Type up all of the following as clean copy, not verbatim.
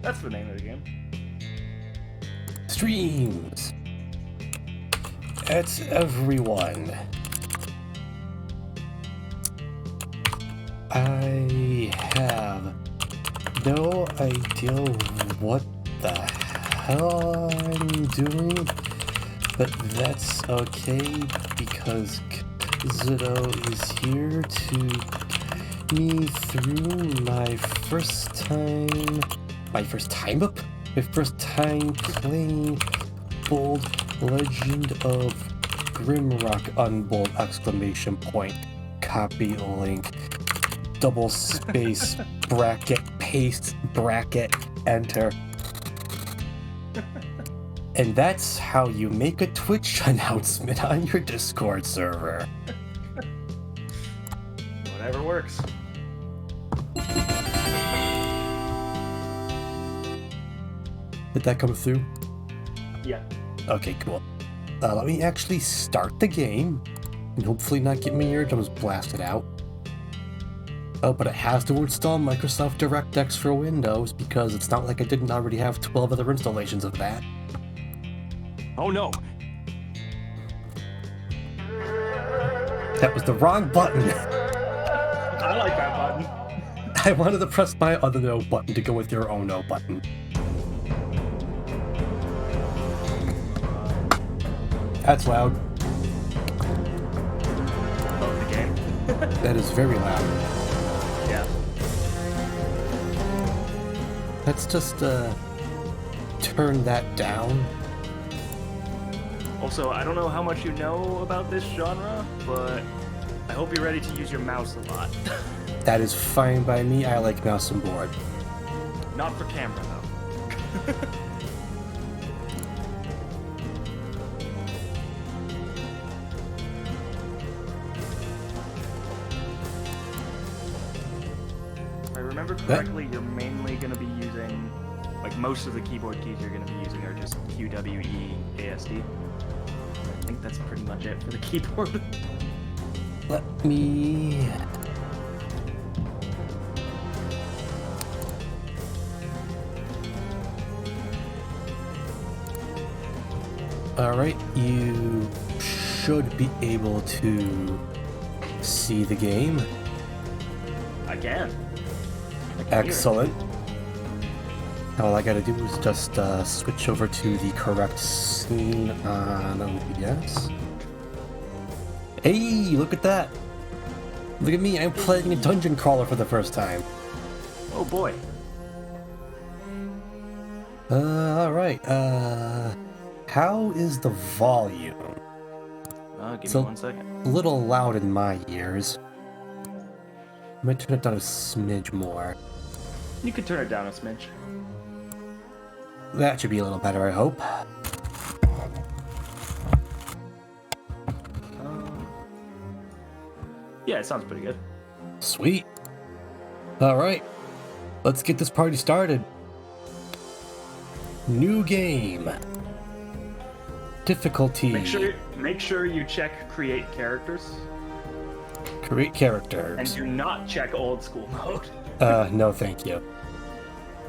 That's the name of the game. Streams. It's everyone. I have no idea what the hell I'm doing, but that's okay because Kazuto is here to guide me through my first time playing Bold Legend of Grimrock unbold exclamation point copy link double space bracket paste bracket enter. And that's how you make a Twitch announcement on your Discord server. Whatever works. Did that come through? Yeah. Okay, cool. Let me actually start the game and hopefully not get my eardrums blasted out. Oh, but it has to install Microsoft DirectX for Windows because it's not like I didn't already have 12 other installations of that. Oh no! That was the wrong button. I like that button. I wanted to press my other no button to go with your oh no button. That's loud. Love the game. That is very loud. Yeah. Let's just turn that down. Also, I don't know how much you know about this genre, but I hope you're ready to use your mouse a lot. That is fine by me. I like mouse and board. Not for camera, though. If I remember correctly, you're mainly going to be using, like, most of the keyboard keys you're going to be using are just Q, W, E, ASD. I think that's pretty much it for the keyboard. Let me... Alright, you should be able to see the game. I can. Excellent. All I gotta do is just switch over to the correct scene on OBS. Hey, look at that! Look at me, I'm playing a dungeon crawler for the first time. Oh boy. Alright, how is the volume? Give me 1 second. A little loud in my ears. I might turn it down a smidge more. You could turn it down a smidge. That should be a little better, I hope. Yeah, it sounds pretty good. Sweet. Alright, let's get this party started. New game. Difficulty. Make sure you check create characters. Create characters. And do not check old school mode. No thank you.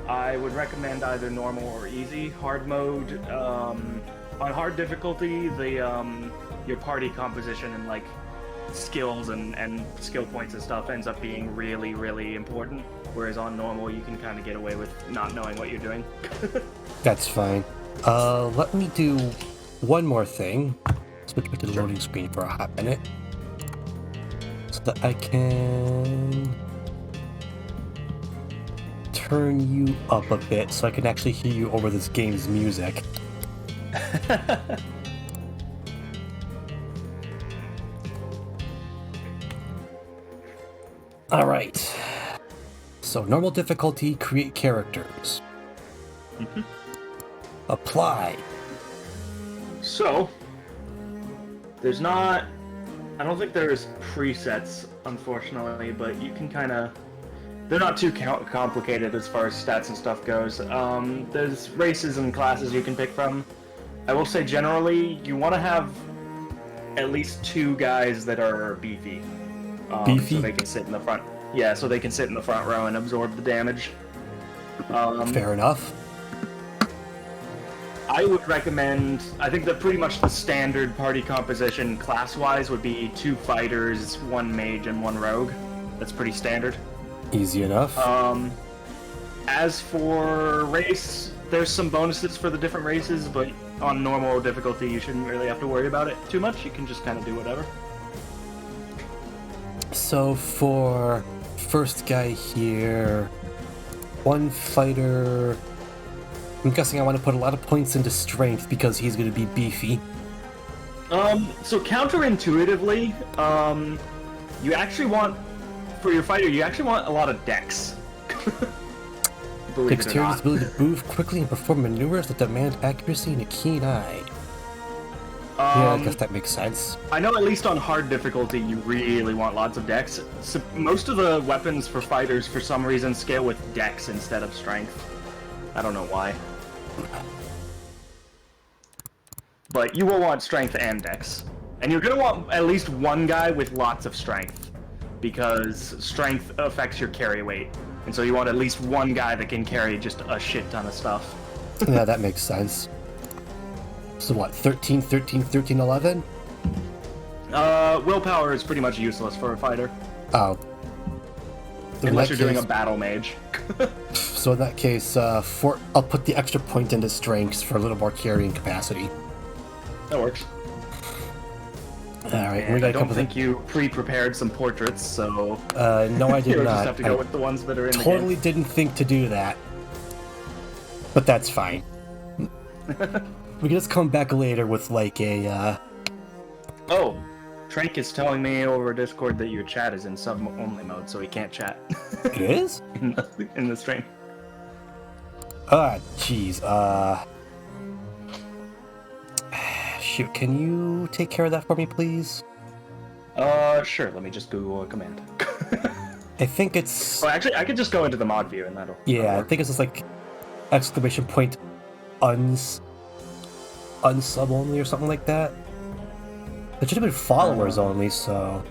I would recommend either normal or easy. Hard mode, on hard difficulty, your party composition and like skills and skill points and stuff ends up being really, really important. Whereas on normal, you can kind of get away with not knowing what you're doing. That's fine. Let me do one more thing. Switch back to the loading screen for a hot minute. So that I can turn you up a bit so I can actually hear you over this game's music. Alright. So normal difficulty, create characters. Mm-hmm. Apply. So, there's not... I don't think there's presets, unfortunately, but you can kind of... They're not too complicated as far as stats and stuff goes. There's races and classes you can pick from. I will say generally, you want to have at least 2 guys that are beefy. Beefy? So they can sit in the front. Yeah, so they can sit in the front row and absorb the damage. Fair enough. I would recommend, I think that pretty much the standard party composition class-wise would be 2 fighters, 1 mage, and 1 rogue. That's pretty standard. Easy enough. As for race, there's some bonuses for the different races, but on normal difficulty you shouldn't really have to worry about it too much. You can just kind of do whatever. So for first guy here, 1 fighter. I'm guessing I want to put a lot of points into strength because he's going to be beefy. So counterintuitively, you actually want, for your fighter, you actually want a lot of dex. Believe it or Dexterity's not. ability to move quickly and perform maneuvers that demand accuracy and a keen eye. Yeah, I guess that makes sense. I know at least on hard difficulty you really want lots of dex. So most of the weapons for fighters for some reason scale with dex instead of strength. I don't know why. But you will want strength and dex. And you're going to want at least 1 guy with lots of strength, because strength affects your carry weight. And so you want at least 1 guy that can carry just a shit ton of stuff. Yeah, that makes sense. So what, 13, 13, 13, 11? Willpower is pretty much useless for a fighter. Oh. In Unless that you're doing a case- battle mage. So in that case, I'll put the extra point into strengths for a little more carrying capacity. That works. Alright, And we got I a don't couple think you pre-prepared some portraits, so No, I did you'll not. just have to go I with the ones that are in totally the didn't think to do that. But that's fine. We can just come back later with like a, game. Oh, Trank is telling me over Discord that your chat is in sub-only mode, so he can't chat It is? in the stream. Jeez, shoot, can you take care of that for me, please? Sure, let me just Google a command. I think it's... Oh, actually, I could just go into the mod view and that'll Yeah, I work. think it's just like exclamation point unsub only or something like that. It should have been followers only, so...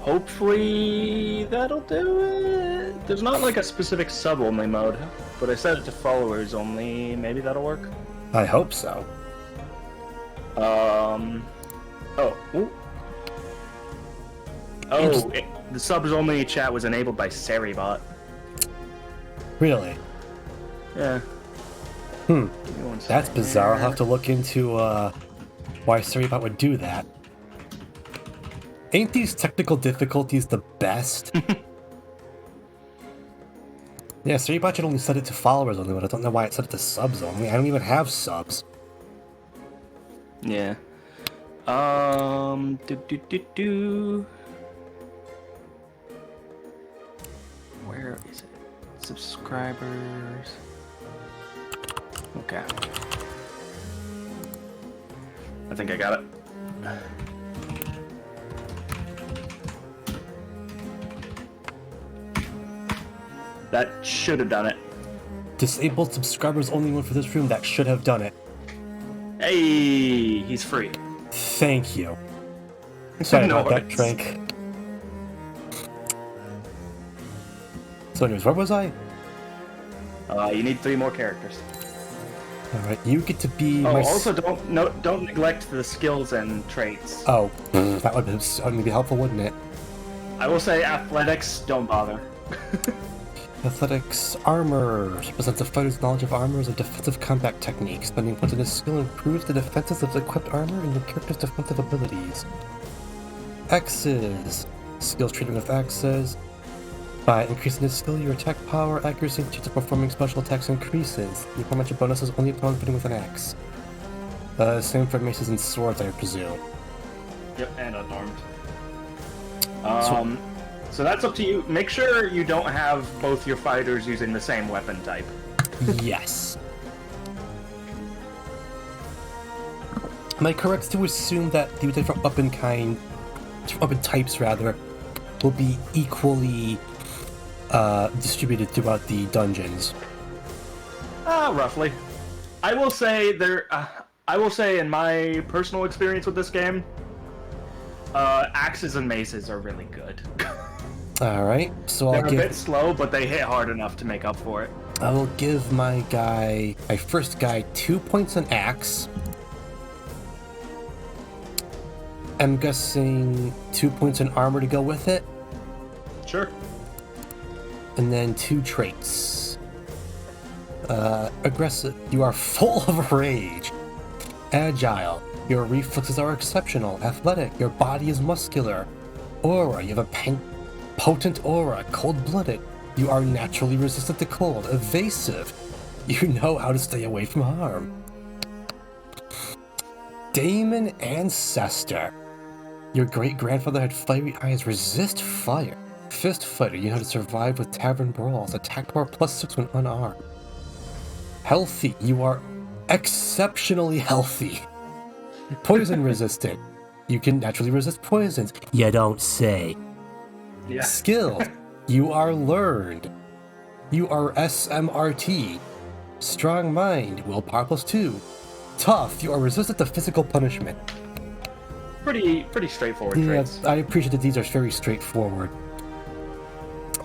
Hopefully that'll do it. There's not like a specific sub-only mode, but I set it to followers only. Maybe that'll work. I hope so. Oh. Ooh. Oh, the subs-only chat was enabled by Seribot. Really? Yeah. Hmm. Give me one That's second bizarre. I'll here. have to look into why Seribot would do that. Ain't these technical difficulties the best? Yeah, Seribot should only set it to followers only, but I don't know why it set it to subs only. I don't even have subs. Yeah. Where is it? Subscribers. Okay. I think I got it. That should have done it. Disabled subscribers only one for this room. That should have done it. Hey, he's free. Thank you. Sorry No about that, worries. Trank. So anyways, where was I? You need 3 more characters. Alright, you get to be Oh, my... also don't neglect the skills and traits. Oh, that would be helpful, wouldn't it? I will say athletics, don't bother. Athletics armor represents a fighter's knowledge of armor as a defensive combat technique. Spending points in this skill improves the defenses of the equipped armor and the character's defensive abilities. Axes. Skills treated with axes. By increasing this skill, your attack power, accuracy, and chance of performing special attacks increases. The aforementioned bonuses only upon hitting with an axe. Same for maces and swords, I presume. Yep, and unarmed. So that's up to you. Make sure you don't have both your fighters using the same weapon type. Yes. Am I correct to assume that the different weapon types rather, will be equally distributed throughout the dungeons? Roughly. I will say in my personal experience with this game, axes and maces are really good. All right, so They're a bit slow, but they hit hard enough to make up for it. I will give my first guy 2 points on axe. I'm guessing 2 points in armor to go with it. Sure. And then 2 traits. Aggressive. You are full of rage. Agile. Your reflexes are exceptional. Athletic. Your body is muscular. Aura. You have a potent aura. Cold-blooded. You are naturally resistant to cold. Evasive. You know how to stay away from harm. Daemon Ancestor. Your great-grandfather had fiery eyes. Resist fire. Fist Fighter. You know how to survive with tavern brawls. Attack power +6 when unarmed. Healthy. You are exceptionally healthy. Poison resistant. You can naturally resist poisons. You don't say. Yeah. Skilled. You are learned. You are SMRT. Strong mind. Willpower +2. Tough. You are resistant to physical punishment. Pretty straightforward Yeah, traits. I appreciate that these are very straightforward.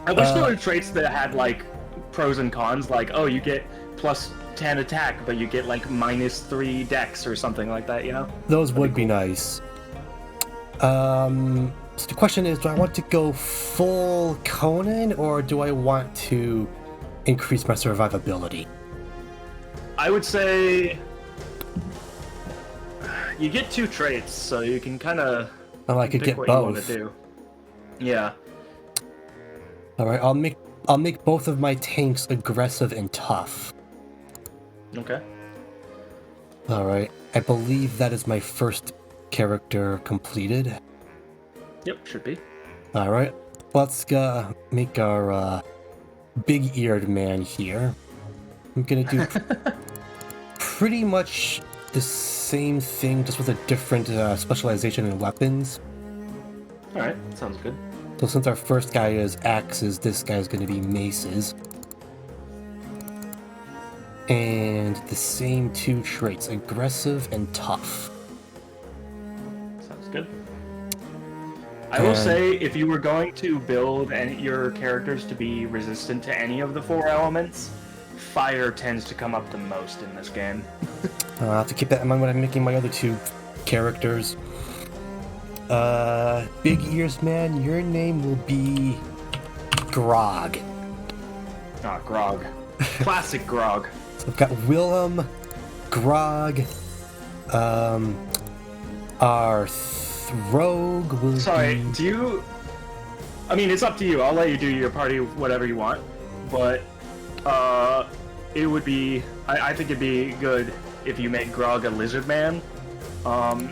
I wish there were traits that had like pros and cons, like oh you get +10 attack, but you get like -3 dex or something like that, you know? Those would be nice. So the question is, do I want to go full Conan or do I want to increase my survivability? I would say you get 2 traits, so you can kind of Oh, I could pick get what you want both. to do. Yeah. All right, I'll make both of my tanks aggressive and tough. Okay. All right, I believe that is my first character completed. Yep, should be. All right, let's make our big-eared man here. I'm gonna do pretty much the same thing, just with a different specialization in weapons. All right, sounds good. So since our first guy is axes, this guy's gonna be maces. And the same 2 traits, aggressive and tough. Sounds good. I will say, if you were going to build your characters to be resistant to any of the 4 elements, fire tends to come up the most in this game. I'll have to keep that in mind when I'm making my other 2 characters. Big Ears Man, your name will be Grog. Ah, Grog. Classic Grog. So I've got Willem, Grog, our rogue will Sorry, be... do you... I mean, it's up to you. I'll let you do your party whatever you want, but it would be... I think it'd be good if you made Grog a lizard man.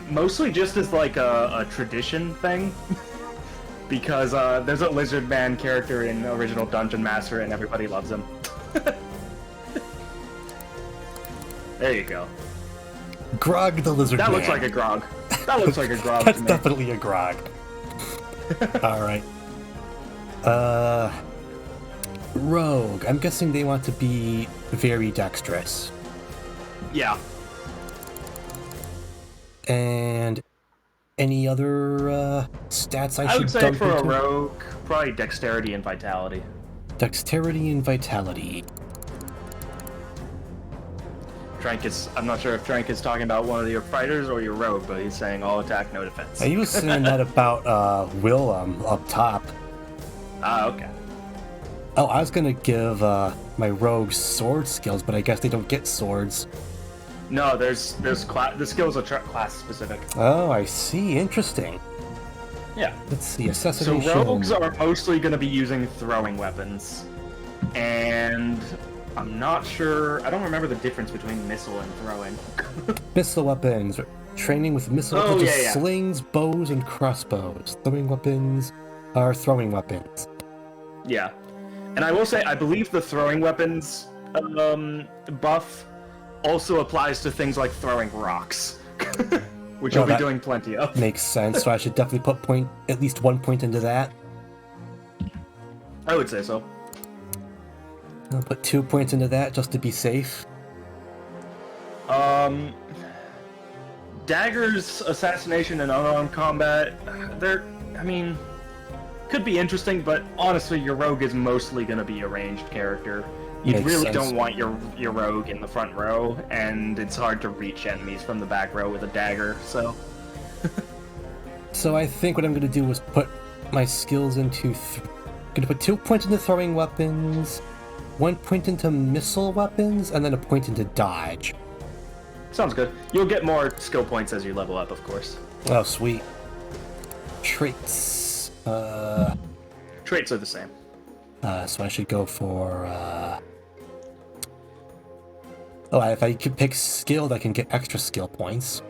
Mostly just as like a tradition thing. Because there's a lizard man character in original Dungeon Master and everybody loves him. There you go. Grog the lizard man. That looks like a Grog. That looks like a Grog That's to me. definitely a Grog. Alright. Rogue. I'm guessing they want to be very dexterous. Yeah. And any other stats I I should would say dump for a into? rogue, probably dexterity and vitality. Dexterity and vitality. Trank is, I'm not sure if Trank is talking about one of your fighters or your rogue, but he's saying all attack, no defense. He was saying that about Willem up top. Ah, okay. Oh, I was gonna give my rogue sword skills, but I guess they don't get swords. No, the skills are class specific. Oh, I see. Interesting. Yeah. Let's see. So Assassination. rogues are mostly going to be using throwing weapons, and I'm not sure. I don't remember the difference between missile and throwing. Missile weapons. Training with missile Oh, weapons yeah, are yeah. slings, bows, and crossbows. Throwing weapons are throwing weapons. Yeah, and I will say I believe the throwing weapons buff also applies to things like throwing rocks, which Oh, you'll be that doing plenty of. Makes sense. So I should definitely put at least 1 point into that. I would say so. I'll put 2 points into that just to be safe. Daggers, assassination, and unarmed combat, could be interesting, but honestly, your rogue is mostly going to be a ranged character. You Makes really sense. don't want your rogue in the front row, and it's hard to reach enemies from the back row with a dagger, so... So I think what I'm going to do is put my skills into... going to put 2 points into throwing weapons, 1 point into missile weapons, and then a point into dodge. Sounds good. You'll get more skill points as you level up, of course. Oh, sweet. Traits. Traits are the same. So I should go for... Oh, if I could pick skilled, I can get extra skill points.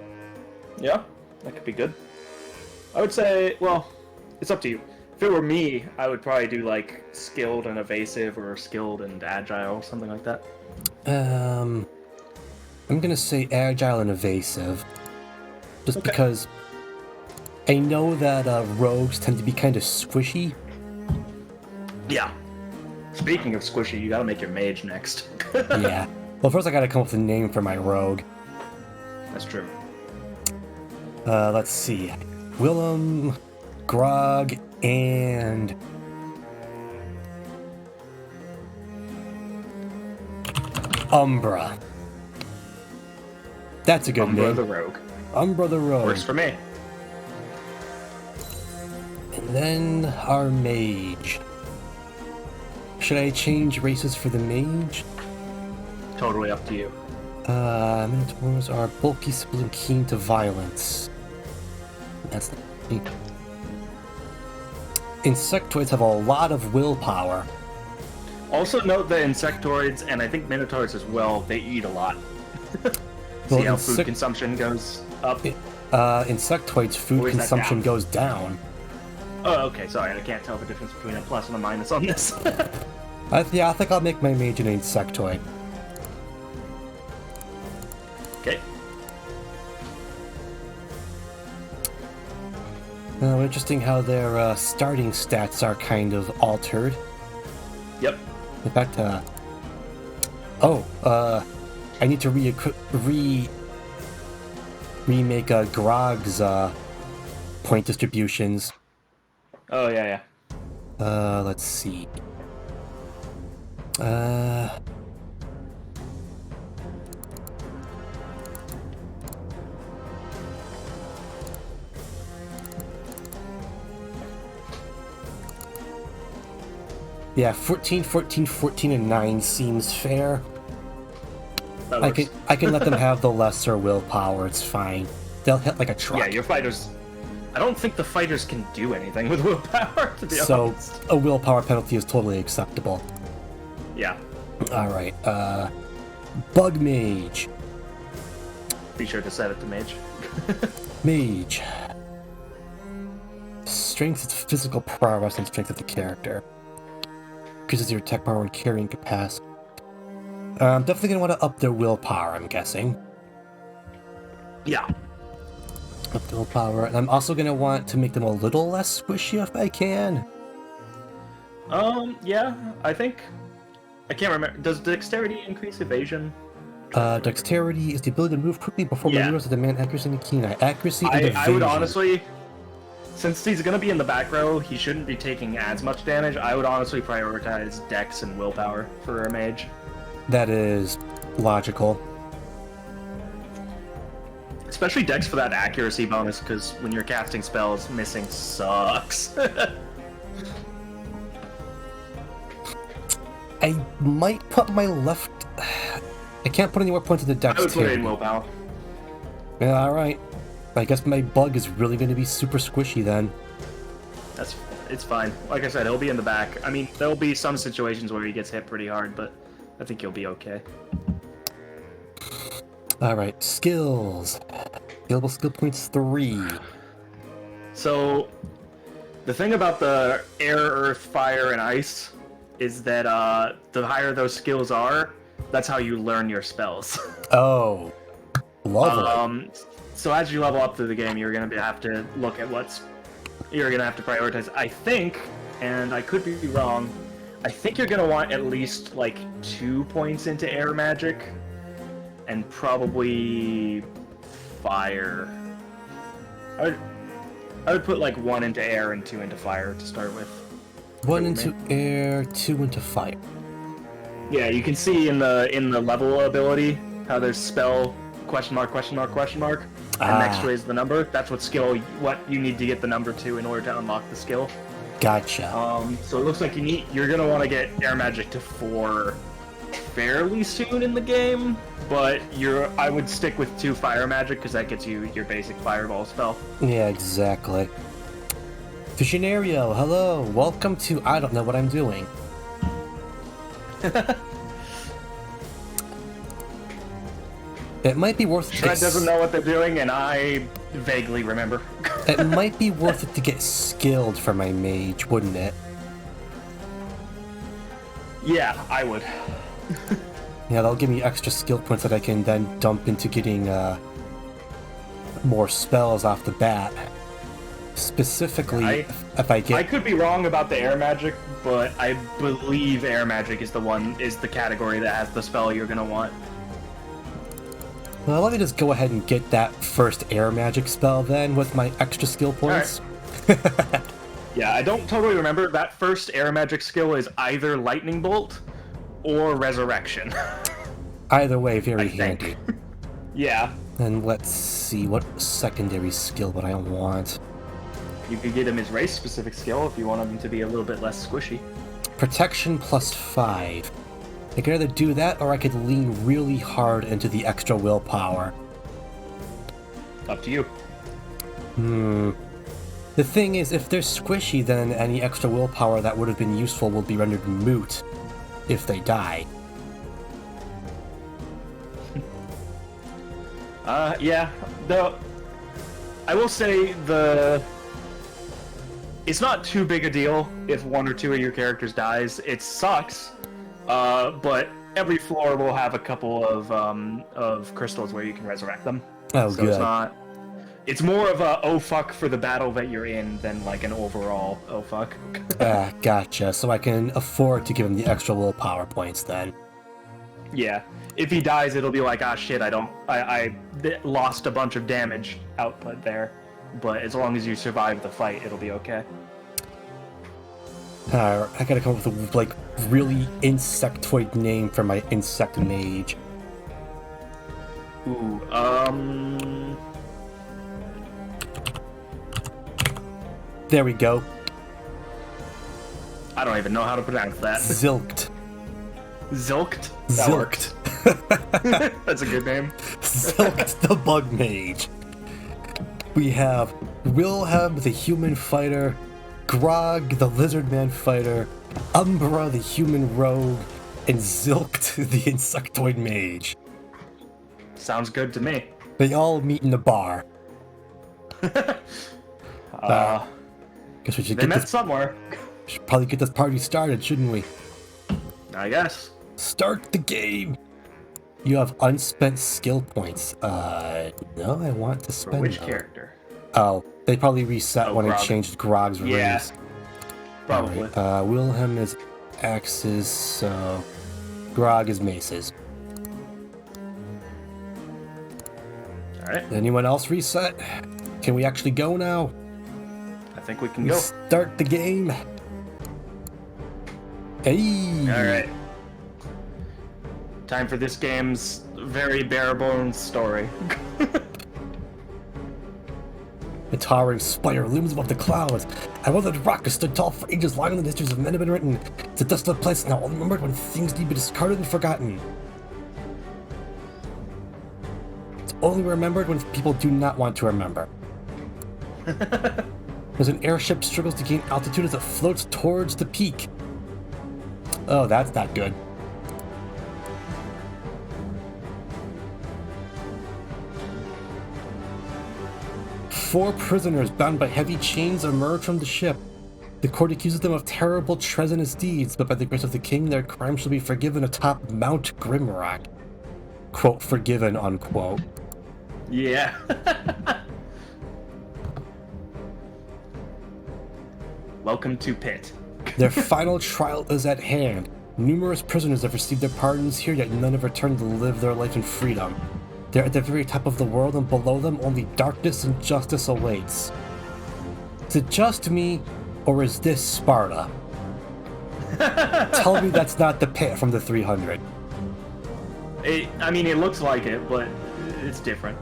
Yeah, that could be good. I would say, well, it's up to you. If it were me, I would probably do, like, skilled and evasive, or skilled and agile, something like that. I'm gonna say agile and evasive. Just Okay. because I know that rogues tend to be kind of squishy. Yeah. Speaking of squishy, you gotta make your mage next. Yeah. Well, first I gotta come up with a name for my rogue. That's true. Let's see. Willem, Grog, and... Umbra. That's a good Umbra name. the Rogue. Umbra the Rogue. Works for me. And then our mage. Should I change races for the mage? Totally up to you. Minotaurs are bulky, simple, and keen to violence. That's not me. Insectoids have a lot of willpower. Also note that insectoids, and I think minotaurs as well, they eat a lot. Well, See how food consumption goes up? Insectoids' Or food is that consumption down? goes down. Oh, okay, sorry, I can't tell the difference between a plus and a minus on this. Yeah, I think I'll make my mage an insectoid. Okay. Interesting how their starting stats are kind of altered. Yep. In fact, I need to remake Grog's point distributions. Oh, yeah. Let's see. Yeah, 14, 14, 14, and 9 seems fair. That I works. can let them have the lesser willpower, it's fine. They'll hit like a truck. Yeah, your fighters... I don't think the fighters can do anything with willpower, to be So, honest. a willpower penalty is totally acceptable. Yeah. Alright, Bug Mage. Be sure to set it to mage. Mage. Strength is physical prowess and strength of the character. Increases your attack power and carrying capacity. I'm definitely going to want to up their willpower, I'm guessing. Yeah. Up the willpower. And I'm also going to want to make them a little less squishy if I can. Yeah, I think... I can't remember. Does dexterity increase evasion? Dexterity is the ability to move quickly before maneuvers that demand accuracy and keen eye. Accuracy and evasion. I would honestly... Since he's gonna be in the back row, he shouldn't be taking as much damage. I would honestly prioritize dex and willpower for a mage. That is logical. Especially dex for that accuracy bonus, because when you're casting spells, missing sucks. I might put my left... I can't put any more points into I would put it dexterity. in willpower. Yeah, alright. I guess my bug is really going to be super squishy then. It's fine. Like I said, he'll be in the back. I mean, there'll be some situations where he gets hit pretty hard, but I think he'll be okay. Alright, skills. Available skill points 3. So, the thing about the air, earth, fire, and ice is that the higher those skills are, that's how you learn your spells. Oh. Lovely. So as you level up through the game, you're gonna have to look at you're gonna have to prioritize. I think, and I could be wrong, I think you're gonna want at least like 2 points into air magic, and probably fire. I would put like 1 into air and 2 into fire to start with. 1 into air, 2 into fire. Yeah, you can see in the level ability how there's spell question mark question mark question mark, and next to it is the number. That's what you need to get the number to in order to unlock the skill. Gotcha. So it looks like you're gonna want to get air magic to 4 fairly soon in the game, but I would stick with 2 fire magic because that gets you your basic fireball spell. Yeah, exactly. Visionario, hello. Welcome to I don't know what I'm doing. It might be worth it. Shred doesn't know what they're doing, and I vaguely remember. It might be worth it to get skilled for my mage, wouldn't it? Yeah, I would. Yeah, that'll give me extra skill points that I can then dump into getting more spells off the bat. Specifically, if I get... I could be wrong about the air magic, but I believe air magic is the category that has the spell you're gonna want. Well, let me just go ahead and get that first air magic spell then with my extra skill points. Right. Yeah, I don't totally remember. That first air magic skill is either lightning bolt or resurrection. Either way, very handy. Yeah. And let's see, what secondary skill would I want? You could get him his race-specific skill if you want him to be a little bit less squishy. Protection plus 5. I could either do that, or I could lean really hard into the extra willpower. Up to you. The thing is, if they're squishy, then any extra willpower that would have been useful will be rendered moot if they die. Yeah. Though, I will say it's not too big a deal if 1 or 2 of your characters dies. It sucks, but every floor will have a couple of crystals where you can resurrect them. Oh, so good. It's more of a oh fuck for the battle that you're in than like an overall oh fuck. Gotcha. So I can afford to give him the extra willpower points then. Yeah. If he dies, it'll be like, ah shit, I lost a bunch of damage output there. But as long as you survive the fight, it'll be okay. I gotta come up with a like really insectoid name for my insect mage. Ooh, There we go. I don't even know how to pronounce that. Zilked. Zilked? That worked. That's a good name. Zilked the bug mage. We have Wilhelm the human fighter, Grog the lizard man fighter, Umbra the human rogue, and Zilked the insectoid mage. Sounds good to me. They all meet in a bar. Guess we should They met somewhere. Should probably get this party started, shouldn't we? I guess. Start the game! You have unspent skill points. No, I want to spend For which them. character? Oh, they probably reset when Grog. I changed Grog's Yeah. race. Probably. Alright, Wilhelm is axes, so Grog is maces. Alright, Anyone else reset? Can we actually go now? I think we can go. Start the game. Hey! Alright. Time for this game's very bare bones story. The towering spire looms above the clouds. A weathered rock has stood tall for ages, long in the histories of men have been written. It's a desolate place now, only remembered when things need to be discarded and forgotten. It's only remembered when people do not want to remember. As an airship struggles to gain altitude as it floats towards the peak. Oh, that's not good. Four prisoners bound by heavy chains emerge from the ship. The court accuses them of terrible treasonous deeds, but by the grace of the king, their crimes shall be forgiven atop Mount Grimrock. Quote, forgiven, unquote. Yeah. Welcome to Pit. Their final trial is at hand. Numerous prisoners have received their pardons here, yet none have returned to live their life in freedom. They're at the very top of the world, and below them only darkness and justice awaits. Is it just me, or is this Sparta? Tell me that's not the pit from the 300. I mean, it looks like it, but it's different.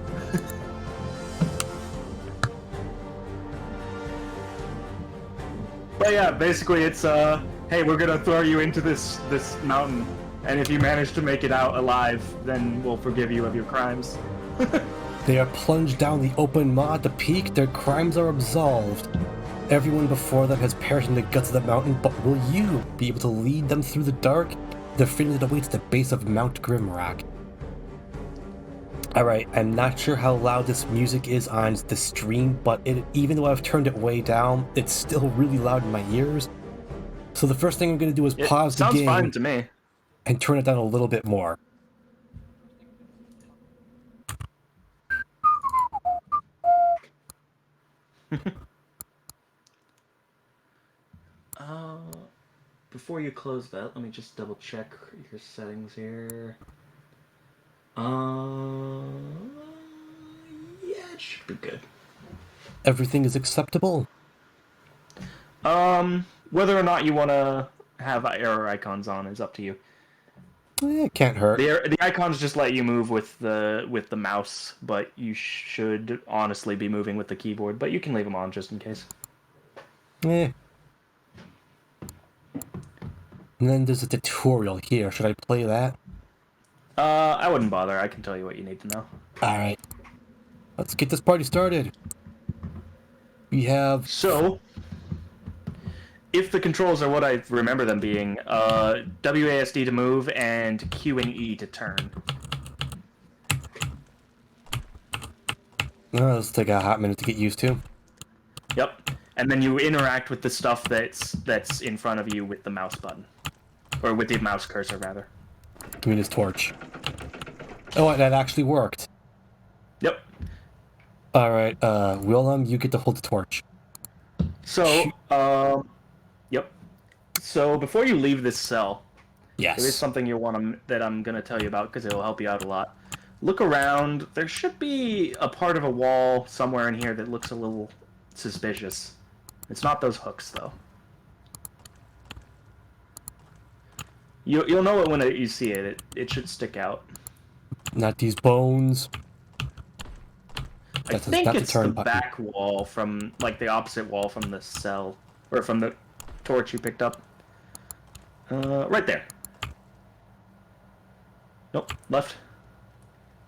But yeah, basically it's, hey, we're gonna throw you into this mountain, and if you manage to make it out alive, then we'll forgive you of your crimes. They are plunged down the open maw at the peak, their crimes are absolved. Everyone before them has perished in the guts of the mountain, but will you be able to lead them through the dark? The freedom that awaits at the base of Mount Grimrock. Alright, I'm not sure how loud this music is on the stream, but even though I've turned it way down, it's still really loud in my ears. So the first thing I'm going to do is pause the game. Sounds fine to me. And turn it down a little bit more. Before you close that, let me just double check your settings here. Yeah, it should be good. Everything is acceptable. Whether or not you want to have error icons on is up to you. It can't hurt. The icons just let you move with the mouse, but you should honestly be moving with the keyboard. But you can leave them on just in case. And then there's a tutorial here. Should I play that? I wouldn't bother. I can tell you what you need to know. Alright. Let's get this party started. We have... So, if the controls are what I remember them being, WASD to move and Q and E to turn. Let's take a hot minute to get used to. Yep. And then you interact with the stuff that's in front of you with the mouse button. Or with the mouse cursor, rather. Give me this torch. Oh, that actually worked. Yep. Alright, Willem, you get to hold the torch. So, yep. So, before you leave this cell, Yes. there is something that I'm going to tell you about because it will help you out a lot. Look around. There should be a part of a wall somewhere in here that looks a little suspicious. It's not those hooks, though. You'll know it when you see it. It should stick out. Not these bones. I think it's the back wall from, like, the opposite wall from the cell. Or from the torch you picked up. Right there. Nope, left.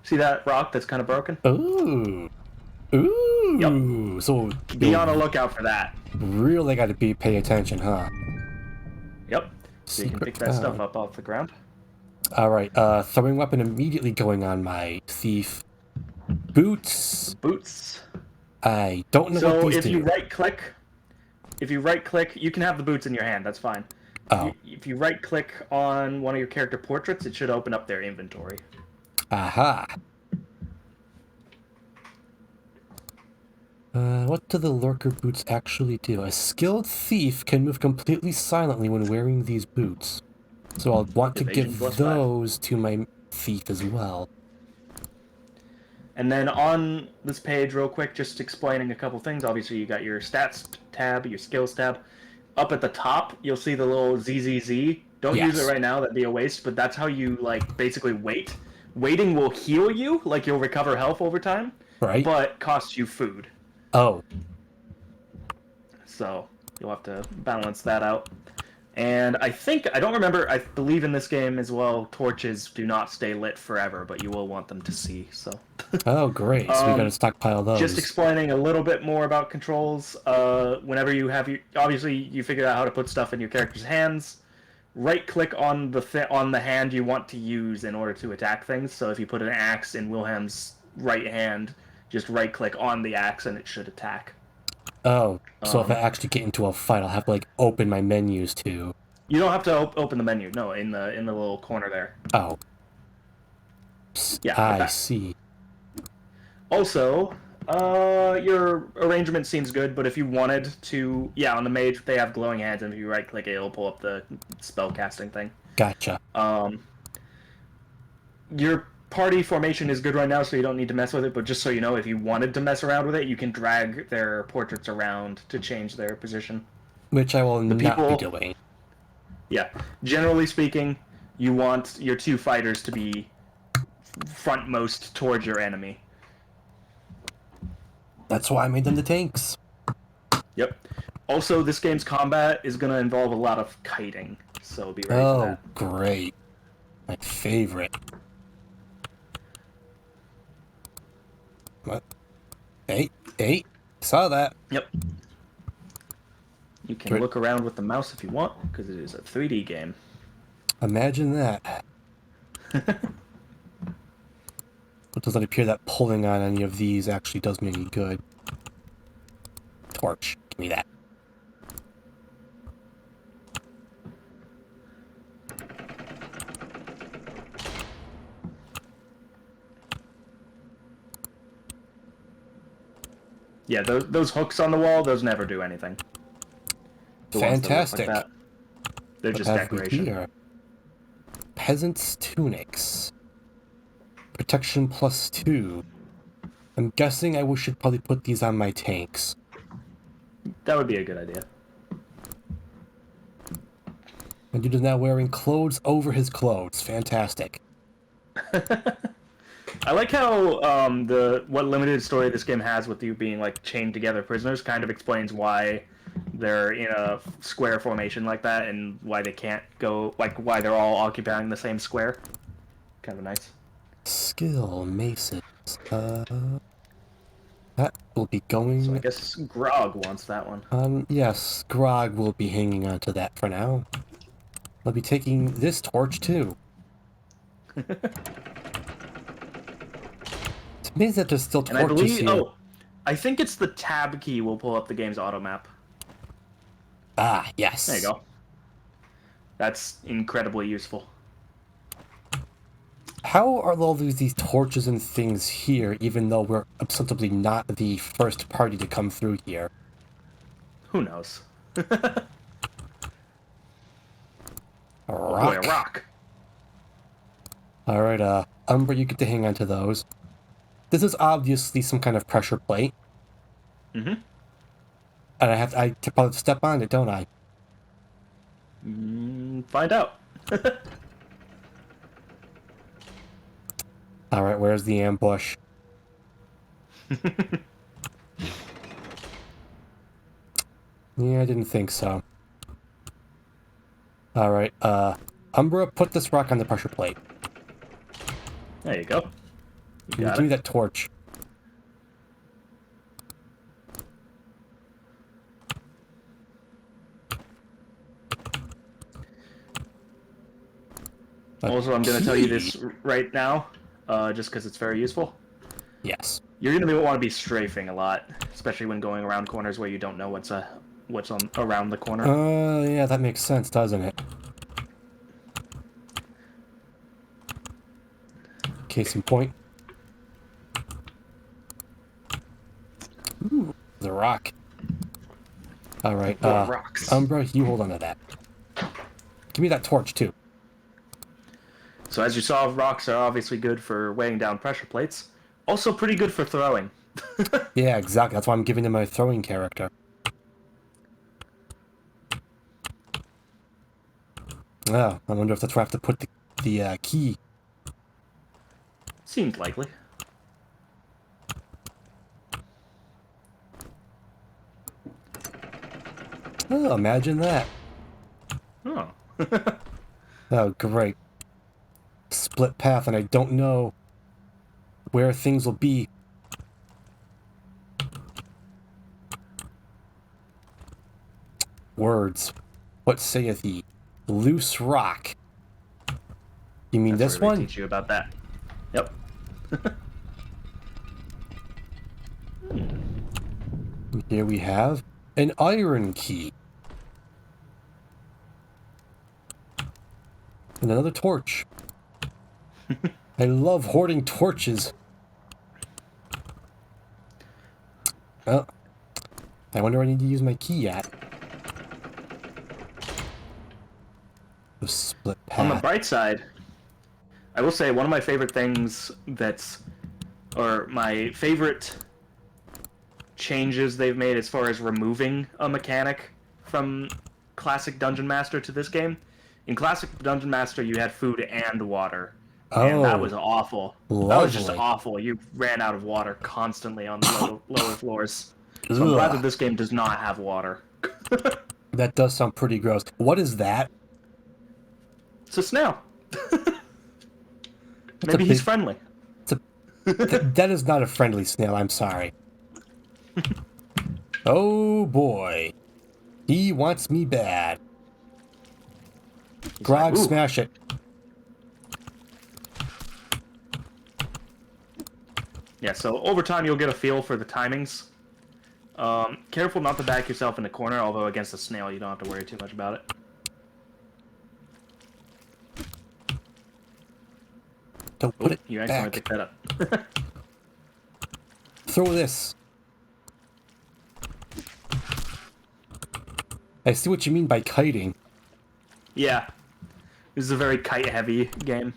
See that rock that's kind of broken? Ooh. Ooh. Yep. So be on a lookout for that. Really got to pay attention, huh? Yep. So you can pick that stuff up off the ground. Alright, throwing weapon immediately going on my thief. Boots. Boots. I don't know what these do. So if you right click, you can have the boots in your hand, that's fine. Oh. If you right click on one of your character portraits, it should open up their inventory. Aha. What do the lurker boots actually do? A skilled thief can move completely silently when wearing these boots. So I'll want to give those to my thief as well. And then on this page, real quick, just explaining a couple things. Obviously, you got your stats tab, your skills tab. Up at the top, you'll see the little ZZZ. Don't use it right now, that'd be a waste, but that's how you, like, basically wait. Waiting will heal you, like you'll recover health over time, right? But costs you food. Oh. So, you'll have to balance that out. And I don't remember, I believe in this game as well, torches do not stay lit forever, but you will want them to see, so. Oh, great. So we gotta stockpile those. Just explaining a little bit more about controls. Whenever you have obviously you figured out how to put stuff in your character's hands. Right-click on the hand you want to use in order to attack things. So if you put an axe in Wilhelm's right hand, just right-click on the axe and it should attack. Oh, so if I actually get into a fight, I'll have to, like, open my menus too. You don't have to open the menu. No, in the little corner there. Oh. Yeah, I see. Also, your arrangement seems good, but if you wanted to, on the mage they have glowing hands, and if you right-click it, it'll pull up the spell casting thing. Gotcha. Your party formation is good right now, so you don't need to mess with it. But just so you know, if you wanted to mess around with it, you can drag their portraits around to change their position. Which I will The not be people- doing. Yeah, generally speaking, you want your two fighters to be frontmost towards your enemy. That's why I made them the tanks. Yep. Also, this game's combat is going to involve a lot of kiting, so be ready for Oh, that. great. My favorite. What? Hey, saw that. Yep. You can Great. look around with the mouse if you want, because it is a 3D game. Imagine that. It doesn't appear that pulling on any of these actually does me any good. Torch. Give me that. Yeah, those hooks on the wall, those never do anything. The ones that look Fantastic. like that. They're What just have we decoration. here? Peasants' tunics. Protection +2. I'm guessing I should probably put these on my tanks. That would be a good idea. And dude is now wearing clothes over his clothes. Fantastic. I like how what limited story this game has with you being like chained together prisoners kind of explains why they're in a square formation like that and why they can't go, like why they're all occupying the same square. Kind of nice. Skill Masons. That will be going So I guess Grog wants that one. Yes, Grog will be hanging on to that for now. I'll be taking this torch too. It's amazing that there's still And I torches believe, here. I think it's the tab key will pull up the game's auto map. Ah, yes. There you go. That's incredibly useful. How are all these torches and things here, even though we're ostensibly not the first party to come through here? Who knows? A Oh rock. boy, a rock. Alright, Umbra, you get to hang on to those. This is obviously some kind of pressure plate. Mm-hmm. And I probably step on it, don't I? Find out. Alright, where's the ambush? Yeah, I didn't think so. Alright, Umbra, put this rock on the pressure plate. There you go. You Can you got give me it. that torch? Also, I'm going to tell you this Key. right now, just because it's very useful. Yes. You're going to want to be strafing a lot, especially when going around corners where you don't know what's around the corner. Yeah, that makes sense, doesn't it? Case in point. Ooh, the rock. Alright, More rocks. Umbra, you hold on to that. Give me that torch, too. So as you saw, rocks are obviously good for weighing down pressure plates. Also pretty good for throwing. Yeah, exactly. That's why I'm giving him a throwing character. Oh, I wonder if that's where I have to put the key. Seems likely. Oh, imagine that. Oh. Oh, great. Split path, and I don't know where things will be. Words. What saith he? Loose rock. You mean That's this where they one? teach you about that. Yep. Here we have an iron key. And another torch. I love hoarding torches. Oh. I wonder where I need to use my key at. The split On the path. bright side, I will say one of my favorite things or my favorite changes they've made as far as removing a mechanic from Classic Dungeon Master to this game. In Classic Dungeon Master, you had food and water, and that Oh, was awful. That was just lovely. awful. You ran out of water constantly on the lower floors. So I'm glad that Ugh, this game does not have water. that does sound pretty gross. What is that? It's a snail. That's Maybe a he's big, friendly. that is not a friendly snail, I'm sorry. Oh boy. He wants me bad. He's Grog, like, ooh. smash it. Yeah, so over time you'll get a feel for the timings. Careful not to back yourself in the corner, although against a snail you don't have to worry too much about it. Don't put it You accidentally back. picked that up. Throw this. I see what you mean by kiting. Yeah. This is a very kite-heavy game.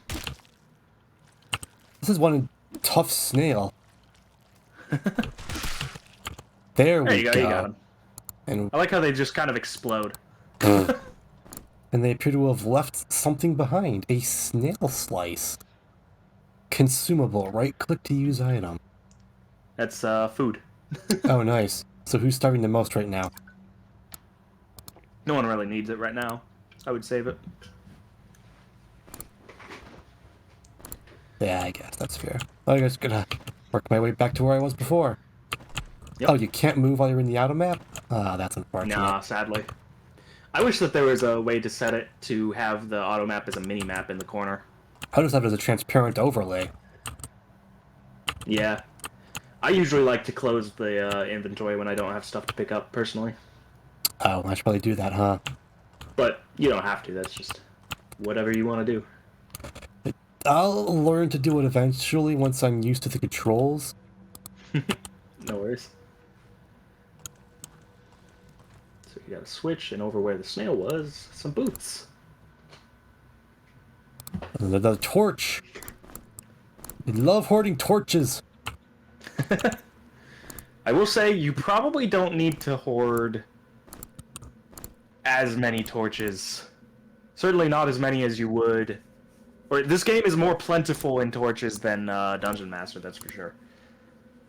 This is one tough snail. There There we you go, go. you got him. And I like how they just kind of explode. and they appear to have left something behind. A snail slice. Consumable. Right click to use item. That's food. Oh, nice. So who's starving the most right now? No one really needs it right now. I would save it. Yeah, I guess that's fair. I guess gonna work my way back to where I was before. Yep. Oh, you can't move while you're in the auto map? Ah, that's unfortunate. Nah, sadly. I wish that there was a way to set it to have the auto map as a mini map in the corner. I just have it as a transparent overlay. Yeah. I usually like to close the inventory when I don't have stuff to pick up, personally. Oh, I should probably do that, huh? But you don't have to, that's just whatever you want to do. I'll learn to do it eventually once I'm used to the controls. No worries. So you gotta switch, and over where the snail was, some boots. The torch. I love hoarding torches. I will say, you probably don't need to hoard as many torches. Certainly not as many as you would. Or this game is more plentiful in torches than Dungeon Master, that's for sure.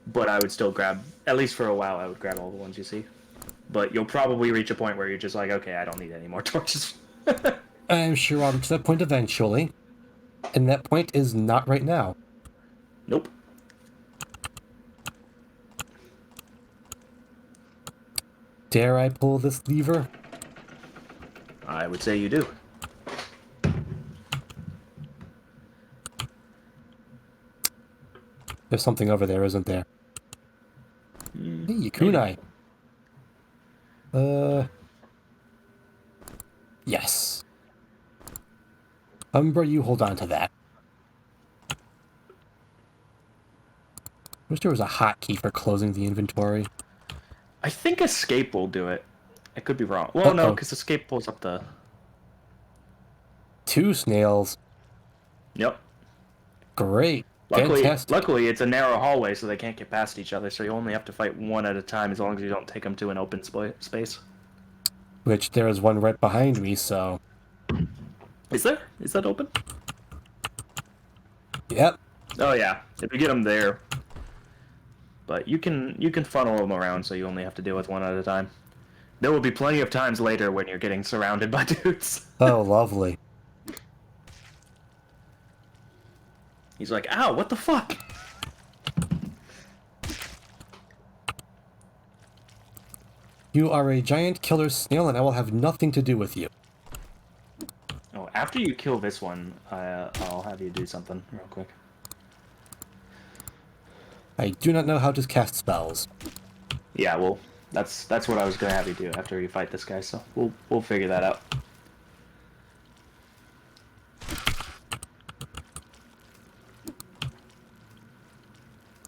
But I would still grab, at least for a while, I would grab all the ones you see. But you'll probably reach a point where you're just like, okay, I don't need any more torches. I'm sure I'll reach that point eventually. And that point is not right now. Nope. Dare I pull this lever? I would say you do. There's something over there, isn't there? Hey, kunai. Yes. Umbra, you hold on to that. Wish there was a hotkey for closing the inventory. I think escape will do it. I could be wrong. Well, no, Uh-oh. because escape pulls up the... 2 snails. Yep. Great. Luckily, Fantastic. it's a narrow hallway, so they can't get past each other, so you only have to fight one at a time as long as you don't take them to an open space. Which there is one right behind me, so... Is there? Is that open? Yep. Oh, yeah. If you get them there. But you can funnel them around, so you only have to deal with one at a time. There will be plenty of times later when you're getting surrounded by dudes. Oh, lovely. He's like, ow, what the fuck? You are a giant killer snail, and I will have nothing to do with you. Oh, after you kill this one, I'll have you do something real quick. I do not know how to cast spells. Yeah, well, that's what I was gonna have you do after you fight this guy. So we'll figure that out.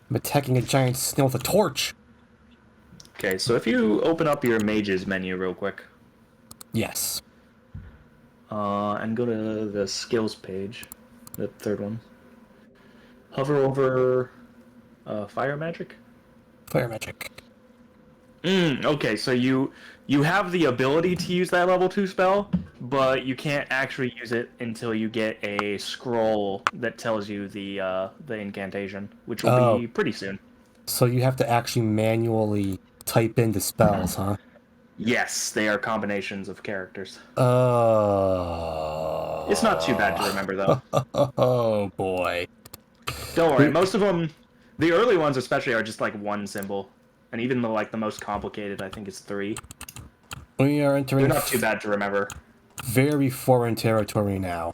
I'm attacking a giant snail with a torch. Okay, so if you open up your mages menu real quick, Yes. and go to the skills page, The third one. Hover over fire magic. Fire magic. Okay, so you have the ability to use that level 2 spell, but you can't actually use it until you get a scroll that tells you the incantation, which will Oh. be pretty soon. So you have to actually manually type in the spells, huh? Yes, they are combinations of characters. Oh. It's not too bad to remember, though. Oh boy. Don't worry, most of them, the early ones especially, are just like one symbol, and even the most complicated, I think it's 3. We are entering They're not too bad to remember. very foreign territory now.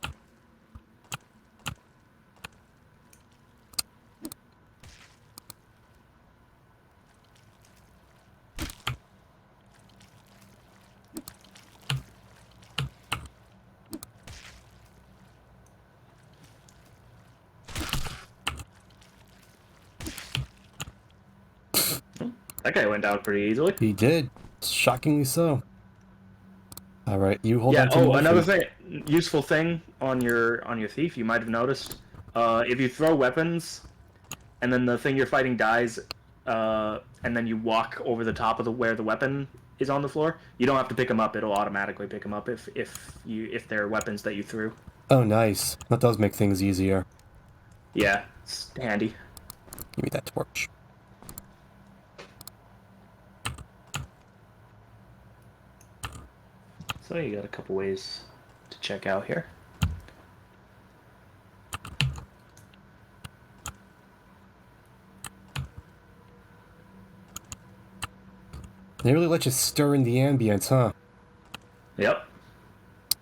That guy went down pretty easily. He did. Shockingly so. Alright, you hold Yeah. on to Oh, my another feet. useful thing on your thief, you might have noticed. If you throw weapons, and then the thing you're fighting dies, and then you walk over the top of where the weapon is on the floor, you don't have to pick them up. It'll automatically pick them up if they're weapons that you threw. Oh, nice. That does make things easier. Yeah, it's handy. Give me that torch. So you got a couple ways to check out here. They really let you stir in the ambience, huh? Yep.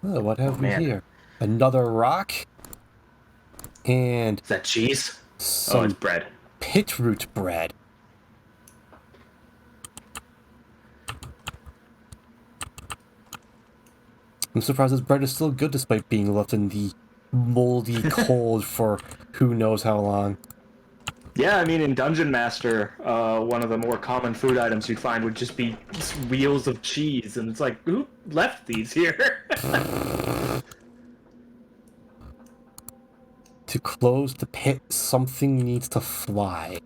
Oh, what have we man. here? Another rock? And Is that cheese? Oh, some it's bread. pit root bread. I'm surprised this bread is still good despite being left in the moldy cold for who knows how long. Yeah, I mean, in Dungeon Master, one of the more common food items you'd find would just be wheels of cheese, and it's like, who left these here? To close the pit, something needs to fly.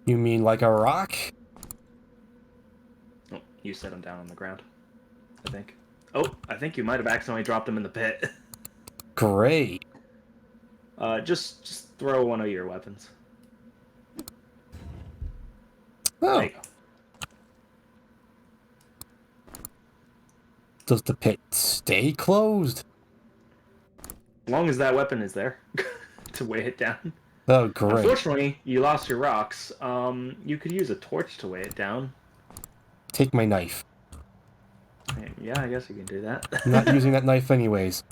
You mean like a rock? Oh, you set them down on the ground, I think. Oh, I think you might have accidentally dropped them in the pit. Great. Just throw one of your weapons. Oh. There you go. Does the pit stay closed? As long as that weapon is there to weigh it down. Oh, great. Unfortunately, you lost your rocks. You could use a torch to weigh it down. Take my knife. Yeah, I guess you can do that. I'm not using that knife anyways,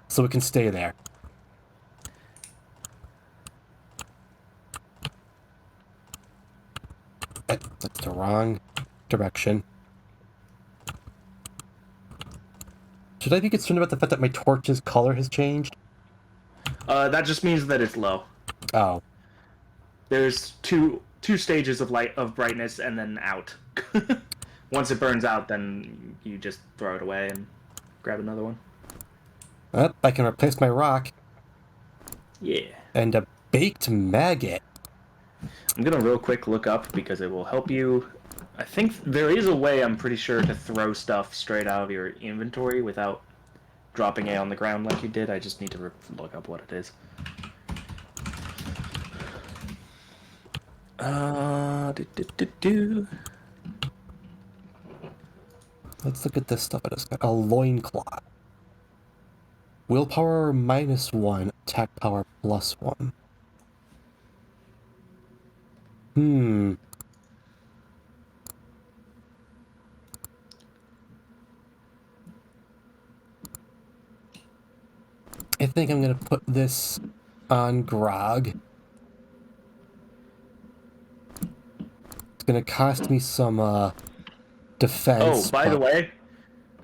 so it can stay there. That's the wrong direction. Should I be concerned about the fact that my torch's color has changed? That just means that it's low. Oh. There's two stages of light of brightness and then out. Once it burns out, then you just throw it away and grab another one. I can replace my rock. Yeah. And a baked maggot. I'm gonna real quick look up because it will help you. I think there is a way, I'm pretty sure, to throw stuff straight out of your inventory without dropping it on the ground like you did. I just need to look up what it is. Let's look at this stuff I just got. A loincloth. Willpower -1, attack power +1. I think I'm gonna put this on Grog. It's gonna cost me some defense. Oh, by the way,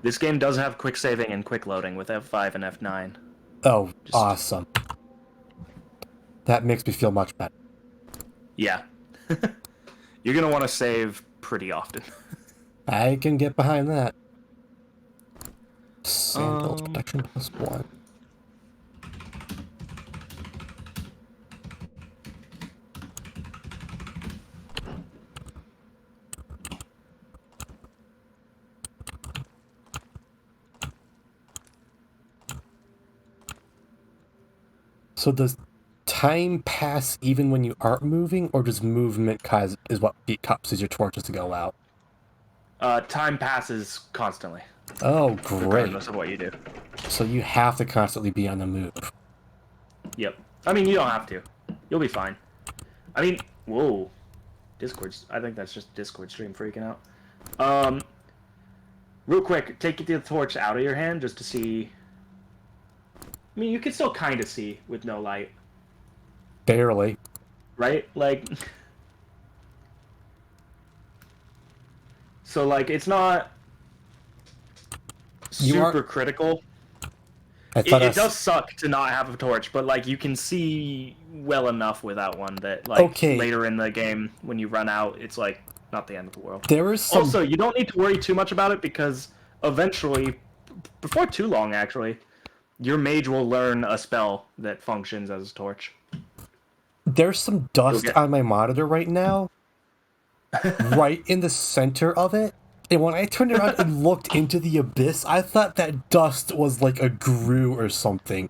this game does have quick saving and quick loading with F5 and F9. Oh, awesome. That makes me feel much better. Yeah. You're gonna want to save pretty often. I can get behind that. Sandals protection +1. So does time pass even when you aren't moving, or does movement is what causes your torches to go out? Time passes constantly, Oh, great. regardless of what you do. So you have to constantly be on the move. Yep. I mean, you don't have to. You'll be fine. I mean, whoa. Discord's... I think that's just Discord stream freaking out. Real quick, take the torch out of your hand just to see... I mean, you can still kind of see with no light. Barely. Right? Like... So, like, it's not super critical. I thought It does suck to not have a torch, but, like, you can see well enough without one that, like, later in the game, when you run out, it's, like, not the end of the world. There is some... Also, you don't need to worry too much about it, because eventually, before too long, actually, your mage will learn a spell that functions as a torch. There's some dust on my monitor right now. Right in the center of it. And when I turned around and looked into the abyss, I thought that dust was like a grue or something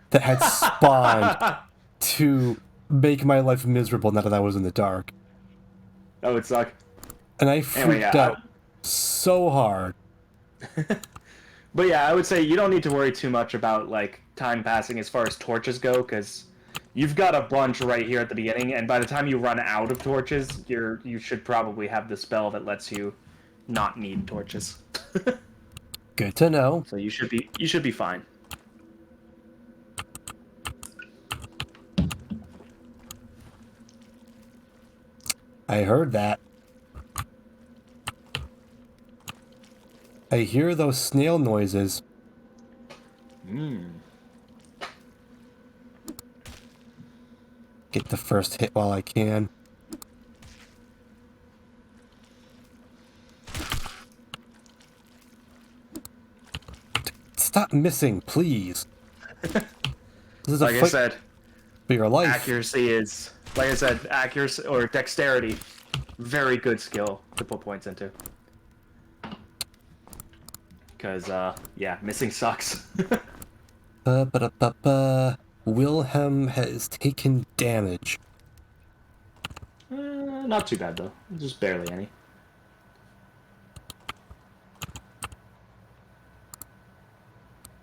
that had spawned to make my life miserable now that I was in the dark. That would suck. And I freaked out so hard. But yeah, I would say you don't need to worry too much about, like, time passing as far as torches go, because you've got a bunch right here at the beginning, and by the time you run out of torches, you should probably have the spell that lets you not need torches. Good to know. So you should be fine. I heard that. I hear those snail noises. Get the first hit while I can. Stop missing, please. This is Like I said, for your life. accuracy is, like I said, accuracy or dexterity, very good skill to put points into. Because, yeah, missing sucks. Wilhelm has taken damage. Not too bad, though. Just barely any.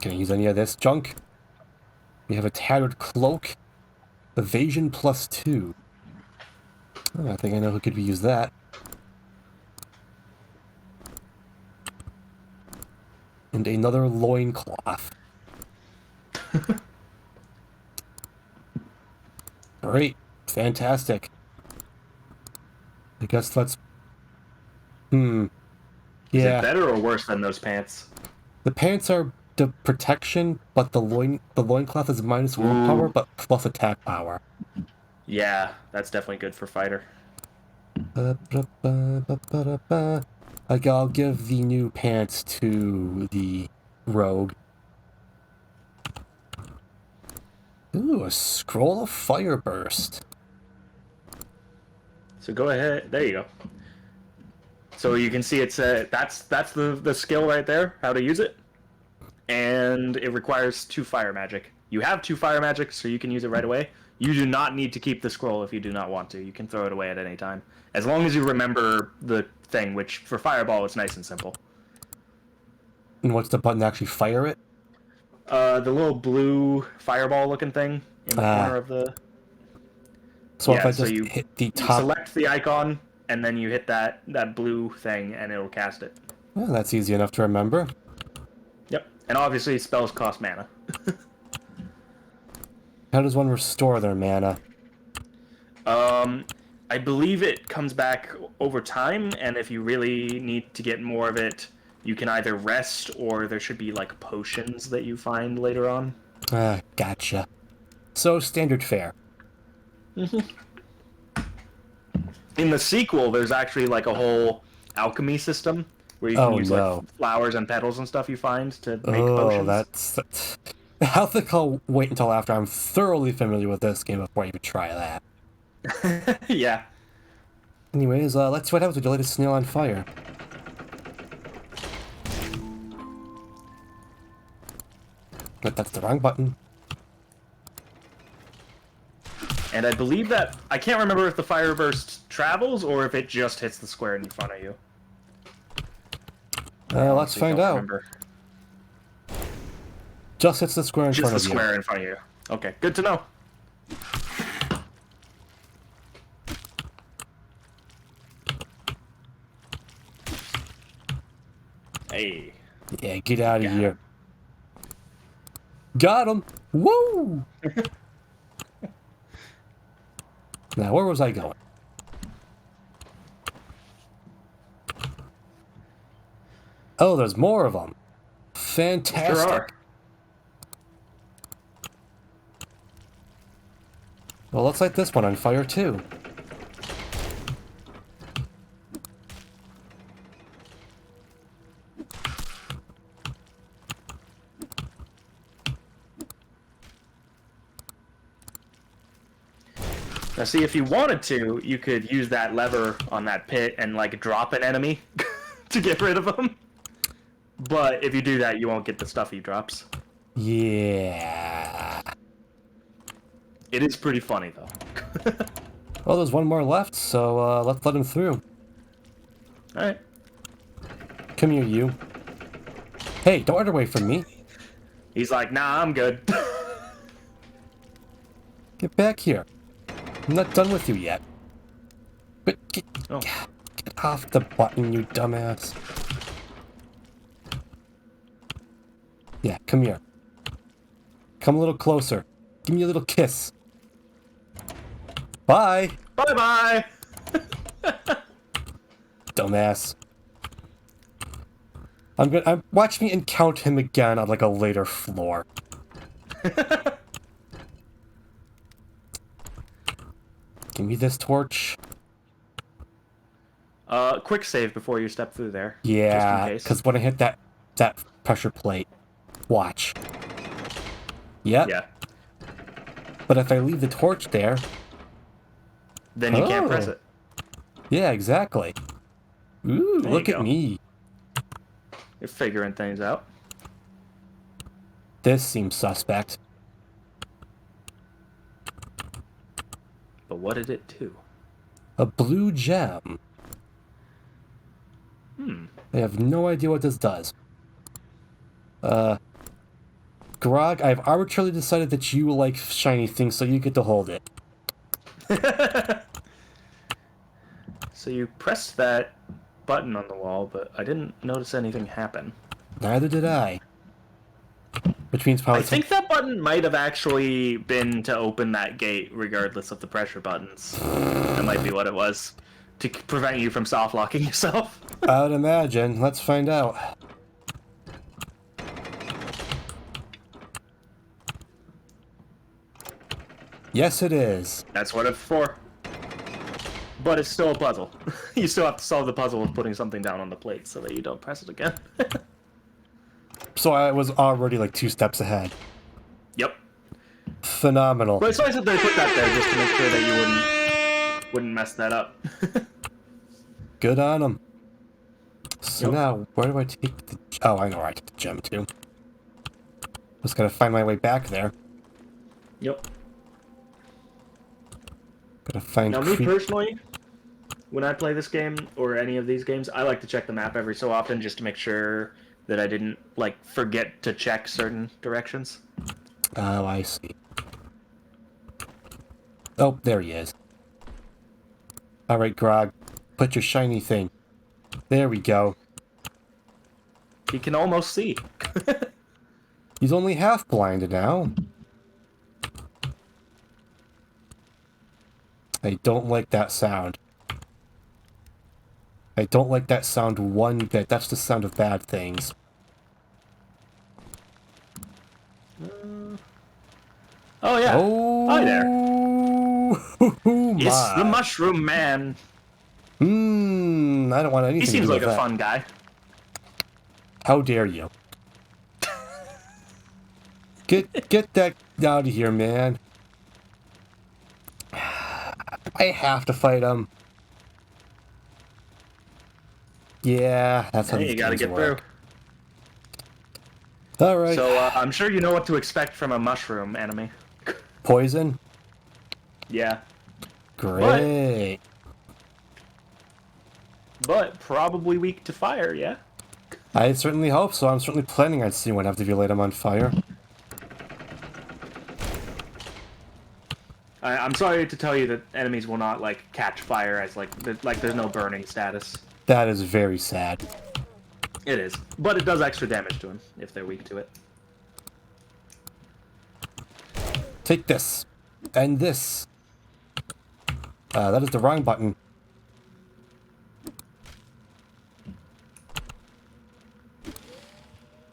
Can I use any of this junk? We have a tattered cloak. Evasion +2. Oh, I think I know who could use that. And another loincloth. Great. Fantastic. I guess let's... Yeah. Is it better or worse than those pants? The pants are the protection, but the loincloth is minus willpower, but plus attack power. Yeah, that's definitely good for fighter. Like, I'll give the new pants to the rogue. Ooh, a scroll of fire burst. So go ahead. There you go. So you can see it's that's the skill right there, how to use it. And it requires 2 fire magic. You have 2 fire magic, so you can use it right away. You do not need to keep the scroll if you do not want to. You can throw it away at any time. As long as you remember the thing, which for Fireball, it's nice and simple. And what's the button to actually fire it? The little blue fireball looking thing in the corner of the... So yeah, if I just hit the top... select the icon, and then you hit that blue thing, and it'll cast it. Well, that's easy enough to remember. Yep. And obviously, spells cost mana. How does one restore their mana? I believe it comes back over time, and if you really need to get more of it, you can either rest, or there should be, like, potions that you find later on. Gotcha. So, standard fare. In the sequel, there's actually, like, a whole alchemy system, where you can use, like, flowers and petals and stuff you find to make potions. That's... I think I'll wait until after I'm thoroughly familiar with this game before I even try that. Yeah. Anyways, let's find out with the latest snail on fire. But that's the wrong button. And I believe that... I can't remember if the fire burst travels or if it just hits the square in front of you. Let's find out. Remember. Just hits the square in Just front the of you. square in front of you. Okay, good to know. Hey. Yeah, get out of Got here. Got him! Woo! Now, where was I going? Oh, there's more of them. Fantastic. Sure are. Well, let's light this one on fire, too. Now, see, if you wanted to, you could use that lever on that pit and, like, drop an enemy to get rid of them. But if you do that, you won't get the stuff he drops. Yeah. It is pretty funny, though. Well, there's one more left, so let's let him through. Alright. Come here, you. Hey, don't run away from me. He's like, nah, I'm good. Get back here. I'm not done with you yet. But get off the button, you dumbass. Yeah, come here. Come a little closer. Give me a little kiss. Bye! Bye-bye! Dumbass. Watch me encounter him again on like a later floor. Give me this torch. Quick save before you step through there. Yeah, just in because when I hit that pressure plate, watch. Yep. Yeah. But if I leave the torch there, Then you can't press it. yeah, exactly. Ooh, There look you at go. me. You're figuring things out. This seems suspect. But what did it do? A blue gem. I have no idea what this does. Grog, I've arbitrarily decided that you like shiny things, so you get to hold it. So you pressed that button on the wall, but I didn't notice anything happen. Neither did I. Which means probably... I think that button might have actually been to open that gate, regardless of the pressure buttons. That might be what it was. To prevent you from soft-locking yourself. I would imagine. Let's find out. Yes, it is. That's what it's for. But it's still a puzzle. You still have to solve the puzzle of putting something down on the plate so that you don't press it again. So I was already like 2 steps ahead. Yep. Phenomenal. But it's nice that they put that there just to make sure that you wouldn't mess that up. Good on them. So Yep. now, where do I take the... Oh, I know where I took the gem to. Just gotta find my way back there. Yep. Gotta find... Now, me personally, when I play this game, or any of these games, I like to check the map every so often just to make sure that I didn't, like, forget to check certain directions. Oh, I see. Oh, there he is. Alright, Grog. Put your shiny thing. There we go. You can almost see. He's only half blind now. I don't like that sound. I don't like that sound one bit. That's the sound of bad things. Oh, yeah. Oh, Hi there. my. It's the Mushroom Man. I don't want anything He to seems do like with a that. fun guy. How dare you? Get that out of here, man. I have to fight him. Yeah, that's how Hey, these you gotta games get work. through. All right. So, I'm sure you know what to expect from a mushroom enemy. Poison? Yeah. Great. But probably weak to fire, yeah? I certainly hope so. I'm certainly planning on seeing what happens if you light them on fire. I'm sorry to tell you that enemies will not, like, catch fire as, like, there's no burning status. That is very sad. It is. But it does extra damage to them if they're weak to it. Take this. And this. That is the wrong button.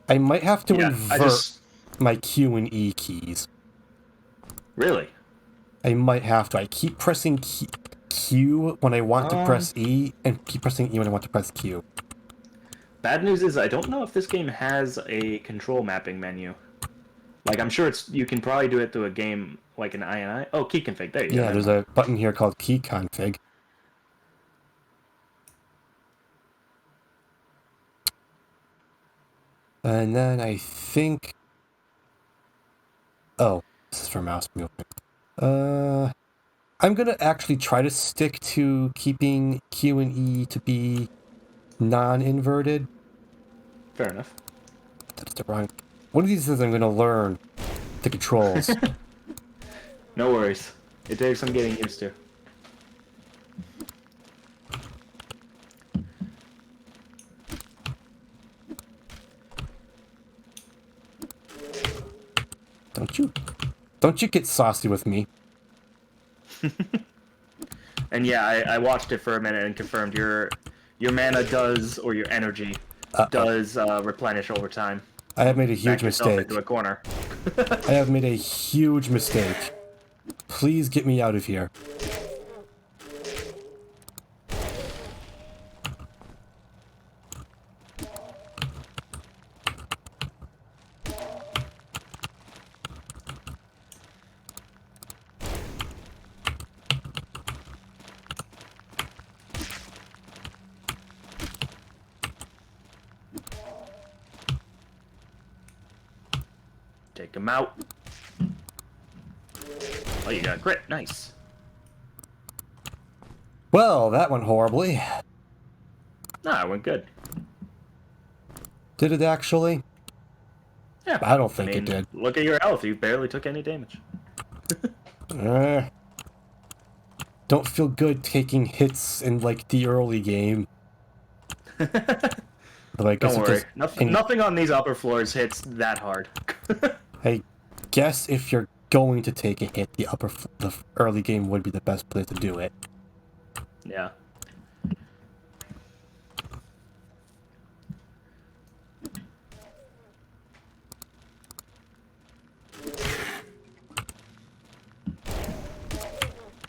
I might have to invert my Q and E keys. Really? I might have to. I keep pressing Q when I want to press E, and keep pressing E when I want to press Q. Bad news is I don't know if this game has a control mapping menu. Like, I'm sure you can probably do it through a game like an INI. Oh, key config. There you go. Yeah, there's a button here called key config. And then I think... Oh, this is for mouse movement. I'm gonna actually try to stick to keeping Q and E to be non-inverted. Fair enough. That's the wrong... One of these days I'm gonna learn the controls. No worries. It takes some getting used to. Don't you get saucy with me. And yeah, I watched it for a minute and confirmed your mana does, or your energy does replenish over time. I have made a huge Back yourself mistake. into a corner. I have made a huge mistake. Please get me out of here. Take him out. Oh, you got grit. Nice. Well, that went horribly. Nah, it went good. Did it actually? Yeah. I don't think it did. Look at your health. You barely took any damage. Don't feel good taking hits in, like, the early game. But I guess Don't worry. Nothing on these upper floors hits that hard. I guess if you're going to take a hit, the early game would be the best place to do it. Yeah.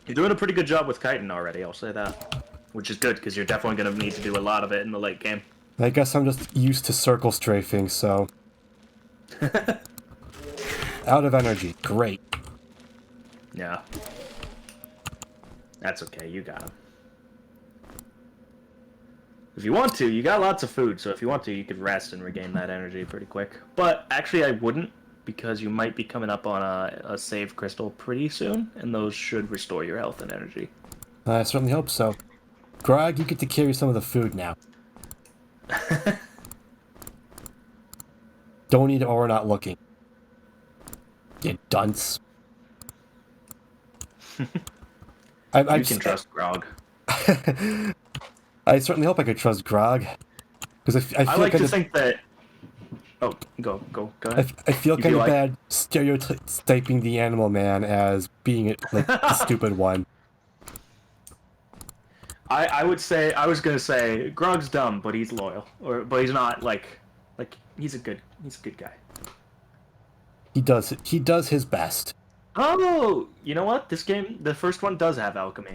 You're doing a pretty good job with chitin already, I'll say that. Which is good, because you're definitely going to need to do a lot of it in the late game. I guess I'm just used to circle strafing, so... Out of energy. Great. Yeah. That's okay, you got him. If you want to, you got lots of food, so if you want to, you could rest and regain that energy pretty quick. But actually I wouldn't, because you might be coming up on a save crystal pretty soon, and those should restore your health and energy. I certainly hope so. Grog, you get to carry some of the food now. Don't eat it or we're not looking. You dunce. You can trust Grog. I certainly hope I could trust Grog. Because I like to think that... Oh, go ahead. I feel kind of bad stereotyping the Animal Man as being like the stupid one. I would say, I was gonna say, Grog's dumb, but he's loyal, but he's not like he's a good guy. He does his best. Oh, you know what? This game, the first one does have alchemy.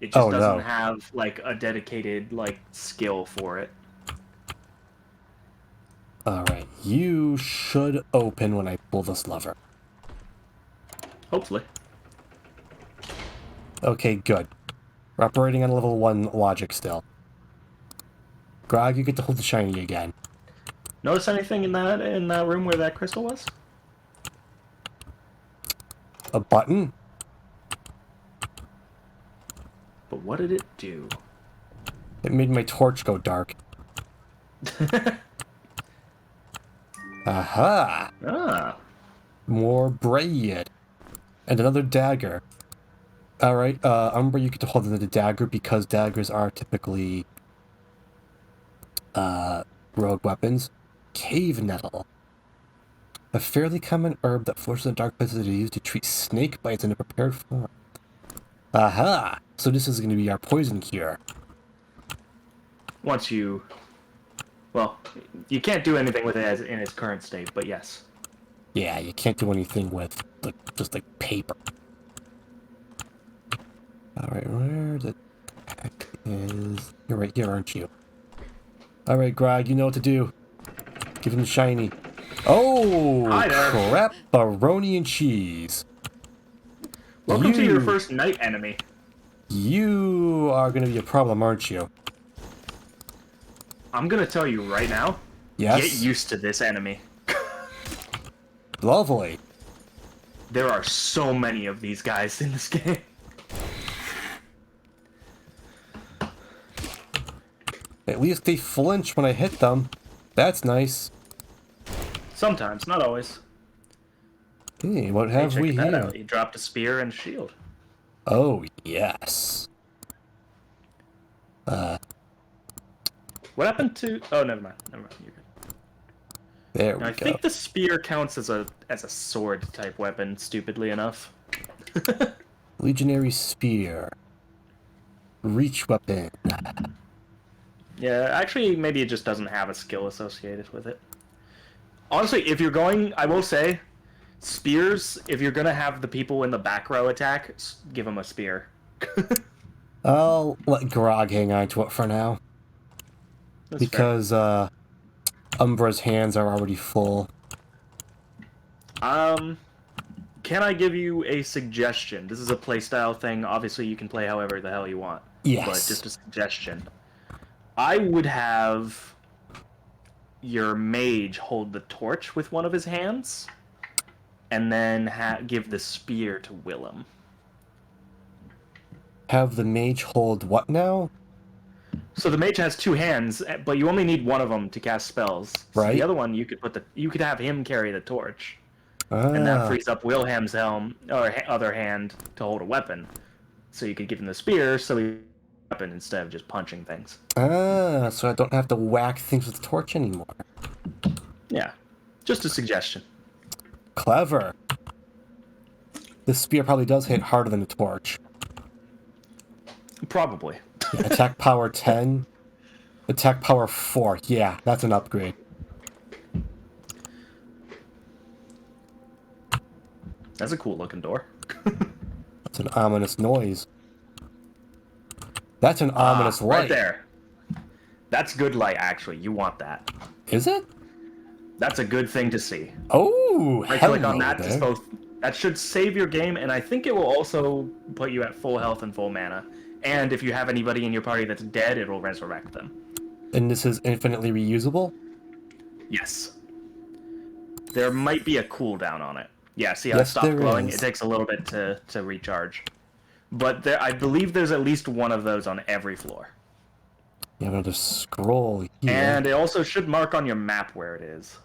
It just doesn't have like a dedicated like skill for it. All right, you should open when I pull this lever. Hopefully. Okay, good. We're operating on level 1 logic still. Grog, you get to hold the shiny again. Notice anything in that room where that crystal was? A button? But what did it do? It made my torch go dark. Aha! Ah. More braid. And another dagger. Alright, Umbra, you get to hold the dagger because daggers are typically rogue weapons. Cave nettle. A fairly common herb that flourishes in dark places that is used to treat snake bites in a prepared form. Aha! So this is going to be our poison cure. Once you... Well, you can't do anything with it as in its current state, but yes. Yeah, you can't do anything with just paper. Alright, where the heck is... You're right here, aren't you? Alright, Grog, you know what to do. Give him the shiny. Oh, Hi there. crap-a-roni and cheese. Welcome to your first night enemy. You are going to be a problem, aren't you? I'm gonna tell you right now. Yes? Get used to this enemy. Lovely. There are so many of these guys in this game. At least they flinch when I hit them. That's nice. Sometimes, not always. Hey, what Hey, have check we that here? out. You dropped a spear and a shield. Oh, yes. What happened to... Oh, never mind. Never mind. You're good. There Now, we I go. think the spear counts as a sword type weapon, stupidly enough. Legionary Spear. Reach weapon. Yeah, actually, maybe it just doesn't have a skill associated with it. Honestly, if you're going... I will say, spears, if you're gonna have the people in the back row attack, give them a spear. I'll let Grog hang on to it for now. That's Because, Umbra's hands are already full. fair. Can I give you a suggestion? This is a playstyle thing. Obviously, you can play however the hell you want. Yes. But just a suggestion. I would have your mage hold the torch with one of his hands, and then give the spear to Willem. Have the mage hold what now? So the mage has two hands, but you only need one of them to cast spells. So Right. the other one, you could have him carry the torch, and that frees up Wilhelm's other hand to hold a weapon. So you could give him the spear, so he weapon instead of just punching things. So I don't have to whack things with the torch anymore. Yeah, just a suggestion. Clever. The spear probably does hit harder than the torch. Probably. Attack power 10. Attack power 4. Yeah, that's an upgrade. That's a cool looking door. That's an ominous noise. That's an ominous light. Right there. That's good light, actually. You want that. Is it? That's a good thing to see. Oh, Right click on that to both. That should save your game, and I think it will also put you at full health and full mana. And if you have anybody in your party that's dead, it will resurrect them. And this is infinitely reusable? Yes. There might be a cooldown on it. Yeah, see how it Yes, stopped there glowing? is. It takes a little bit to recharge. But I believe there's at least one of those on every floor. You have another scroll here. And it also should mark on your map where it is.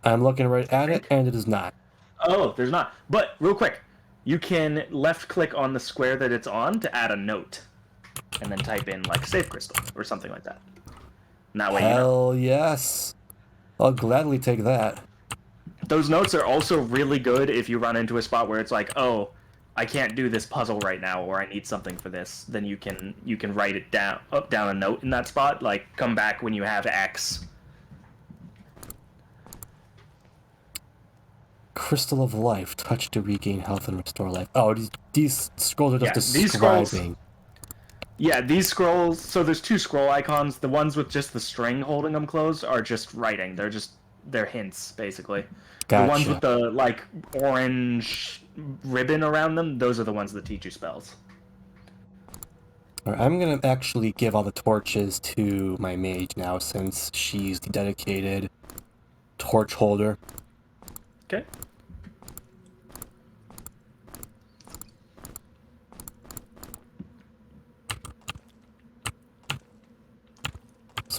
I'm looking right at it, and it is not. Oh, there's not. But, real quick, you can left-click on the square that it's on to add a note. And then type in, like, save crystal, or something like that. And that way you know. Hell yes. I'll gladly take that. Those notes are also really good if you run into a spot where it's like, oh, I can't do this puzzle right now, or I need something for this. Then you can write it down a note in that spot, like, come back when you have X. Crystal of Life. Touch to regain health and restore life. Oh, these scrolls are just these scrolls- describing. Yeah, these scrolls, so there's two scroll icons. The ones with just the string holding them closed are just writing. They're hints, basically. Gotcha. The ones with the, like, orange ribbon around them, those are the ones that teach you spells. Alright, I'm gonna actually give all the torches to my mage now, since she's the dedicated torch holder. Okay.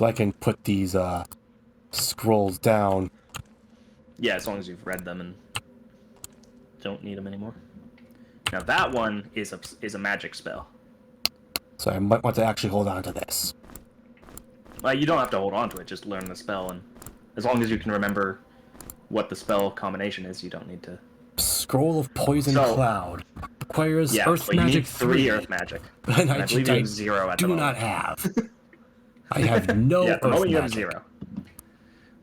so I can put these scrolls down. Yeah, as long as you've read them and don't need them anymore. Now that one is a magic spell. So I might want to actually hold on to this. You don't have to hold on to it, just learn the spell, and as long as you can remember what the spell combination is, you don't need to... Scroll of Poison Cloud. Requires Earth but you Magic need 3 3. Earth Magic. And I believe you have 0 at the do moment. not have. I have no Yeah, at the Earth moment you have Magic. 0.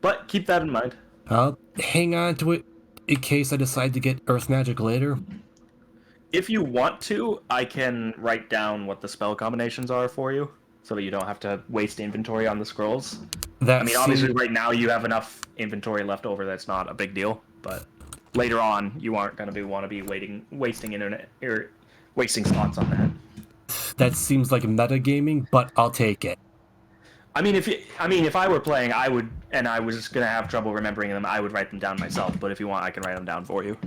But keep that in mind. I'll hang on to it in case I decide to get Earth Magic later. If you want to, I can write down what the spell combinations are for you, so that you don't have to waste inventory on the scrolls. That I mean, obviously, right now you have enough inventory left over that's not a big deal, but later on, you aren't going to want to be wasting internet or wasting slots on that. That seems like metagaming, but I'll take it. I mean, if I were playing, I would, and I was just going to have trouble remembering them, I would write them down myself. But if you want, I can write them down for you.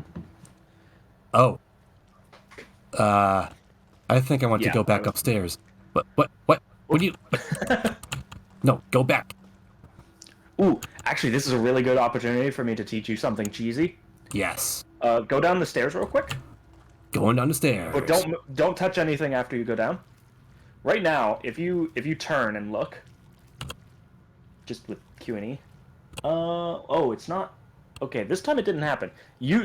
Oh. I think I want to go back upstairs. What do you... No, go back. Ooh, actually, this is a really good opportunity for me to teach you something cheesy. Yes. Go down the stairs real quick. Going down the stairs. But don't touch anything after you go down. Right now, if you turn and look, just with Q and E. Oh, it's not. Okay, this time it didn't happen.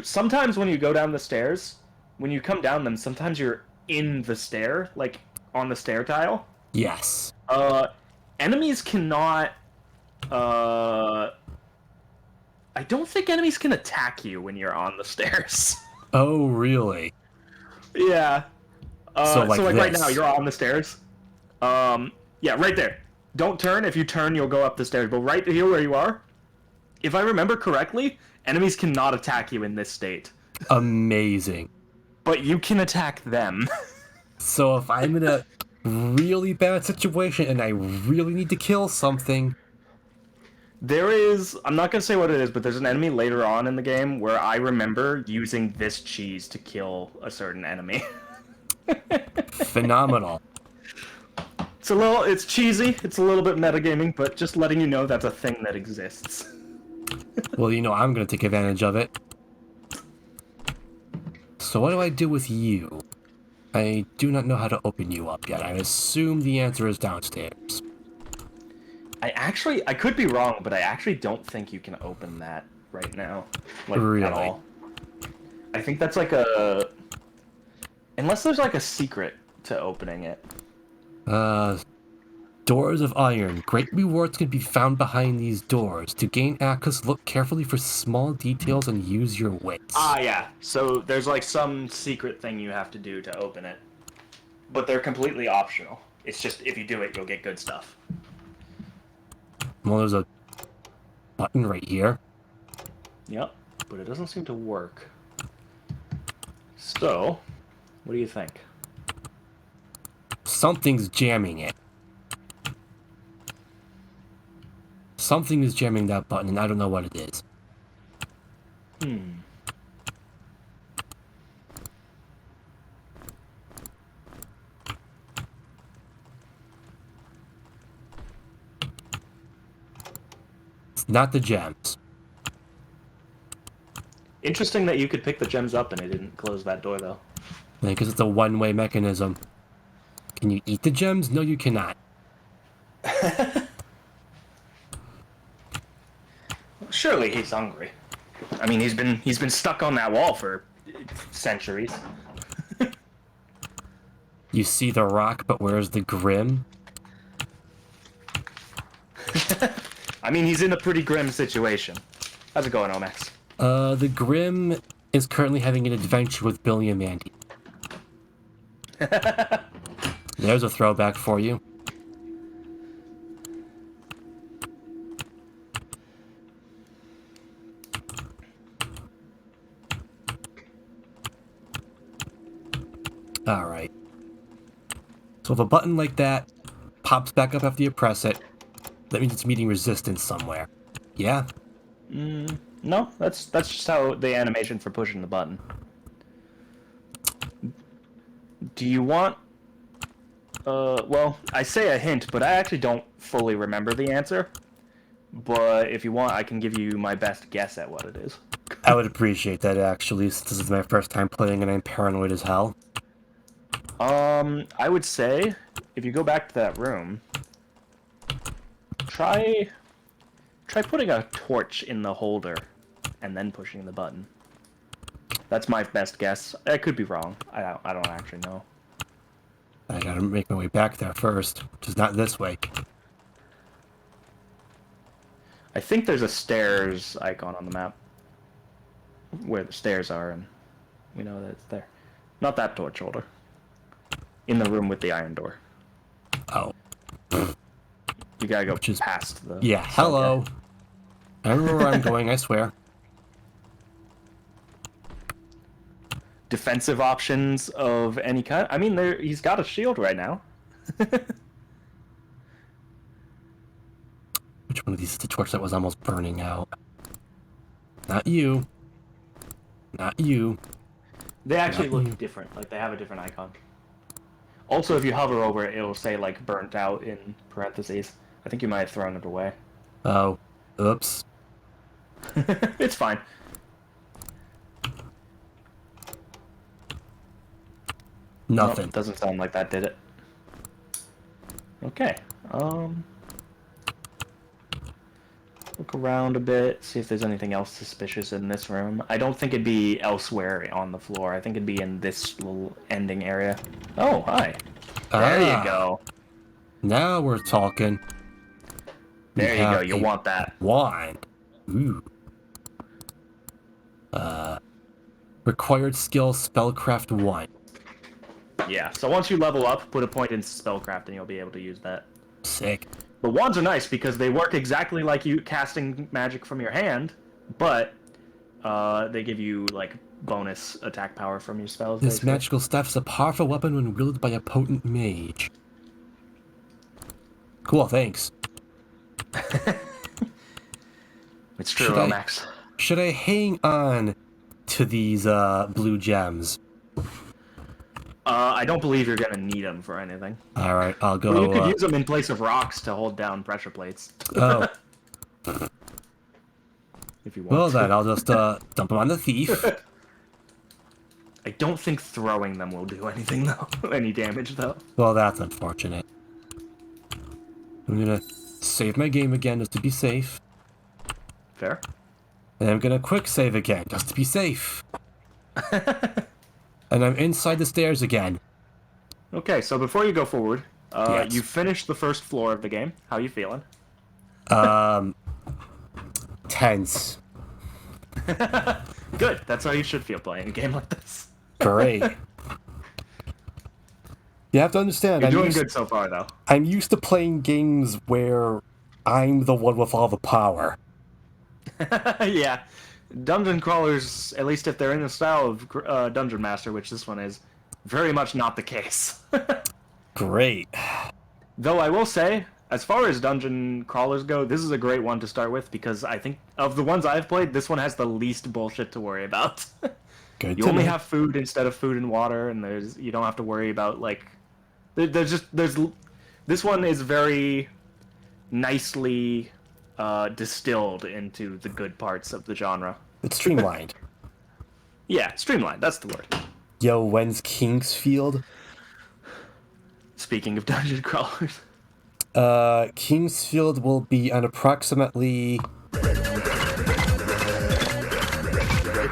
Sometimes when you go down the stairs, when you come down them, sometimes you're in the stair, like on the stair tile. Yes. Enemies cannot. I don't think enemies can attack you when you're on the stairs. Oh, really? Yeah. So like right this. now, you're on the stairs. Yeah, right there. Don't turn. If you turn, you'll go up the stairs. But right here where you are, if I remember correctly, enemies cannot attack you in this state. Amazing. But you can attack them. So if I'm in a really bad situation and I really need to kill something... There is... I'm not going to say what it is, but there's an enemy later on in the game where I remember using this cheese to kill a certain enemy. Phenomenal. It's cheesy, it's a little bit metagaming, but just letting you know that's a thing that exists. Well, I'm going to take advantage of it. So what do I do with you? I do not know how to open you up yet. I assume the answer is downstairs. I could be wrong, but I actually don't think you can open that right now. Like, really? At all. I think that's like a... Unless there's like a secret to opening it. Doors of iron. Great rewards can be found behind these doors. To gain access, look carefully for small details and use your wits. Ah, yeah. So there's like some secret thing you have to do to open it. But they're completely optional. It's just, if you do it, you'll get good stuff. Well, there's a button right here. Yep, but it doesn't seem to work. So, what do you think? Something's jamming it. Something is jamming that button, and I don't know what it is. It's not the gems. Interesting that you could pick the gems up and it didn't close that door, though. Because it's a one-way mechanism. Can you eat the gems? No, you cannot. Surely he's hungry. I mean, he's been stuck on that wall for centuries. You see the rock, but where's the Grim? I mean, he's in a pretty grim situation. How's it going, Omax? The Grim is currently having an adventure with Billy and Mandy. There's a throwback for you. Alright. So if a button like that pops back up after you press it, that means it's meeting resistance somewhere. Yeah? No, that's just how the animation for pushing the button. Do you want... Well, I say a hint, but I actually don't fully remember the answer. But if you want, I can give you my best guess at what it is. I would appreciate that, actually, since this is my first time playing and I'm paranoid as hell. I would say, if you go back to that room, try putting a torch in the holder, and then pushing the button. That's my best guess. I could be wrong. I don't actually know. I gotta make my way back there first, which is not this way. I think there's a stairs icon on the map, where the stairs are, and we know that it's there. Not that torch holder. In the room with the iron door. Oh. You gotta go Just past the... Yeah, hello. I remember where I'm going, I swear. Defensive options of any kind. I mean, he's got a shield right now. Which one of these is the torch that was almost burning out? Not you. Not you. They actually Not you. look different. Like, they have a different icon. Also, if you hover over it, it'll say, like, burnt out in parentheses. I think you might have thrown it away. Oh. Oops. It's fine. Nothing. Nope, doesn't sound like that, did it? Okay. Look around a bit, see if there's anything else suspicious in this room. I don't think it'd be elsewhere on the floor. I think it'd be in this little ending area. Oh, hi. There you go. Now we're talking. There you go. You'll want that. Wand. Ooh. Required skill spellcraft 1. Yeah, so once you level up, put a point in spellcraft and you'll be able to use that. Sick. The wands are nice because they work exactly like you casting magic from your hand, but they give you, like, bonus attack power from your spells. This basically. magical staff is a powerful weapon when wielded by a potent mage. Cool, thanks. It's true, Max. Should I hang on to these blue gems? I don't believe you're gonna need them for anything. Alright, I'll go... Well, you could use them in place of rocks to hold down pressure plates. Oh. If you want Well to. then, I'll just dump them on the thief. I don't think throwing them will do anything, though. Any damage, though. Well, that's unfortunate. I'm gonna save my game again just to be safe. Fair. And I'm gonna quick save again just to be safe. And I'm inside the stairs again. Okay, so before you go forward, Yes. you finished the first floor of the game. How you feeling? Tense. Good. That's how you should feel playing a game like this. Great. You have to understand, You're doing good so far, though. I'm used to playing games where I'm the one with all the power. Yeah. Dungeon crawlers, at least if they're in the style of Dungeon Master, which this one is, very much not the case. Great. Though I will say, as far as dungeon crawlers go, this is a great one to start with because I think of the ones I've played, this one has the least bullshit to worry about. Good You to only know. have food instead of food and water, and you don't have to worry about, like, this one is very nicely distilled into the good parts of the genre. It's streamlined. Yeah, streamlined, that's the word. Yo, when's Kingsfield? Speaking of dungeon crawlers. Kingsfield will be on approximately...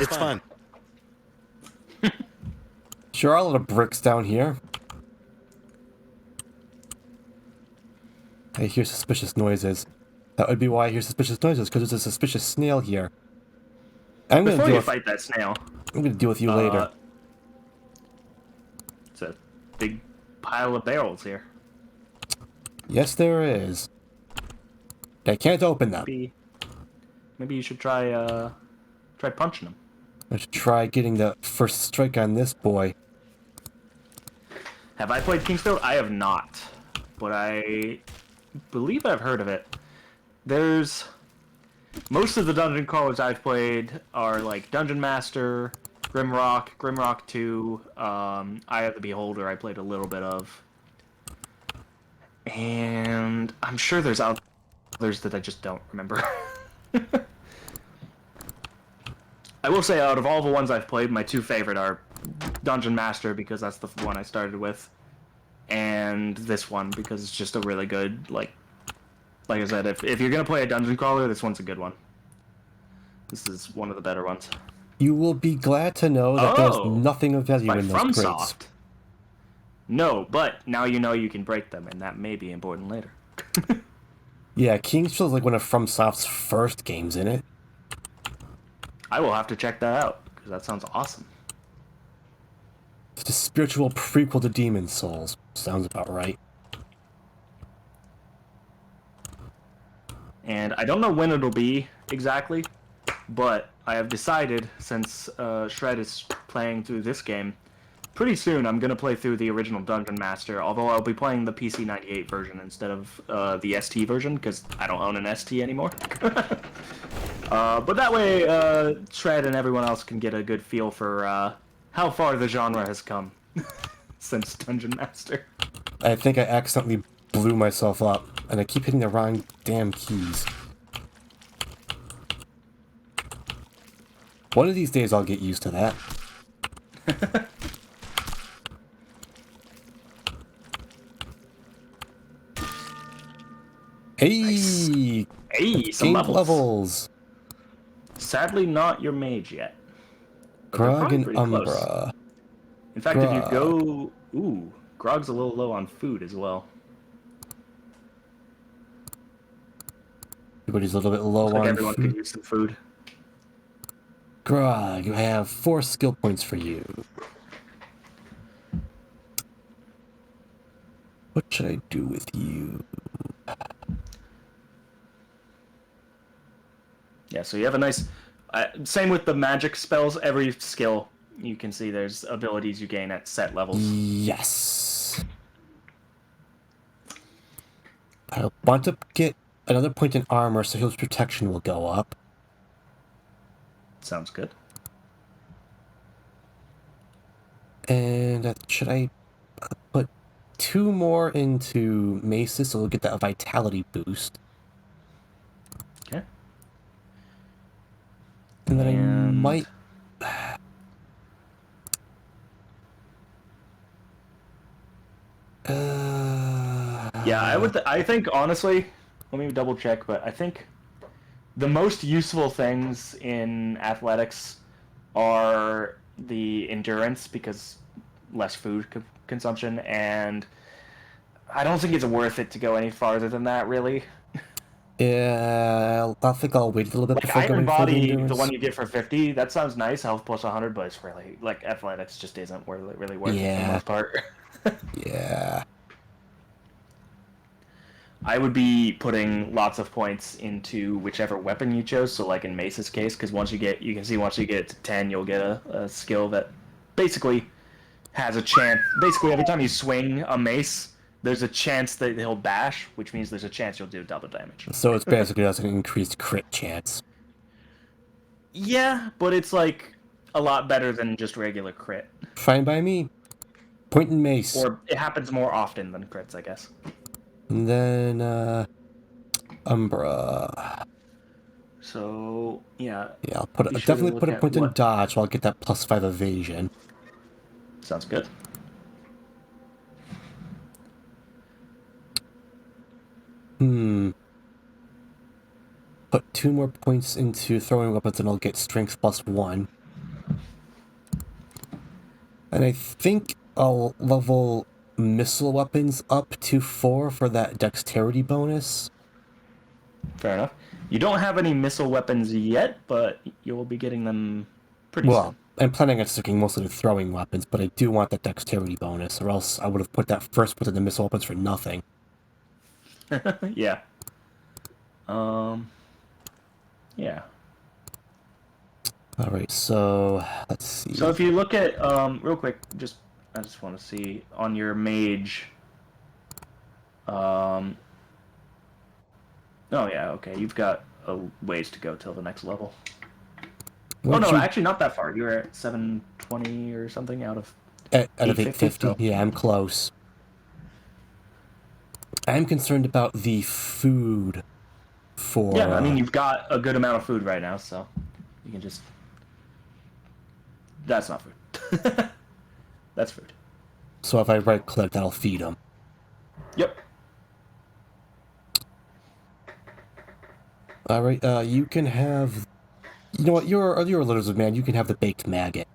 It's fun. Sure are a lot of bricks down here. I hear suspicious noises. That would be why I hear suspicious noises, because there's a suspicious snail here. I'm Before gonna you fight that snail, deal with you later. It's a big pile of barrels here. Yes, there is. I can't open them. Maybe you should try punching them. I should try getting the first strike on this boy. Have I played Kingsfield? I have not, but I believe I've heard of it. There's most of the dungeon crawlers I've played are like Dungeon Master, Grimrock, Grimrock 2, Eye of the Beholder I played a little bit of. And I'm sure there's others that I just don't remember. I will say, out of all the ones I've played, my two favorite are Dungeon Master, because that's the one I started with, and this one, because it's just a really good, like I said, if you're going to play a dungeon crawler, this one's a good one. This is one of the better ones. You will be glad to know that there's nothing of value by in those crates. FromSoft. No, but now you know you can break them, and that may be important later. Yeah, Kingsfield's like one of FromSoft's first games in it. I will have to check that out, because that sounds awesome. It's a spiritual prequel to Demon's Souls. Sounds about right. And I don't know when it'll be exactly, but I have decided, since Shred is playing through this game, pretty soon I'm going to play through the original Dungeon Master, although I'll be playing the PC98 version instead of the ST version, because I don't own an ST anymore. But that way, Shred and everyone else can get a good feel for how far the genre has come since Dungeon Master. I think I accidentally blew myself up, and I keep hitting the wrong damn keys. One of these days I'll get used to that. Hey! Nice. Hey, some gained levels. Sadly, not your mage yet. But they're Grog probably and pretty close. Umbra. In fact, if you Grog. go... Ooh, Grog's a little low on food as well. Everybody's a little bit low Looks like on everyone food. could use some food. Grog, I have 4 skill points for you. What should I do with you? Yeah, so you have a nice... same with the magic spells. Every skill, you can see there's abilities you gain at set levels. Yes. I want to get another point in armor so his protection will go up. Sounds good. And should I put 2 more into maces so we'll get that vitality boost? Okay. And then I might... Yeah, I think, honestly, let me double check, but I think the most useful things in athletics are the endurance, because less food consumption, and I don't think it's worth it to go any farther than that, really. Yeah, I think I'll wait a little bit Like before Iron going for the Body, endurance. the one you get for 50, that sounds nice, health plus 100, but it's really, like, athletics just isn't really worth it for the most part. Yeah. I would be putting lots of points into whichever weapon you chose, so like in Mace's case, because once you get it to 10, you'll get a skill that basically has a chance. Basically, every time you swing a mace, there's a chance that he'll bash, which means there's a chance you'll do double damage. So it's basically just an increased crit chance. Yeah, but it's like a lot better than just regular crit. Fine by me. Point and mace. Or it happens more often than crits, I guess. And then, Umbra. So, yeah. Yeah, I'll definitely put a point in dodge, so I'll get that +5 evasion. Sounds good. Put 2 more points into throwing weapons and I'll get strength +1. And I think I'll level missile weapons up to 4 for that dexterity bonus. Fair enough. You don't have any missile weapons yet, but you'll be getting them pretty soon. I'm planning on sticking mostly to throwing weapons, but I do want that dexterity bonus, or else I would have put that first put in the missile weapons for nothing. Yeah. Yeah. Alright, so let's see. So if you look at real quick, I just want to see on your mage. Oh yeah, okay. You've got a ways to go till the next level. Actually not that far. You're at 720 or something out of out of 850. so. Yeah, I'm close. I'm concerned about the food for... Yeah, I mean, you've got a good amount of food right now, so you can just... That's not food. That's food. So if I right-click, that'll feed them. Yep. Alright, you can have... You know what, you're a lizard man, you can have the baked maggot.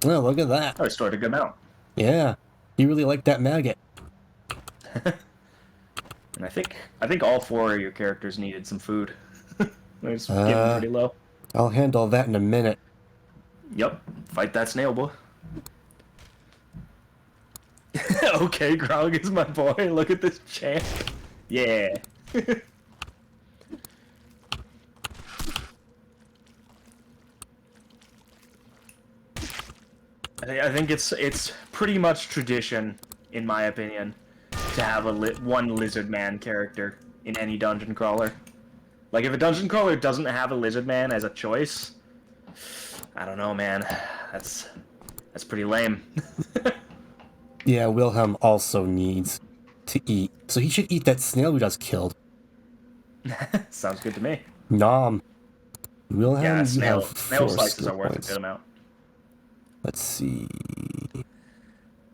Well, look at that. I stored a good amount. Yeah, you really like that maggot. And I think all 4 of your characters needed some food. They're just getting pretty low. I'll handle that in a minute. Yep. Fight that snail, boy. Okay, Grog is my boy. Look at this champ. Yeah. I think it's pretty much tradition, in my opinion, to have one lizard man character in any dungeon crawler. Like, if a dungeon crawler doesn't have a lizard man as a choice, I don't know, man. That's pretty lame. Yeah, Wilhelm also needs to eat. So he should eat that snail we just killed. Sounds good to me. Nom. Wilhelm, Yeah, you snail have 4 slices skill are worth points. a good amount. Let's see.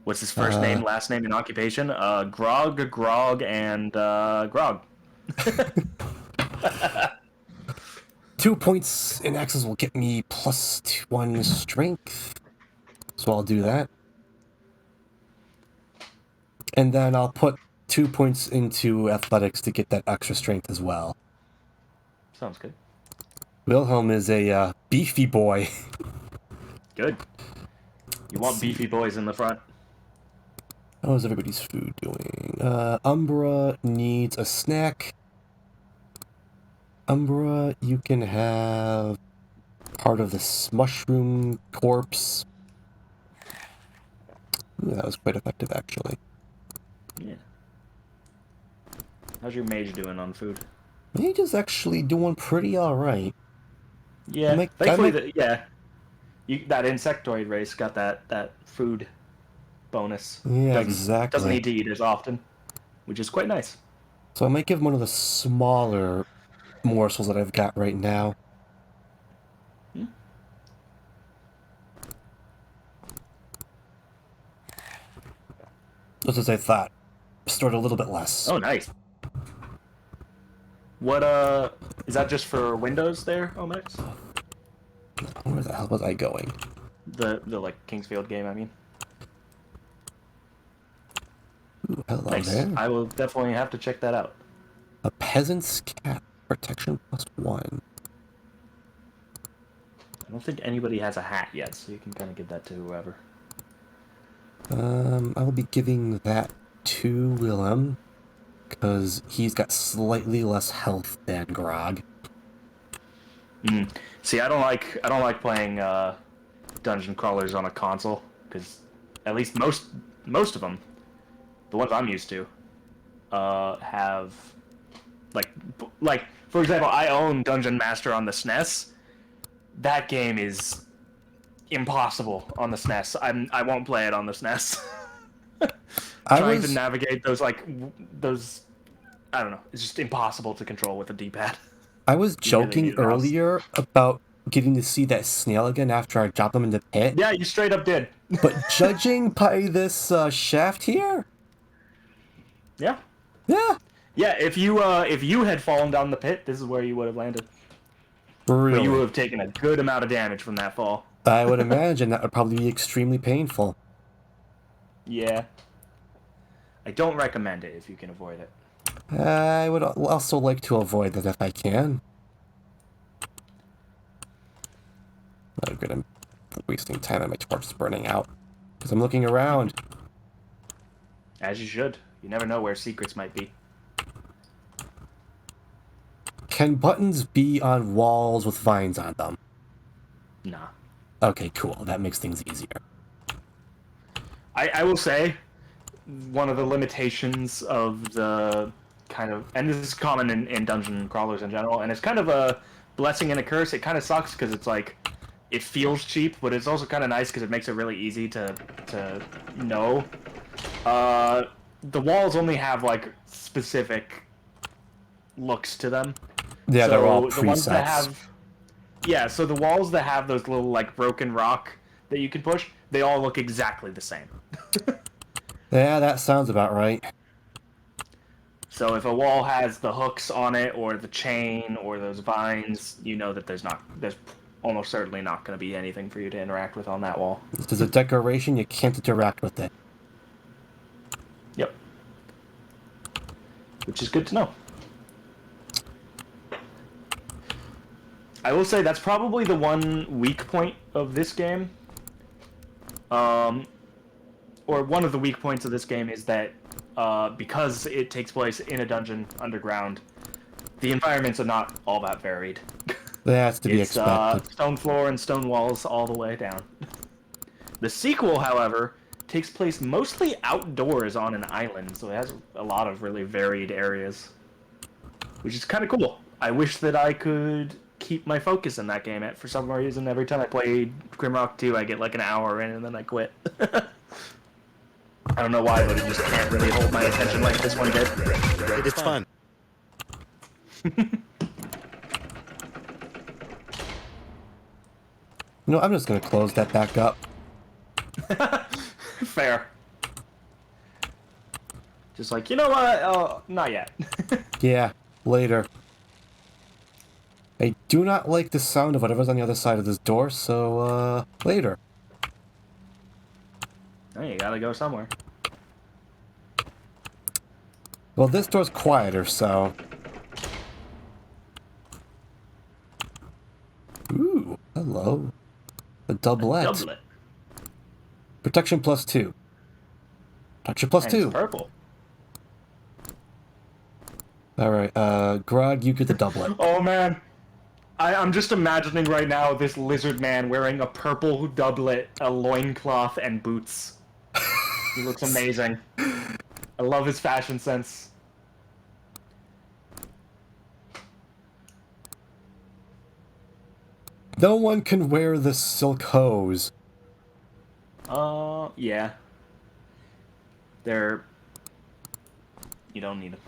What's his first name, last name, and occupation? Grog, and Grog. 2 points in axes will get me +1 strength. So I'll do that. And then I'll put 2 points into athletics to get that extra strength as well. Sounds good. Wilhelm is a beefy boy. Good. You want beefy boys in the front. How's everybody's food doing? Umbra needs a snack. Umbra, you can have part of this mushroom corpse. Ooh, that was quite effective, actually. Yeah. How's your mage doing on food? Mage is actually doing pretty alright. Yeah. Thankfully, that insectoid race got that food bonus. Yeah, exactly. Doesn't need to eat as often, which is quite nice. So I might give him one of the smaller morsels that I've got right now. Just as I thought. Stored a little bit less. Oh, nice. What, is that just for Windows there, Omex? Where the hell was I going? The like, Kingsfield game, I mean. Ooh, hello Nice. there. I will definitely have to check that out. A peasant's cap. Protection +1. I don't think anybody has a hat yet, so you can kind of give that to whoever. I will be giving that to Willem, because he's got slightly less health than Grog. See, I don't like playing dungeon crawlers on a console, because at least most of them, the ones I'm used to, have like for example, I own Dungeon Master on the SNES. That game is impossible on the SNES. I won't play it on the SNES. Trying to navigate those I don't know. It's just impossible to control with a D-pad. I was joking earlier about getting to see that snail again after I dropped them in the pit. Yeah, you straight up did. But judging by this shaft here, Yeah. yeah, Yeah, if you had fallen down the pit, this is where you would have landed. really, But you would have taken a good amount of damage from that fall. I would imagine that would probably be extremely painful. Yeah. I don't recommend it if you can avoid it. I would also like to avoid that if I can. Oh, good, I'm wasting time and my torch is burning out. Because I'm looking around. As you should. You never know where secrets might be. Can buttons be on walls with vines on them? Nah. Okay, cool. That makes things easier. I will say, one of the limitations of the kind of, and this is common in dungeon crawlers in general, and it's kind of a blessing and a curse. It kind of sucks because it's like, it feels cheap, but it's also kind of nice because it makes it really easy to know. the walls only have like specific looks to them. Yeah, So they're all the ones that presets. have, yeah, so the walls that have those little like broken rock that you can push, they all look exactly the same. Yeah, that sounds about right. So if a wall has the hooks on it, or the chain, or those vines, you know that there's almost certainly not going to be anything for you to interact with on that wall. This is a decoration, you can't interact with it. Yep. Which is good to know. I will say that's probably the one weak point of this game. Or one of the weak points of this game is that because it takes place in a dungeon underground, the environments are not all that varied. That's to be It's expected. stone floor and stone walls all the way down. The sequel, however, takes place mostly outdoors on an island, so it has a lot of really varied areas, which is kind of cool. I wish that I could keep my focus in that game. For some reason, every time I play Grimrock 2, I get like an hour in and then I quit. I don't know why, but it just can't really hold my attention like this one did. It's fun. You know, I'm just gonna close that back up. Fair. Just like, you know what? Not yet. Yeah, later. I do not like the sound of whatever's on the other side of this door, so, later. Oh, you gotta go somewhere. Well, this door's quieter, so... Ooh, hello. A doublet. Doublet. Protection plus 2. Protection plus And 2. it's purple. Alright, Grog, you get the doublet. Oh, man. I'm just imagining right now this lizard man wearing a purple doublet, a loincloth, and boots. He looks amazing. I love his fashion sense. No one can wear the silk hose. Yeah. They're... You don't need them.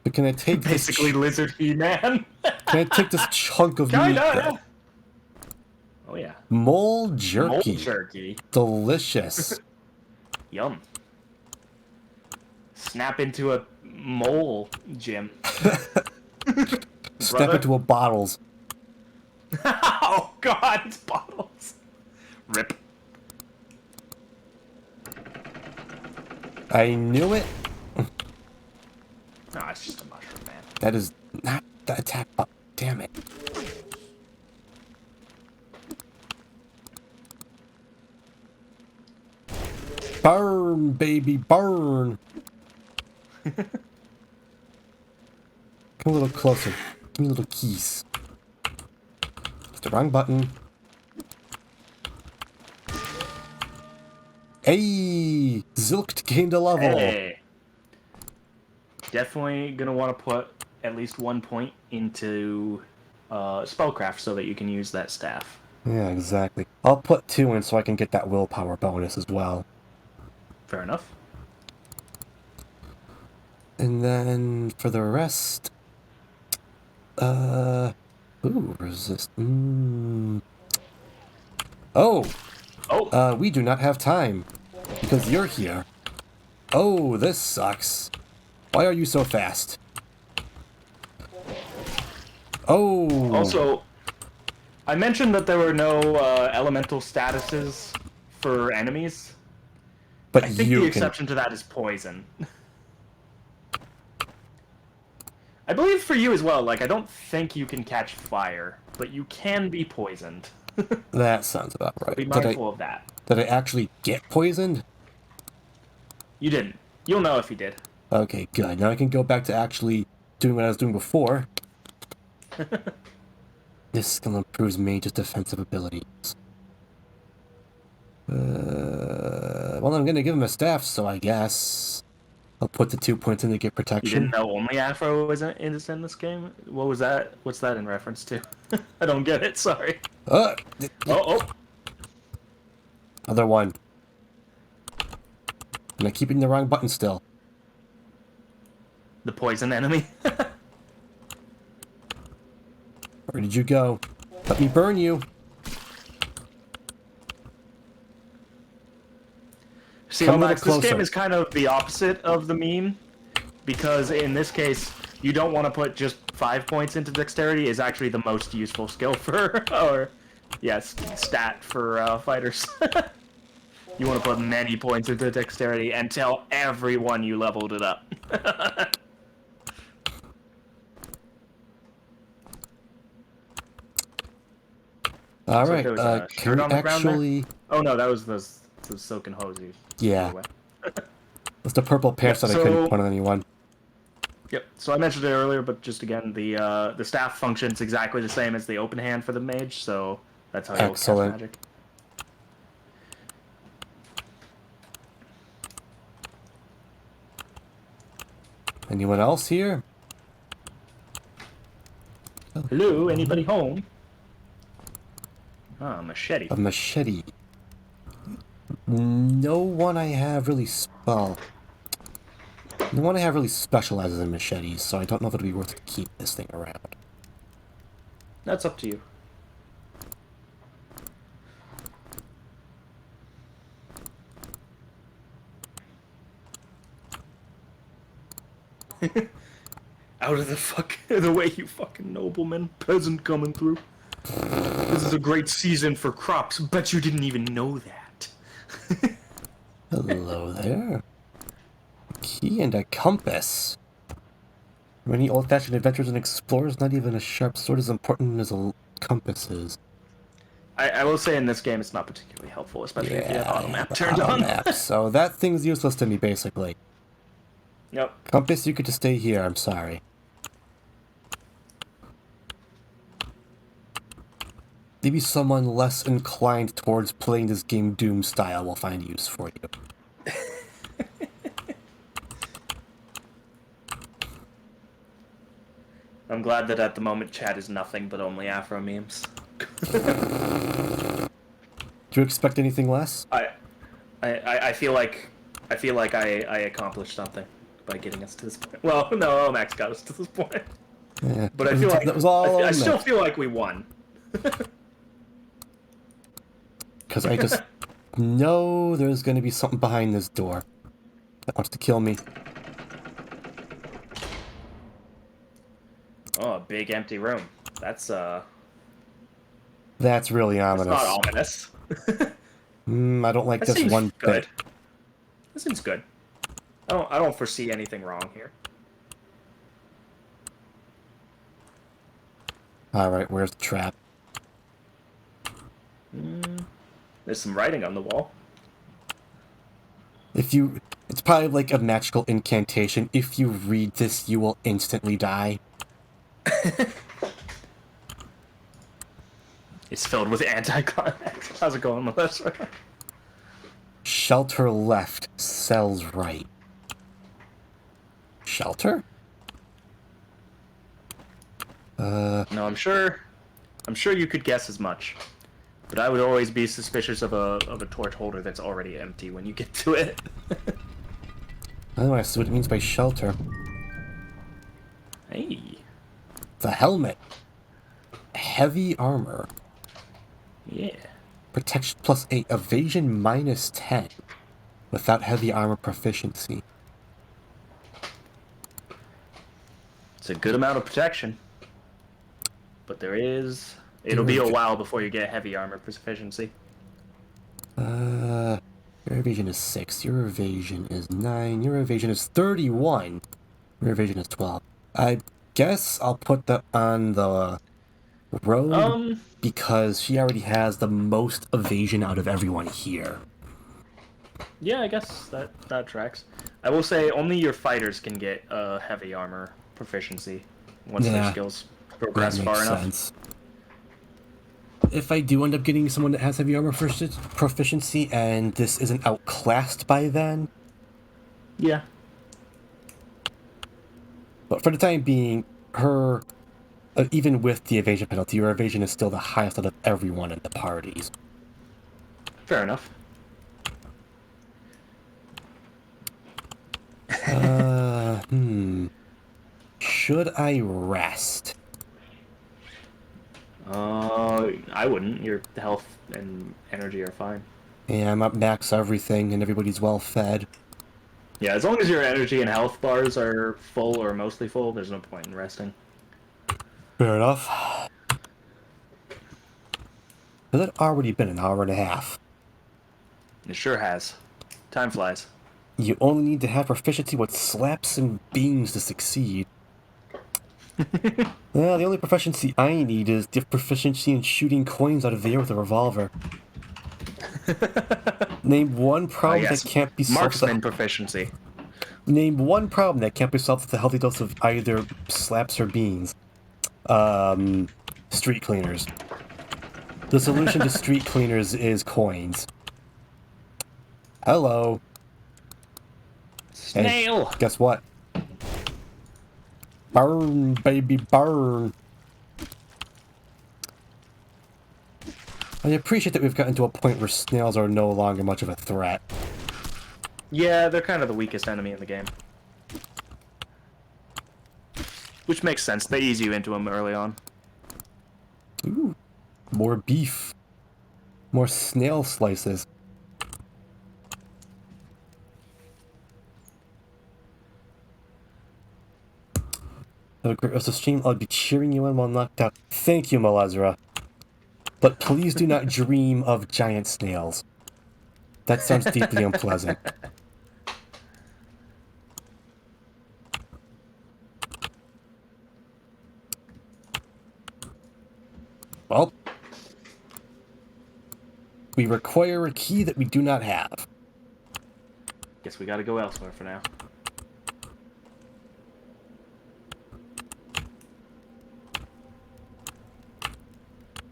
But can I take this... Basically Lizard He-Man. Can I take this chunk of meat, Kinda, though? yeah. Oh, yeah. Mole jerky. Mole jerky. Delicious. Yum. Snap into a mole, Jim. Step into a bottles. Oh, God, it's bottles. Rip. I knew it. No, it's just a mushroom, man. That is not the attack. Oh, damn it. Burn, baby, burn. Come a little closer. Give me a little keys. It's the wrong button. Hey! Zilkt gained a level. Hey. Definitely gonna want to put at least 1 point into spellcraft so that you can use that staff. Yeah, exactly. I'll put 2 in so I can get that willpower bonus as well. Fair enough. And then for the rest... Ooh, resist... Oh! Oh! We do not have time. Because you're here. Oh, this sucks. Why are you so fast? Oh! Also, I mentioned that there were no elemental statuses for enemies. But I think you the can... exception to that is poison. I believe for you as well, like, I don't think you can catch fire, but you can be poisoned. That sounds about right. Be mindful of that. Did I actually get poisoned? You didn't. You'll know if you did. Okay, good. Now I can go back to actually doing what I was doing before. This skill improves mage's defensive abilities. Well, I'm gonna give him a staff, so I guess I'll put the 2 points in to get You protection. didn't know only Afro is in this game? What was that? What's that in reference to? I don't get it, sorry. Oh! Oh. Other one. And I keep hitting the wrong button still. The poison enemy. Where did you go? Let me burn you. See, Come a little Max, this game closer. is kind of the opposite of the meme, because in this case, you don't want to put just 5 points into dexterity. Is actually the most useful skill for, or yes, stat for fighters. You want to put many points into dexterity and tell everyone you leveled it up. All Looks like right. there was a Can shirt we on the ground there. actually? Oh no, that was the silken hose you threw Yeah. away. It's the purple pants Yeah, that I couldn't so- put on anyone. Yep. So I mentioned it earlier, but just again, the staff functions exactly the same as the open hand for the mage, so that's how you'll cast Excellent. magic. Anyone else here? Hello, anybody home? Ah, machete. A machete. No one I have really No one I have really specializes in machetes, so I don't know if it'd be worth it to keep this thing around. That's up to you. Out of the way, you fucking nobleman, peasant coming through. This is a great season for crops. Bet you didn't even know that. Hello there. A key and a compass. Many old-fashioned adventurers and explorers, not even a sharp sword is important as a compass is. I will say in this game it's not particularly helpful, especially if you have auto map turned auto on. map, so that thing's useless to me, basically. Yep. Compass, you could just stay here, I'm sorry. Maybe someone less inclined towards playing this game Doom style will find use for you. I'm glad that at the moment chat is nothing but only Afro memes. Do you expect anything less? I feel like I accomplished something by getting us to this point. Well, no, Max got us to this point. Yeah, But I feel like that was all I still feel like we won. Because I just know there's going to be something behind this door that wants to kill me. Oh, a big empty room. That's That's really ominous. not ominous. I don't like That this seems one good. bit. This seems good. I don't foresee anything wrong here. Alright, where's the trap? There's some writing on the wall. It's probably like a magical incantation. If you read this, you will instantly die. It's filled with anticlimax. How's it going, Melissa? Shelter left, cells right. Shelter? No, I'm sure you could guess as much. But I would always be suspicious of a torch holder that's already empty when you get to it. I don't know what it means by shelter. Hey. The helmet. Heavy armor. Yeah. Protection +8, evasion -10. Without heavy armor proficiency. It's a good amount of protection. But it'll be a while before you get heavy armor proficiency. Your evasion is 6, your evasion is 9, your evasion is 31, your evasion is 12. I guess I'll put that on the road because she already has the most evasion out of everyone here. Yeah, I guess that tracks. I will say only your fighters can get heavy armor proficiency once their skills progress That far makes enough. sense. If I do end up getting someone that has heavy armor proficiency and this isn't outclassed by then, Yeah. but for the time being, her, even with the evasion penalty, your evasion is still the highest out of everyone in the parties. Fair enough. Should I rest? I wouldn't. Your health and energy are fine. Yeah, I'm up max everything and everybody's well fed. Yeah, as long as your energy and health bars are full or mostly full, there's no point in resting. Fair enough. Has it already been an hour and a half? It sure has. Time flies. You only need to have proficiency with slaps and beams to succeed. Well, the only proficiency I need is the proficiency in shooting coins out of the air with a revolver. Name one problem Yes, that can't be solved. marksman proficiency. Name one problem that can't be solved with a healthy dose of either slaps or beans. Street cleaners. The solution to street cleaners is coins. Hello. Snail! And guess what? Burn, baby, burn. I appreciate that we've gotten to a point where snails are no longer much of a threat. Yeah, they're kind of the weakest enemy in the game. Which makes sense. They ease you into them early on. Ooh, more beef. More snail slices. Have a great rest of the stream. I'll be cheering you on while knocked out. Thank you, Malezra. But please do not dream of giant snails. That sounds deeply unpleasant. Well, we require a key that we do not have. Guess we gotta go elsewhere for now.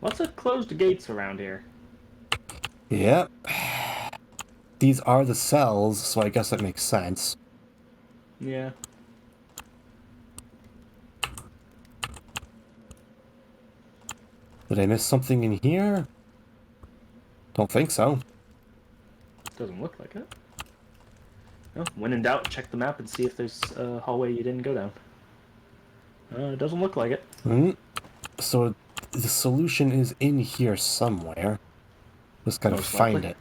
Lots of closed gates around here. Yep. These are the cells, so I guess that makes sense. Yeah. Did I miss something in here? Don't think so. Doesn't look like it. No, when in doubt, check the map and see if there's a hallway you didn't go down. It doesn't look like it. So the solution is in here somewhere. Just gotta Most find likely. it.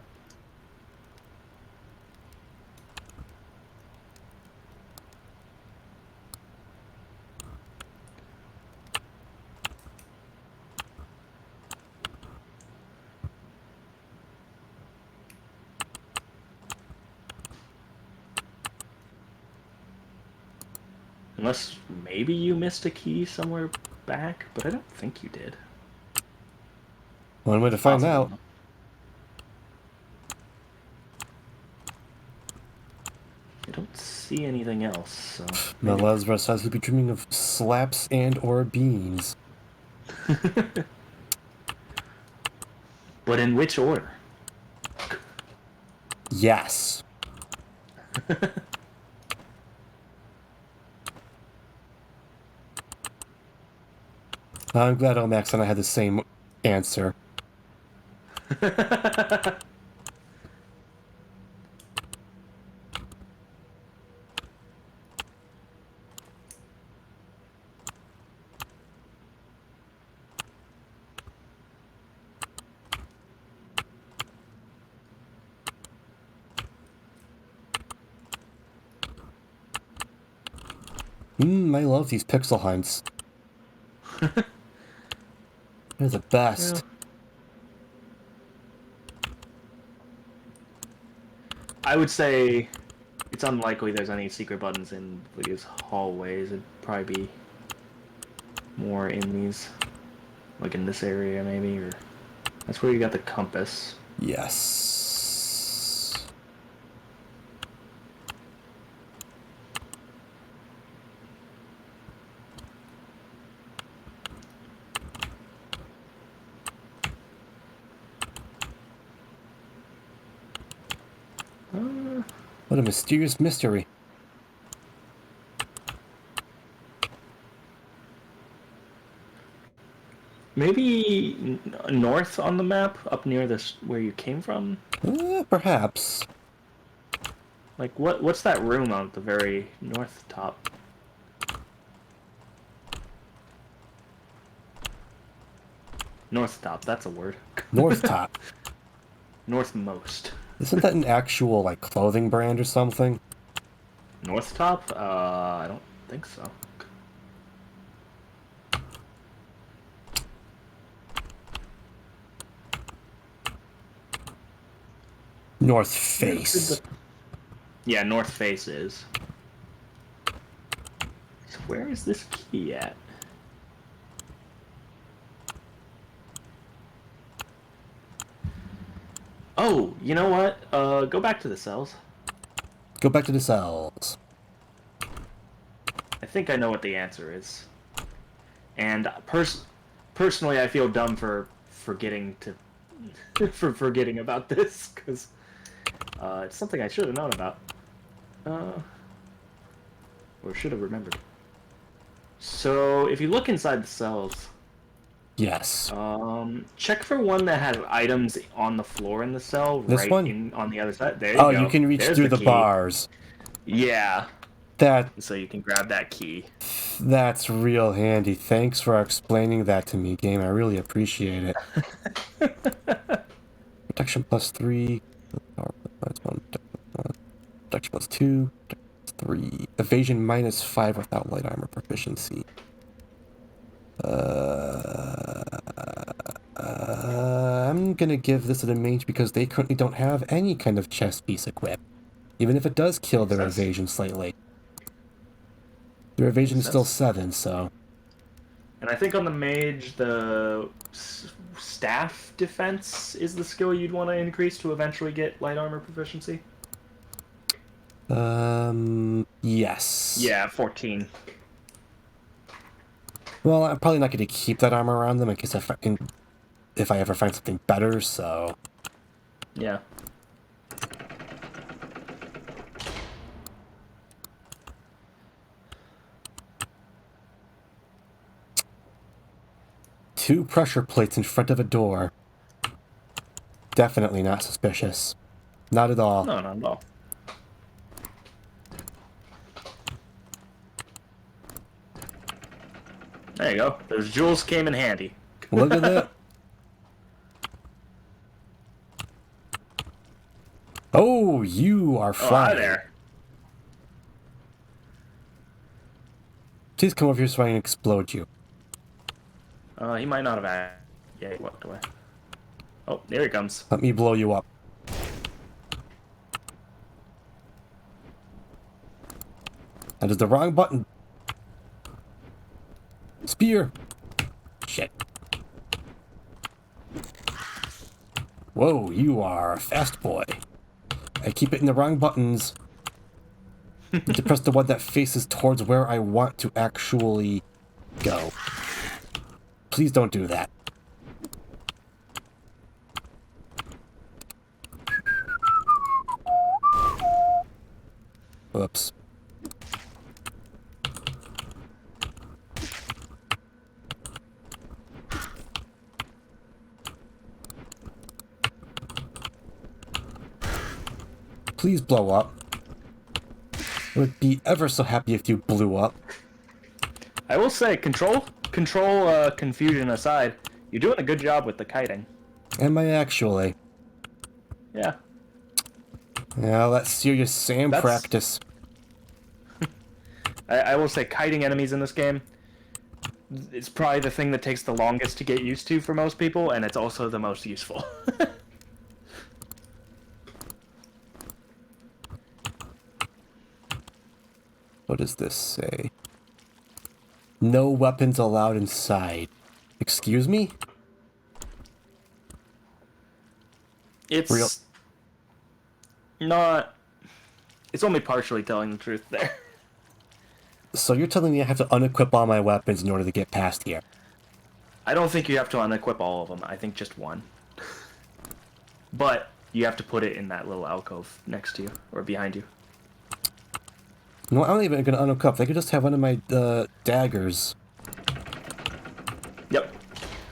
Unless maybe you missed a key somewhere back, but I don't think you did. One way to find Possible. out. I don't see anything else, so... Malezra says he'll be dreaming of slaps and or beans. But in which order? Yes. I'm glad Omax and I had the same answer. I love these pixel hunts. They're the best. Yeah. I would say it's unlikely there's any secret buttons in these hallways. It'd probably be more in these, like in this area maybe, or that's where you got the compass. Yes. What a mysterious mystery. Maybe north on the map, up near this where you came from. Perhaps. Like, what's that room on the very north top? North top, that's a word. North Top. Northmost. Isn't that an actual, like, clothing brand or something? North top? I don't think so. North Face. Yeah, North Face is. So where is this key at? Oh, you know what? Go back to the cells. Go back to the cells. I think I know what the answer is. And personally, I feel dumb for forgetting about this, because it's something I should have known about. Or should have remembered. So, if you look inside the cells, Yes. check for one that has items on the floor in the cell, This right one? on the other side. There you Oh, go. you can reach There's through the key. bars. Yeah, That so you can grab that key. That's real handy. Thanks for explaining that to me, game. I really appreciate it. Protection plus 3. Power plus 1. Protection plus 2. Protection plus 3. Evasion minus 5 without light armor proficiency. I'm gonna give this to the mage because they currently don't have any kind of chest piece equipped. Even if it does kill their Makes sense. evasion slightly. Their evasion is Makes still sense. 7, so... And I think on the mage, the staff defense is the skill you'd want to increase to eventually get light armor proficiency. Yes. Yeah, 14. Well, I'm probably not going to keep that armor around them in case if I ever find something better, so... Yeah. Two pressure plates in front of a door. Definitely not suspicious. Not at all. No, not at all. There you go. Those jewels came in handy. Look at that. Oh, you are Oh, flying. hi there. Please come over here so I can explode you. He might not have had... Yeah, he walked away. Oh, there he comes. Let me blow you up. That is the wrong button. Spear. Shit. Whoa, you are a fast boy. I keep hitting the wrong buttons. Need to press the one that faces towards where I want to actually go. Please don't do that. Whoops. Please blow up. I would be ever so happy if you blew up. I will say, control confusion aside, you're doing a good job with the kiting. Am I actually? Yeah. Yeah, that's serious Sam That's- practice. I will say, kiting enemies in this game, it's probably the thing that takes the longest to get used to for most people, and it's also the most useful. What does this say? No weapons allowed inside. Excuse me? It's Real- not... It's only partially telling the truth there. So you're telling me I have to unequip all my weapons in order to get past here? I don't think you have to unequip all of them. I think just one. But you have to put it in that little alcove next to you, or behind you. No, I'm not even going to unequip. I could just have one of my daggers. Yep.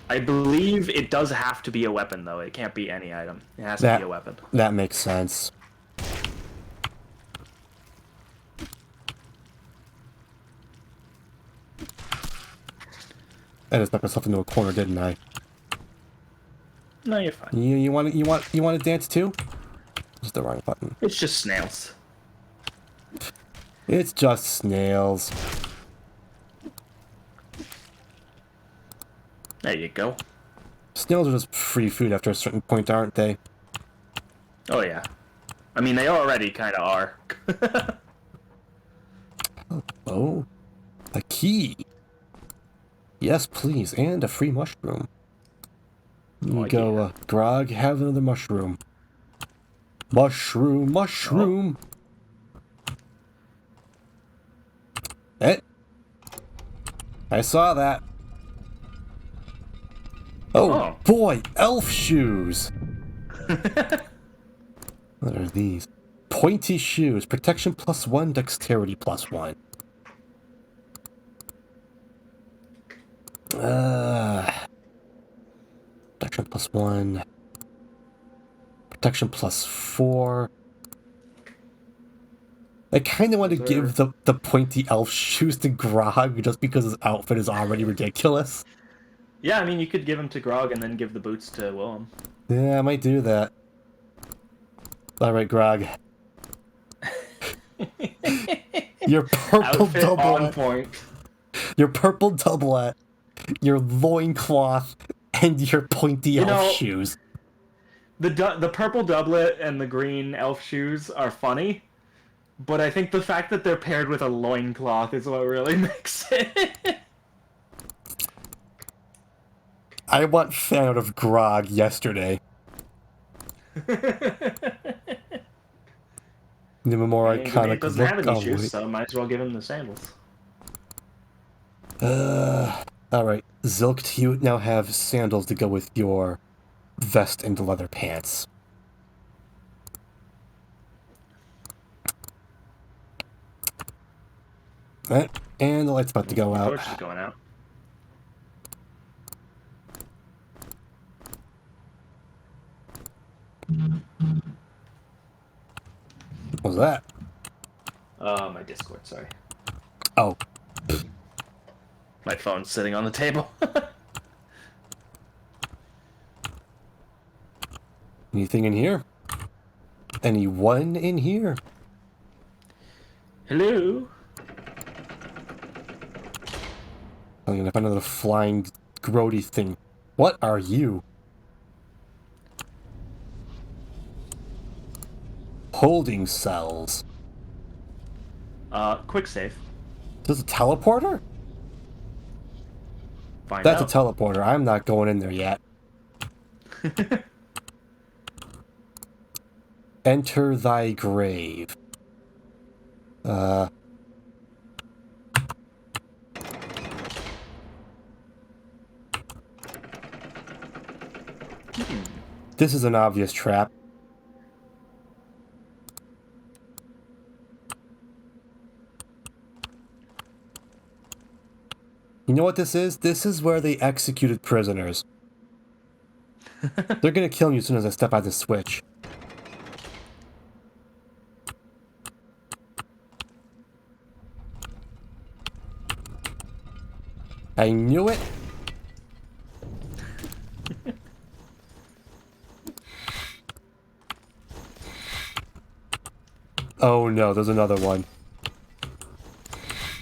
I believe it does have to be a weapon, though. It can't be any item. It has to be a weapon. That makes sense. I just stuck myself into a corner, didn't I? No, you're fine. You want to dance too? It's the wrong button. It's just snails. It's just snails. There you go. Snails are just free food after a certain point, aren't they? Oh yeah. I mean, they already kind of are. Oh, a key. Yes, please, and a free mushroom. Here you go, yeah. Grog, have another mushroom. Mushroom. Eh? I saw that. Oh, boy, elf shoes. What are these? Pointy shoes. Protection +1, dexterity +1. Protection +1. Protection +4. I kind of want to give the pointy elf shoes to Grog just because his outfit is already ridiculous. Yeah, I mean, you could give them to Grog and then give the boots to Willem. Yeah, I might do that. Alright, Grog. Your purple Outfit on doublet. point. Your purple doublet. Your loincloth. And your pointy elf shoes. The purple doublet and the green elf shoes are funny, but I think the fact that they're paired with a loincloth is what really makes it. I want fan out of Grog yesterday. The more iconic He doesn't have any look. shoes, so might as well give him the sandals. Alright. Zilk, you now have sandals to go with your vest and leather pants. Right, and the light's about to go out. The torch is going out. What was that? My Discord, sorry. Oh. My phone's sitting on the table. Anything in here? Anyone in here? Hello? I'm gonna find another flying grody thing. What are you? Holding cells. Quick save. Is this a teleporter? Find That's out. a teleporter. I'm not going in there yet. Enter thy grave. This is an obvious trap. You know what this is? This is where they executed prisoners. They're gonna kill you as soon as I step out the switch. I knew it! Oh no, there's another one.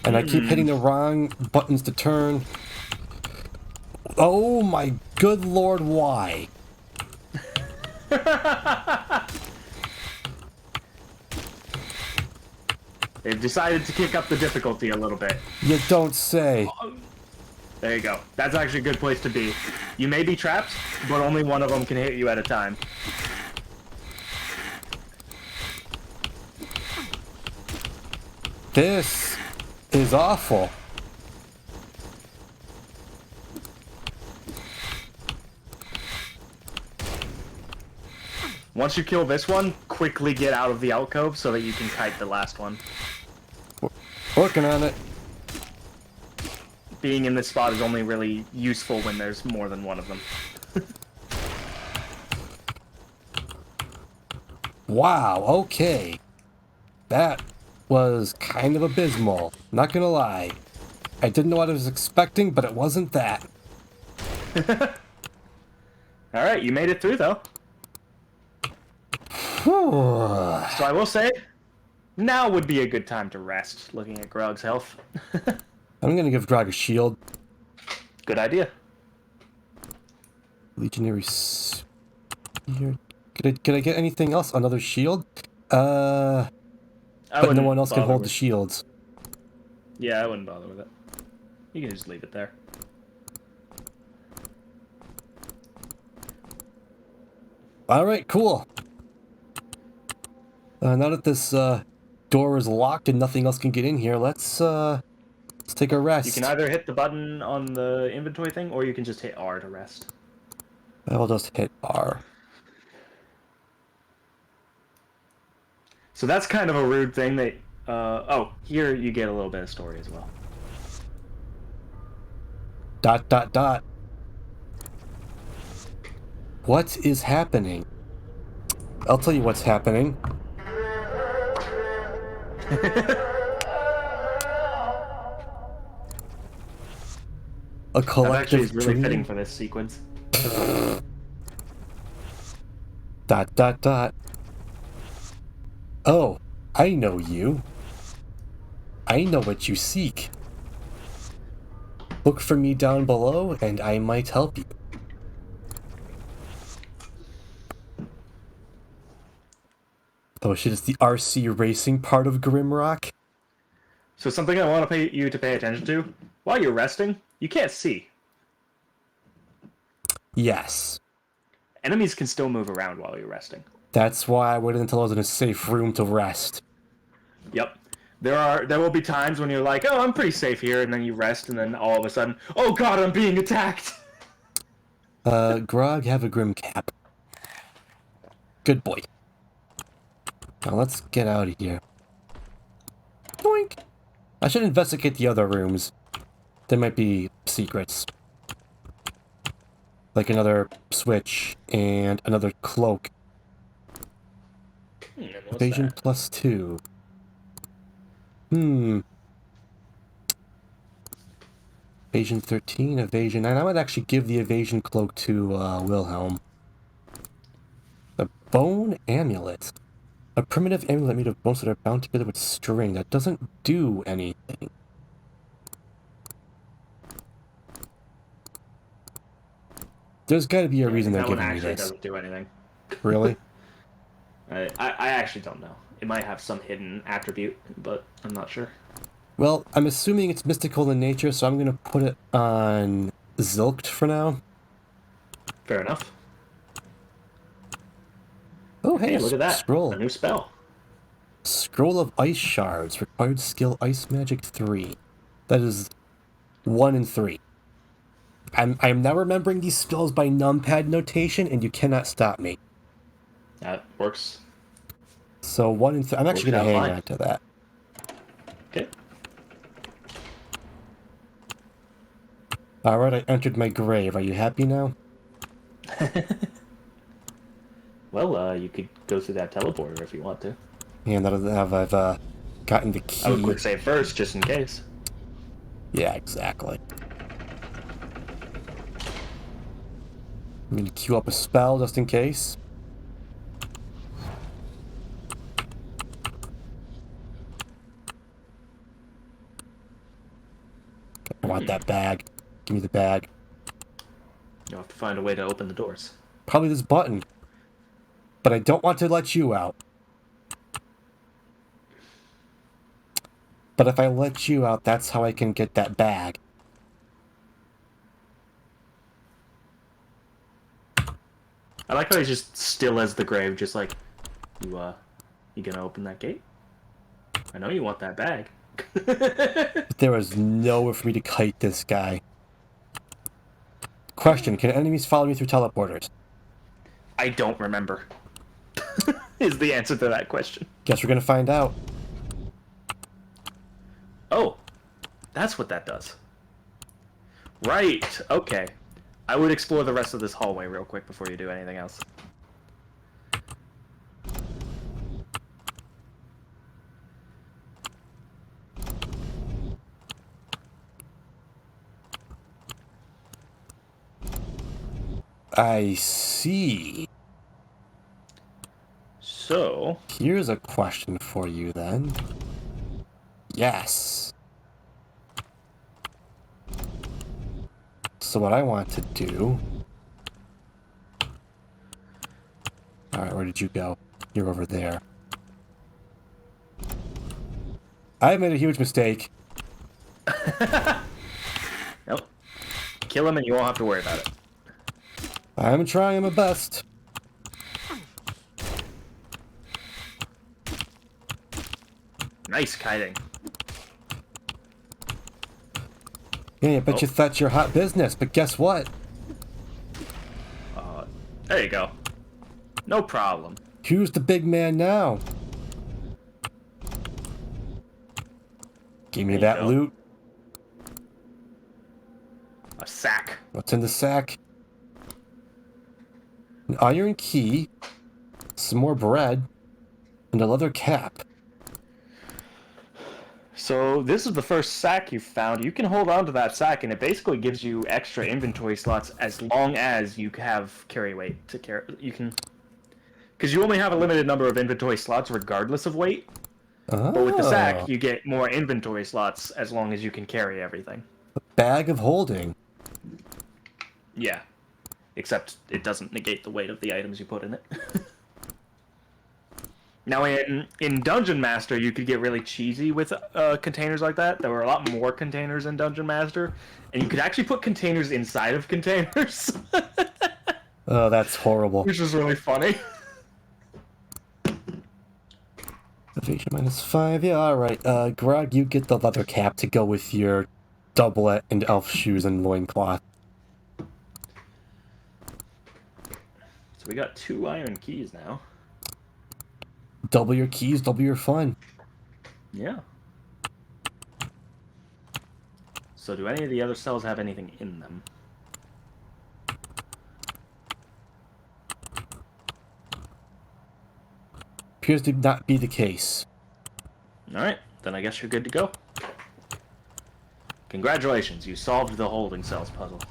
And I keep hitting the wrong buttons to turn. Oh my good lord, why? They've decided to kick up the difficulty a little bit. You don't say. There you go. That's actually a good place to be. You may be trapped, but only one of them can hit you at a time. This is awful. Once you kill this one, quickly get out of the alcove so that you can kite the last one. Working on it. Being in this spot is only really useful when there's more than one of them. Wow, okay. That was kind of abysmal. Not gonna lie. I didn't know what I was expecting, but it wasn't that. Alright, you made it through, though. Whew. So I will say, now would be a good time to rest, looking at Grog's health. I'm gonna give Grog a shield. Good idea. Legionary Spear. Could I get anything else? Another shield? I But no wouldn't one else can bother hold the with- shields. Yeah, I wouldn't bother with it. You can just leave it there. Alright, cool. Now that this door is locked and nothing else can get in here, let's take a rest. You can either hit the button on the inventory thing, or you can just hit R to rest. I'll just hit R. So that's kind of a rude thing that... oh, here you get a little bit of story as well. ... What is happening? I'll tell you what's happening. A That collective actually is really dream. fitting for this sequence. ... Oh, I know you. I know what you seek. Look for me down below, and I might help you. Oh shit, it's the RC racing part of Grimrock? So something I want you to pay attention to, while you're resting, you can't see. Yes. Enemies can still move around while you're resting. That's why I waited until I was in a safe room to rest. Yep. There will be times when you're like, oh, I'm pretty safe here, and then you rest, and then all of a sudden, oh god, I'm being attacked! Grog, have a grim cap. Good boy. Now let's get out of here. Boink! I should investigate the other rooms. There might be secrets. Like another switch and another cloak. What's Evasion that? +2. Evasion 13, evasion 9. I might actually give the evasion cloak to Wilhelm. The bone amulet. A primitive amulet made of bones that are bound together with string. That doesn't do anything. There's got to be a reason they're That one giving me actually this. doesn't do anything. Really? I actually don't know. It might have some hidden attribute, but I'm not sure. Well, I'm assuming it's mystical in nature, so I'm going to put it on Zilkt for now. Fair enough. Oh, hey, Hey, look at that. scroll. A new spell. Scroll of Ice Shards. Required skill Ice Magic 3. That is 1 and 3. I'm now remembering these spells by numpad notation, and you cannot stop me. That works. So 1 and 3. I'm actually Works going to out hang fine. on to that. Okay. Alright, I entered my grave. Are you happy now? Well, you could go through that teleporter if you want to. And I've gotten the key. I would quick save first, just in case. Yeah, exactly. I'm going to queue up a spell just in case. I want that bag. Give me the bag. You'll have to find a way to open the doors. Probably this button. But I don't want to let you out. But if I let you out, that's how I can get that bag. I like how he's just still as the grave, just like, you gonna open that gate? I know you want that bag. But there was nowhere for me to kite this guy. Question, can enemies follow me through teleporters? I don't remember. Is the answer to that question. Guess we're gonna find out. Oh, that's what that does. Right, okay. I would explore the rest of this hallway real quick before you do anything else. I see. So, Here's a question for you then. Yes. So what I want to do... Alright, where did you go? You're over there. I made a huge mistake. nope. Kill him and you won't have to worry about it. I'm trying my best. Nice kiting. Yeah, I bet you thought you're hot business, but guess what? There you go. No problem. Who's the big man now? Give me There you that go. loot. A sack. What's in the sack? An iron key, some more bread, and a leather cap. So this is the first sack you found. You can hold on to that sack, and it basically gives you extra inventory slots as long as you have carry weight to carry. You can, because you only have a limited number of inventory slots regardless of weight. Oh, But with the sack, you get more inventory slots as long as you can carry everything. bag of holding. Yeah, except it doesn't negate the weight of the items you put in it. Now, in Dungeon Master, you could get really cheesy with containers like that. There were a lot more containers in Dungeon Master, and you could actually put containers inside of containers. Oh, that's horrible. Which is really funny. Evasion -5. Yeah, alright. Grog, you get the leather cap to go with your doublet and elf shoes and loincloth. So we got 2 iron keys now. Double your keys, double your fun. Yeah. So do any of the other cells have anything in them? Appears to not be the case. Alright, then I guess you're good to go. Congratulations, you solved the holding cells puzzle.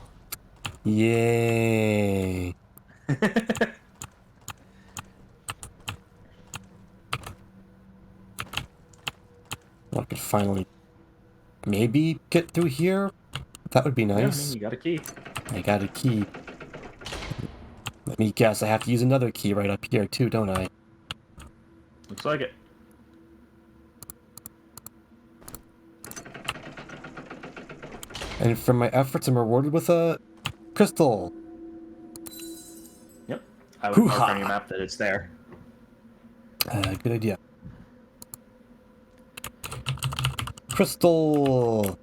Yay. I could finally maybe get through here. That would be Yeah, I mean, nice. you got a key. I got a key. Let me guess, I have to use another key right up here too, don't I? Looks like it. And for my efforts, I'm rewarded with a crystal. Yep. I would mark Hoo-ha. on your map that it's there. Good idea. Crystal!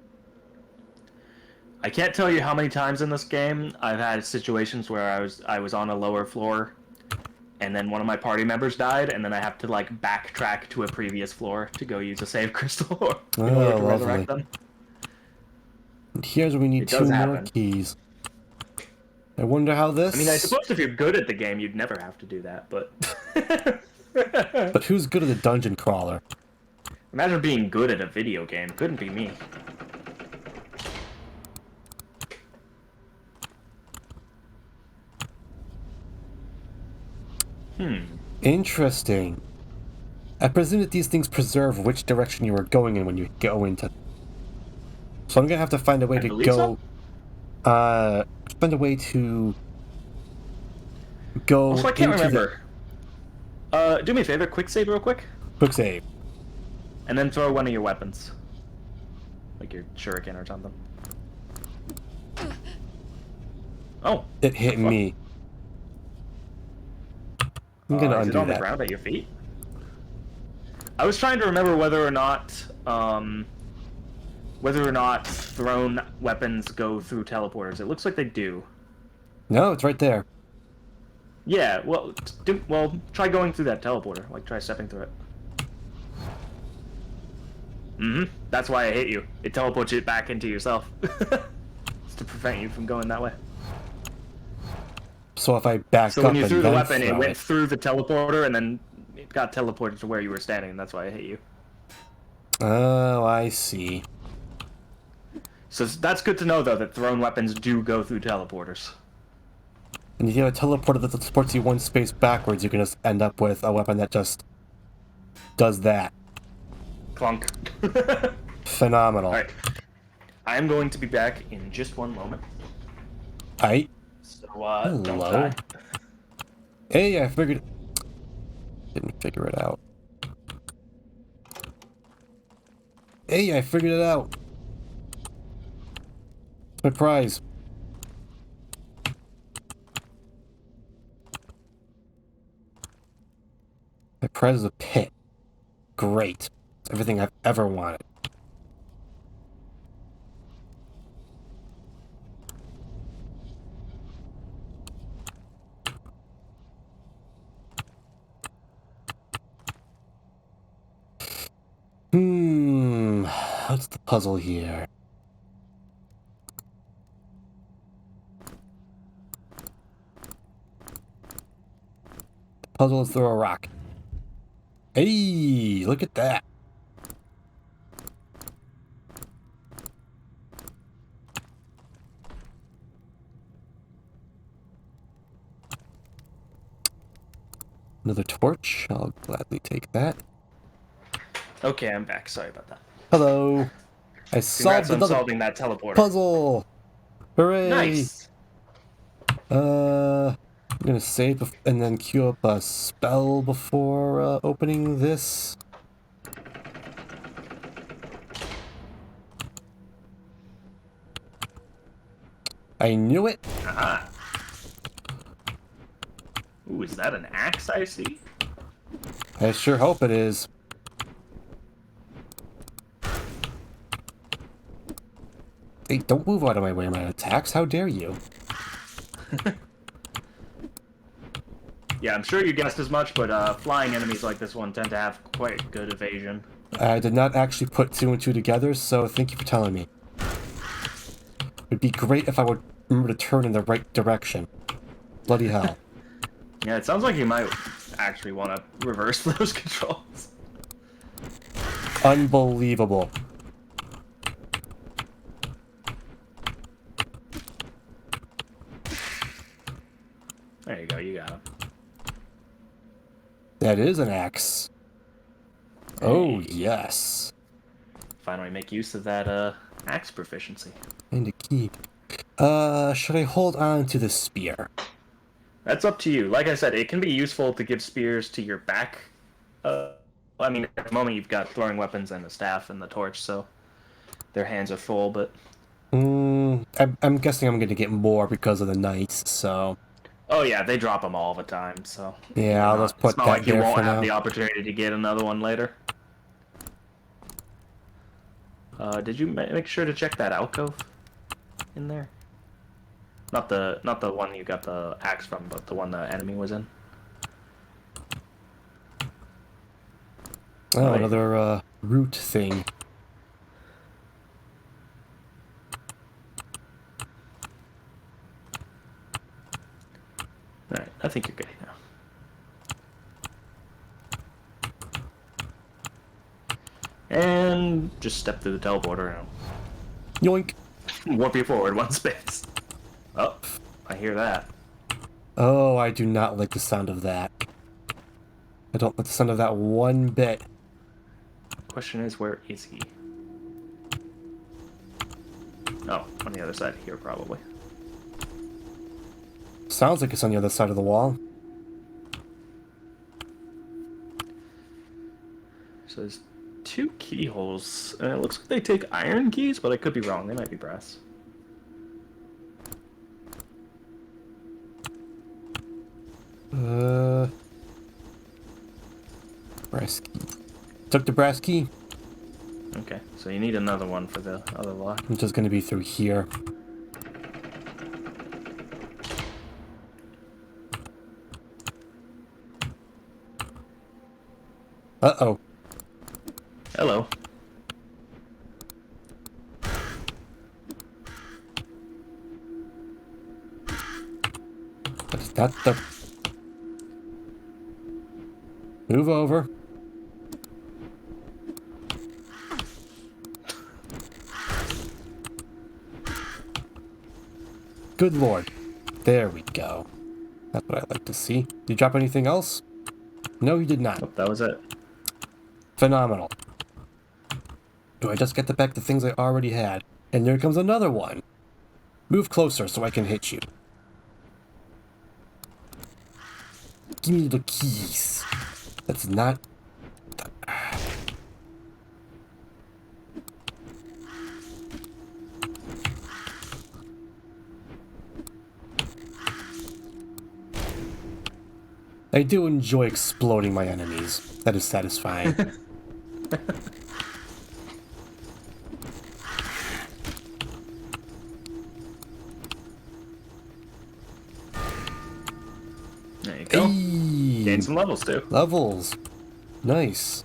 I can't tell you how many times in this game I've had situations where I was on a lower floor, and then one of my party members died, and then I have to like backtrack to a previous floor to go use a save crystal in order to resurrect them. And here's where we need It 2 does more happen. keys. I wonder how this... I mean, I suppose if you're good at the game, you'd never have to do that, but... But who's good at a dungeon crawler? Imagine being good at a video game. Couldn't be me. Interesting. I presume that these things preserve which direction you are going in when you go into... So I'm gonna have to find a way I to believe go... find a way to... Go Also, I can't into remember. Do me a favor, quick save real quick, Quick save. and then throw one of your weapons. Like your shuriken or something. Oh. It hit What? me. I'm gonna Is it undo on the that. ground at your feet? I was trying to remember whether or not thrown weapons go through teleporters. It looks like they do. No, it's right there. Yeah, well, try going through that teleporter. Like, try stepping through it. That's why I hit you. It teleports it back into yourself. It's to prevent you from going that way. So if I back So up when you and threw the then weapon, it throw went through the teleporter, and then it got teleported to where you were standing, and that's why I hit you. Oh, I see. So that's good to know, though, that thrown weapons do go through teleporters. And if you have a teleporter that supports you one space backwards, you can just end up with a weapon that just does that. Clunk. Phenomenal. Alright. I'm going to be back in just one moment. Aight. So, don't Hello. die. Hey, I figured... Didn't figure it out. Hey, I figured it out. My prize. My prize is a pit. Great. It's everything I've ever wanted. What's the puzzle here? The puzzle is throw a rock. Hey, look at that. Another torch. I'll gladly take that. Okay, I'm back. Sorry about that. Hello. I solved Congrats on another solving that teleporter. puzzle. Hooray. Nice. I'm gonna save and then queue up a spell before opening this. I knew it. Ah. Ooh, is that an axe I see? I sure hope it is. Hey, don't move out of my way, my attacks. How dare you? Yeah, I'm sure you guessed as much, but flying enemies like this one tend to have quite good evasion. I did not actually put two and two together, so thank you for telling me. It'd be great if I would remember to turn in the right direction. Bloody hell. Yeah, it sounds like you might actually want to reverse those controls. Unbelievable. There you go, you got him. That is an axe. Hey. Oh, yes. Finally make use of that axe proficiency. And a key. Should I hold on to the spear? That's up to you. Like I said, it can be useful to give spears to your back. I mean, at the moment you've got throwing weapons and a staff and the torch, so their hands are full, but... I'm guessing I'm going to get more because of the knights, so... Oh yeah, they drop them all the time, so... Yeah, I'll just put it's not that like you there won't for have now. the opportunity to get another one later. Did you make sure to check that alcove in there? Not the one you got the axe from, but the one the enemy was in. Oh, another root thing. Alright, I think you're good now. And just step through the teleporter and Yoink! warp you forward one space. Oh, I hear that. Oh, I do not like the sound of that. I don't like the sound of that one bit. Question is, where is he? Oh, on the other side here, probably. Sounds like it's on the other side of the wall. So there's two keyholes, and it looks like they take iron keys, but I could be wrong. They might be brass. Brass key. Took the brass key. Okay, so you need another one for the other lock. I'm just gonna be through here. Uh-oh. Hello. Is that the... Move over. Good lord. There we go. That's what I'd like to see. Did you drop anything else? No, you did not. Nope, that was it. Phenomenal. Do I just get to back the things I already had? And there comes another one. Move closer so I can hit you. Give me the keys. That's not... I do enjoy exploding my enemies. That is satisfying. There you go. Hey, Gain some levels too. levels. Nice.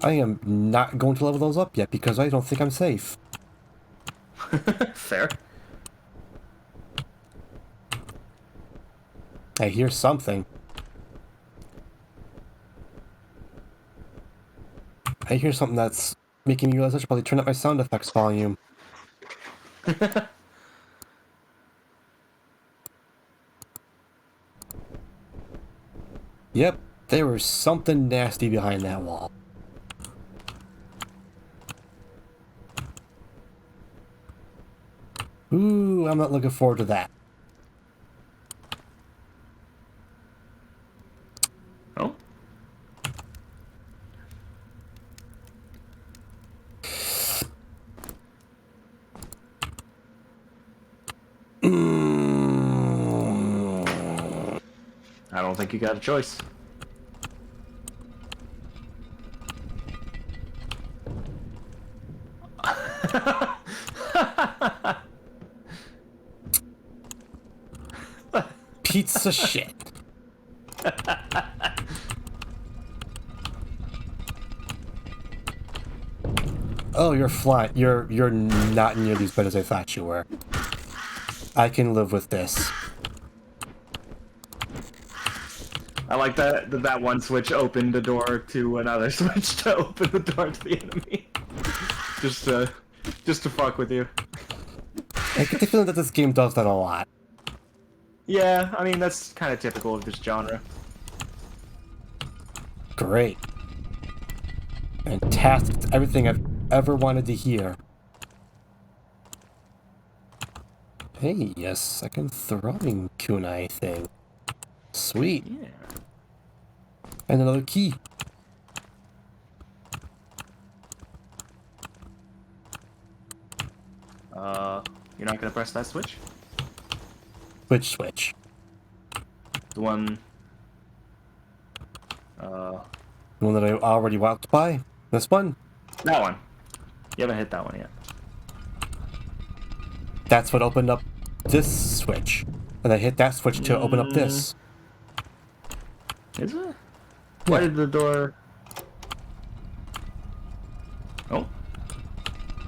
I am not going to level those up yet because I don't think I'm safe. Fair. I hear something. I hear something that's making me realize I should probably turn up my sound effects volume. Yep, there was something nasty behind that wall. Ooh, I'm not looking forward to that. Oh. I don't think you got a choice. Pizza shit. Oh, you're flat. You're not nearly as bad as I thought you were. I can live with this. I like that one switch opened the door to another switch to open the door to the enemy. just to fuck with you. I get the feeling that this game does that a lot. Yeah, I mean that's kind of typical of this genre. Great. Fantastic. It's everything I've ever wanted to hear. Hey, a second throwing kunai thing. Sweet. Yeah. And another key. You're not gonna press that switch? Which switch? The one. The one that I already walked by? This one? That one. You haven't hit that one yet. That's what opened up this switch. And I hit that switch to open up this. Is it? Why did the door... Oh.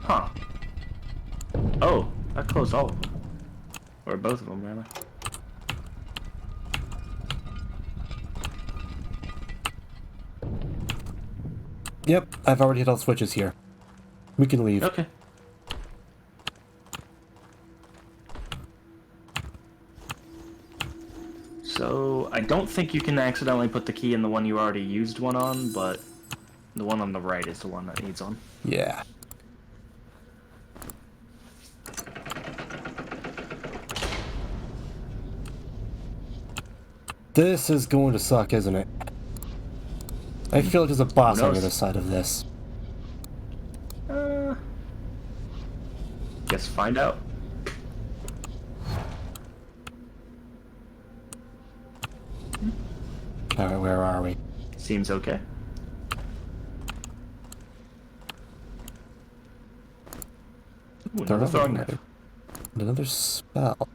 Huh. Oh, that closed all of them. Or both of them, rather. Yep, I've already hit all the switches here. We can leave. Okay. So, I don't think you can accidentally put the key in the one you already used one on, but the one on the right is the one that needs on. Yeah. This is going to suck, isn't it? I feel like there's a boss on the other side of this. Guess find out. Alright, where are we? Seems okay. Ooh, another throwing knife. Another spell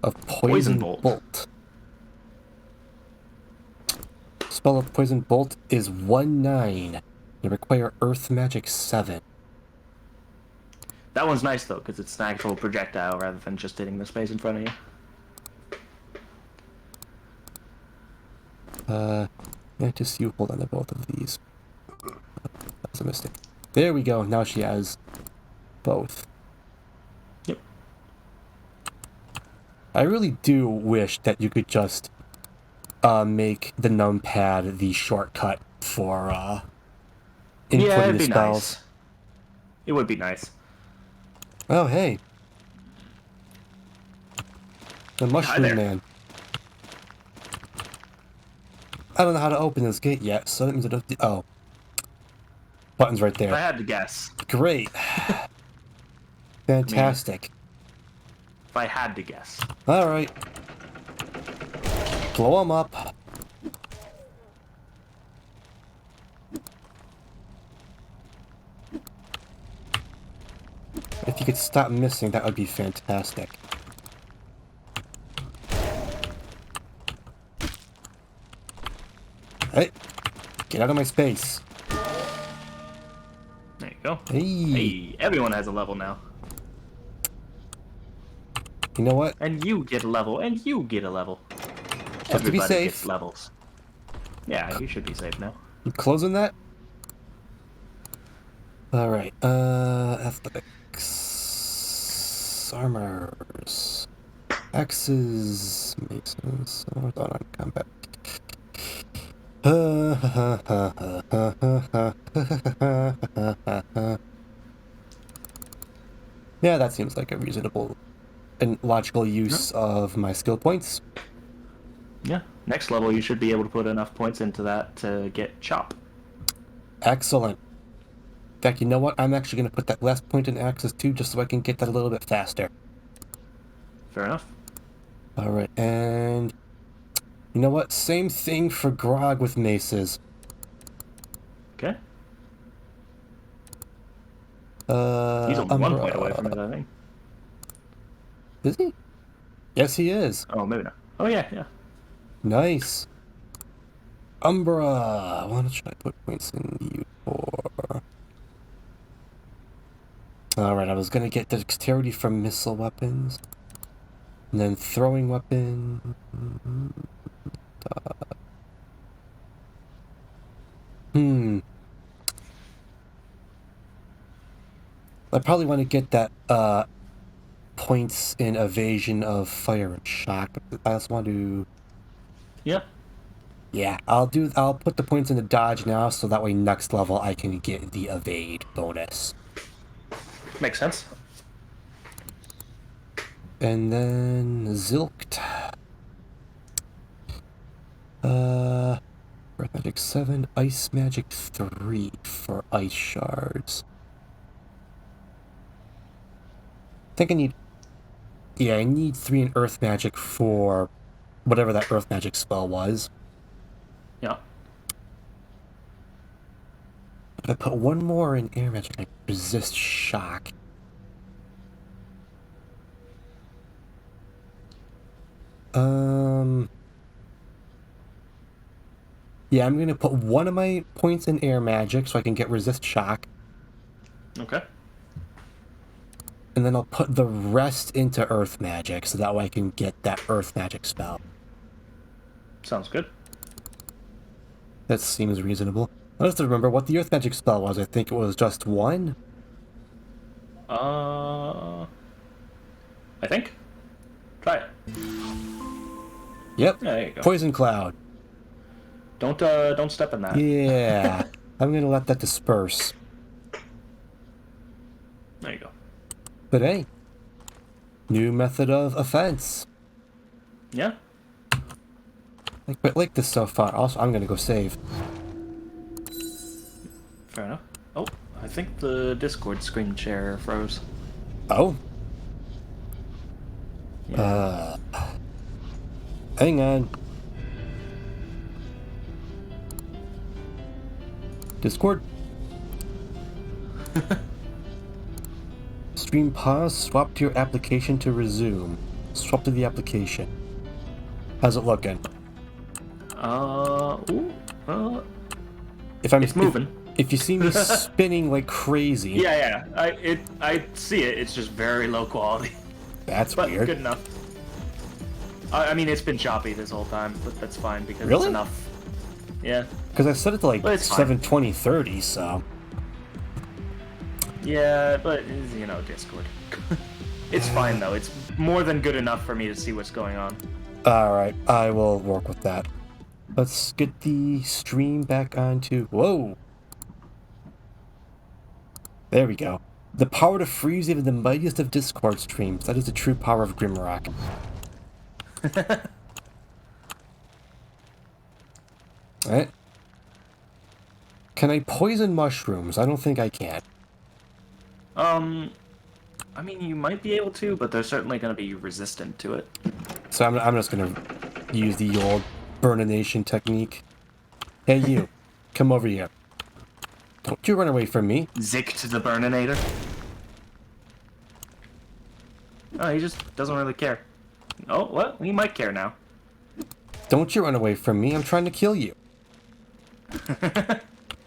of Poison Bolt. Spell of Poison Bolt is 1/9. You require Earth Magic 7. That one's nice though, because it's an actual projectile rather than just hitting the space in front of you. Yeah, just you hold on to both of these. That's a mistake. There we go. Now she has both. Yep. I really do wish that you could just make the numpad the shortcut for Yeah, inputting it'd the be spells. nice. It would be nice. Oh, hey. The Hi Mushroom there. Man. I don't know how to open this gate yet, so that means I don't... Oh. Button's right If I there. had to guess. Great. Fantastic. If I had to guess. Alright. Blow them up. If you could stop missing, that would be fantastic. Hey! Get out of my space. There you go. Hey! Hey, everyone has a level now. You know what? And you get a level, and you get a level. Have to be Everybody safe. gets levels. Yeah, you should be safe now. You closing that? Alright, athletics... Armors... Axes... Masons... Hold on, combat. Yeah, that seems like a reasonable and logical use of my skill points. Yeah. Next level, you should be able to put enough points into that to get Chop. Excellent. In fact, you know what? I'm actually going to put that last point in Axes too, just so I can get that a little bit faster. Fair enough. Alright, and... You know what? Same thing for Grog with maces. Okay. He's He's only 1 point away from it, I think. Is he? Yes, he is. Oh, maybe not. Oh, yeah, yeah. Nice. Umbra. Why don't I put points in you for... Alright, I was gonna get dexterity from missile weapons. And then throwing weapon... I probably want to get that, points in evasion of fire and shock. I also want to... Yeah. Yeah, I'll put the points in the dodge now, so that way next level I can get the evade bonus. Makes sense. And then Zilkt. Breath Magic 7, Ice Magic 3 for Ice Shards. I think I need... Yeah, I need 3 in Earth Magic for whatever that Earth Magic spell was. Yeah. If I put one more in Air Magic, I resist shock. Yeah, I'm gonna put one of my points in Air Magic so I can get resist shock. Okay. And then I'll put the rest into Earth Magic so that way I can get that Earth Magic spell. Sounds good. That seems reasonable. I just remember what the Earth Magic spell was. I think it was just one. I think. Try it. Yep. Yeah, there you go. Poison Cloud. Don't step in that. Yeah. I'm gonna let that disperse. There you go. But hey, new method of offense. Yeah. I quite like this so far. Also, I'm gonna go save. Fair enough. Oh, I think the Discord screen share froze. Oh. Yeah. Hang on. Discord. Stream pause, swap to your application to resume. Swap to the application. How's it looking? If I'm It's moving. If you see me spinning like crazy. Yeah. I see it. It's just very low quality. That's But weird. good enough. I mean, it's been choppy this whole time, but that's fine because Really? it's enough. Yeah. Because I set it to like But it's fine. 720-30, so. Yeah, but you know, Discord. It's fine though. It's more than good enough for me to see what's going on. Alright, I will work with that. Let's get the stream back onto... Whoa! There we go. The power to freeze even the mightiest of Discord streams. That is the true power of Grimrock. Alright. Can I poison mushrooms? I don't think I can. I mean, you might be able to, but they're certainly going to be resistant to it. So I'm just gonna use the old burnination technique. Hey you, come over here. Don't you run away from me. Zick to the Burninator. Oh, he just doesn't really care. Oh, what? He might care now. Don't you run away from me, I'm trying to kill you.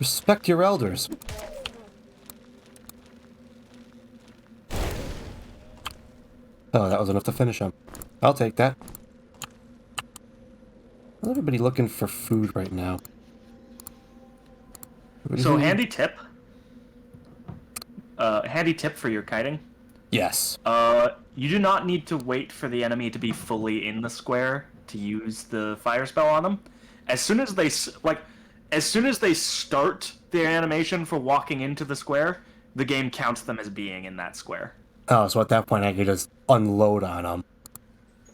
Respect your elders. Oh, that was enough to finish him. I'll take that. Everybody looking for food right now. So, handy tip. Handy tip for your kiting. Yes. You do not need to wait for the enemy to be fully in the square to use the fire spell on them. As soon as they start their animation for walking into the square, the game counts them as being in that square. Oh, so at that point I could just unload on them.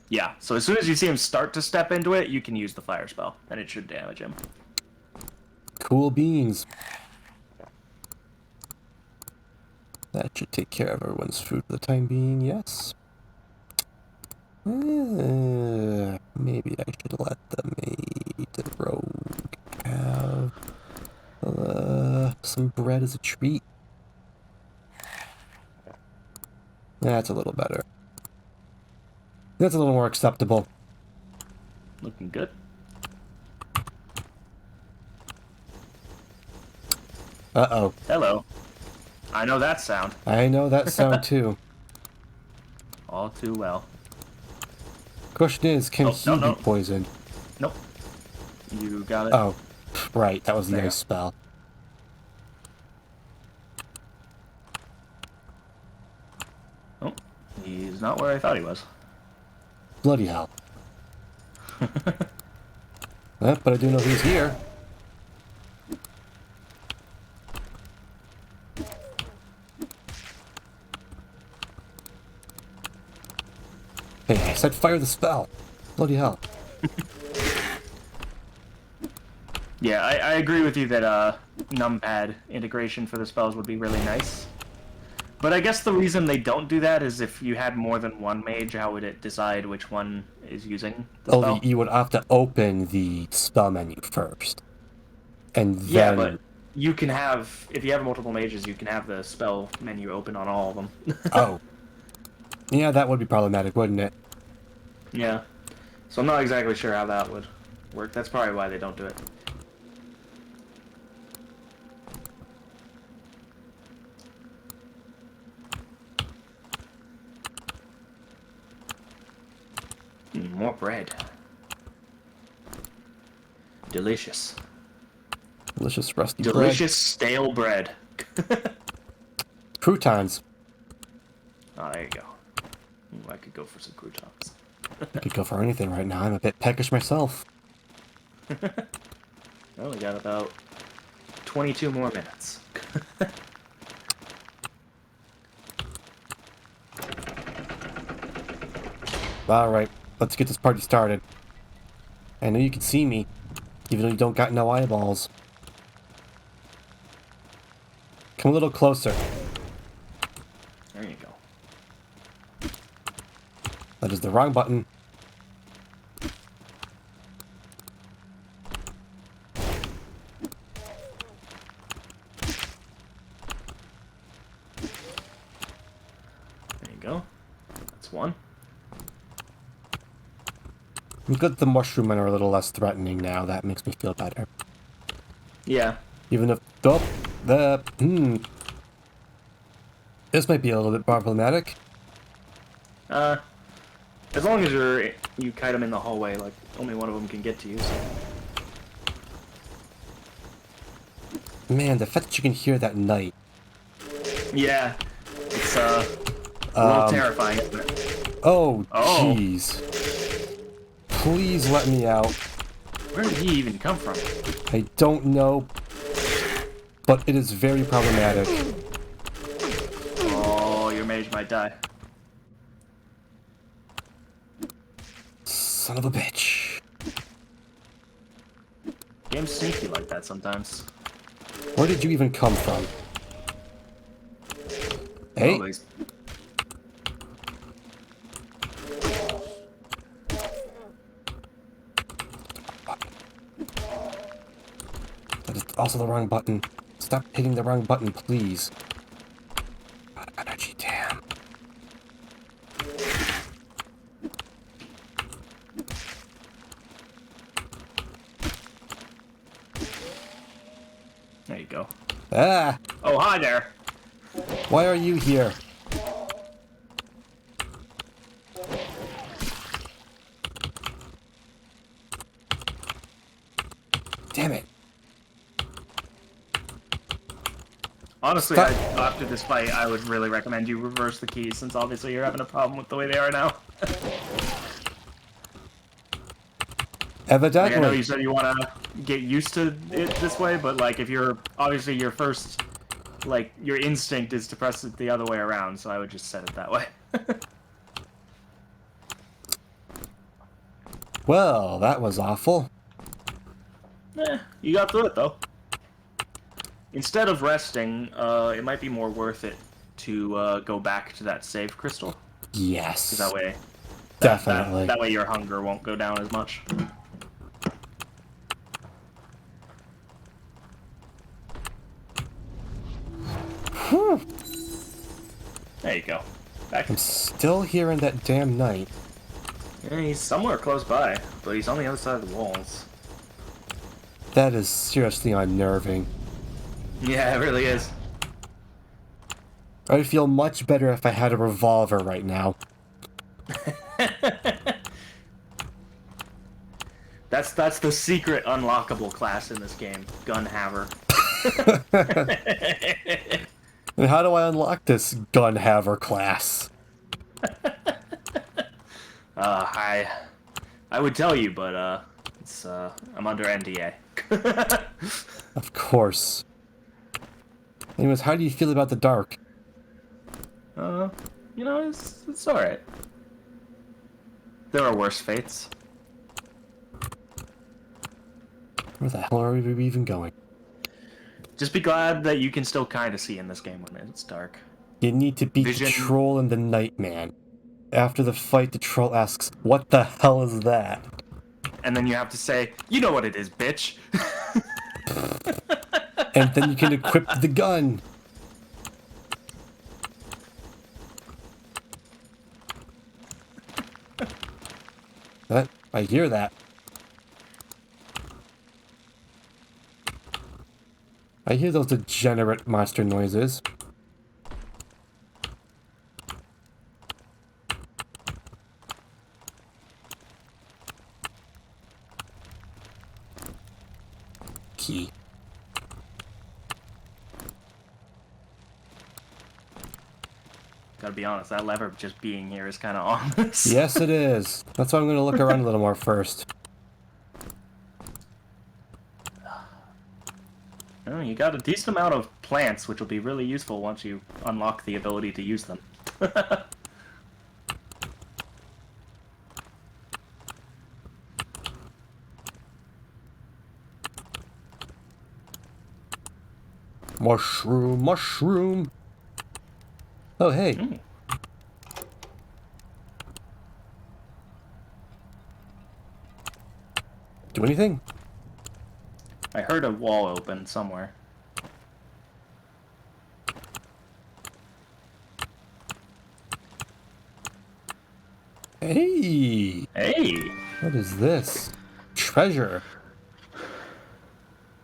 Yeah, so as soon as you see him start to step into it, you can use the fire spell, and it should damage him. Cool beans. That should take care of everyone's food for the time being, yes. Maybe I should let the rogue have some bread as a treat. That's a little better. That's a little more acceptable. Looking good. Uh-oh. Hello. I know that sound. I know that sound too. All too well. Question is, can he no. be poisoned? Nope. You got it. Oh, right. That was the There. ice spell. Oh, he's not where I thought he was. Bloody hell. But I do know he's here. Hey, I said fire the spell. Bloody hell. Yeah, I agree with you that numpad integration for the spells would be really nice. But I guess the reason they don't do that is if you had more than one mage, how would it decide which one is using the spell? You would have to open the spell menu first. And then... Yeah, but you can have, if you have multiple mages, you can have the spell menu open on all of them. Oh. Yeah, that would be problematic, wouldn't it? Yeah. So I'm not exactly sure how that would work. That's probably why they don't do it. More bread. Delicious. Delicious rusty Delicious stale bread. Croutons. Oh, there you go. Ooh, I could go for some croutons. I could go for anything right now. I'm a bit peckish myself. I only got about 22 more minutes. Alright, let's get this party started. I know you can see me, even though you don't got no eyeballs. Come a little closer. There you go. That is the wrong button. There you go. That's one. I'm glad the mushroom men are a little less threatening now. That makes me feel better. Yeah. Even if... This might be a little bit problematic. As long as you kite them in the hallway, like, only one of them can get to you, so... Man, the fact that you can hear that night. Yeah. It's, a little terrifying, isn't it? Oh, Oh. jeez. Please let me out. Where did he even come from? I don't know, but it is very problematic. Oh, your mage might die. Son of a bitch. Game's sneaky like that sometimes. Where did you even come from? Hey. Always. That is also the wrong button. Stop hitting the wrong button, please. God, energy, damn. There you go. Ah! Oh, hi there. Why are you here? Damn it. Honestly, Stop. after this fight, I would really recommend you reverse the keys, since obviously you're having a problem with the way they are now. Evidently. Like, I know you said you want to get used to it this way, but like if you're obviously your first, like your instinct is to press it the other way around, so I would just set it that way. Well, that was awful. You got through it though. Instead of resting, it might be more worth it to go back to that save crystal. Yes. 'Cause that way, Definitely. that way your hunger won't go down as much. Whew. There you go. Back. I'm still hearing that damn knight. Yeah, he's somewhere close by, but he's on the other side of the walls. That is seriously unnerving. Yeah, it really is. I'd feel much better if I had a revolver right now. That's the secret unlockable class in this game, Gun Haver. And how do I unlock this gun haver class? I would tell you, but it's I'm under NDA. Of course. Anyways, how do you feel about the dark? You know, it's all right. There are worse fates. Where the hell are we even going? Just be glad that you can still kind of see in this game when it's dark. You need to beat Vision. the troll and the Nightman. After the fight, the troll asks, "What the hell is that?" And then you have to say, "You know what it is, bitch." And then you can equip the gun. I hear that. I hear those degenerate monster noises. Key. Gotta be honest, that lever just being here is kind of ominous. Yes, it is. That's why I'm going to look around a little more first. Oh, you got a decent amount of plants, which will be really useful once you unlock the ability to use them. Mushroom, mushroom. Oh, hey. Do anything? I heard a wall open somewhere. Hey! Hey! What is this? Treasure.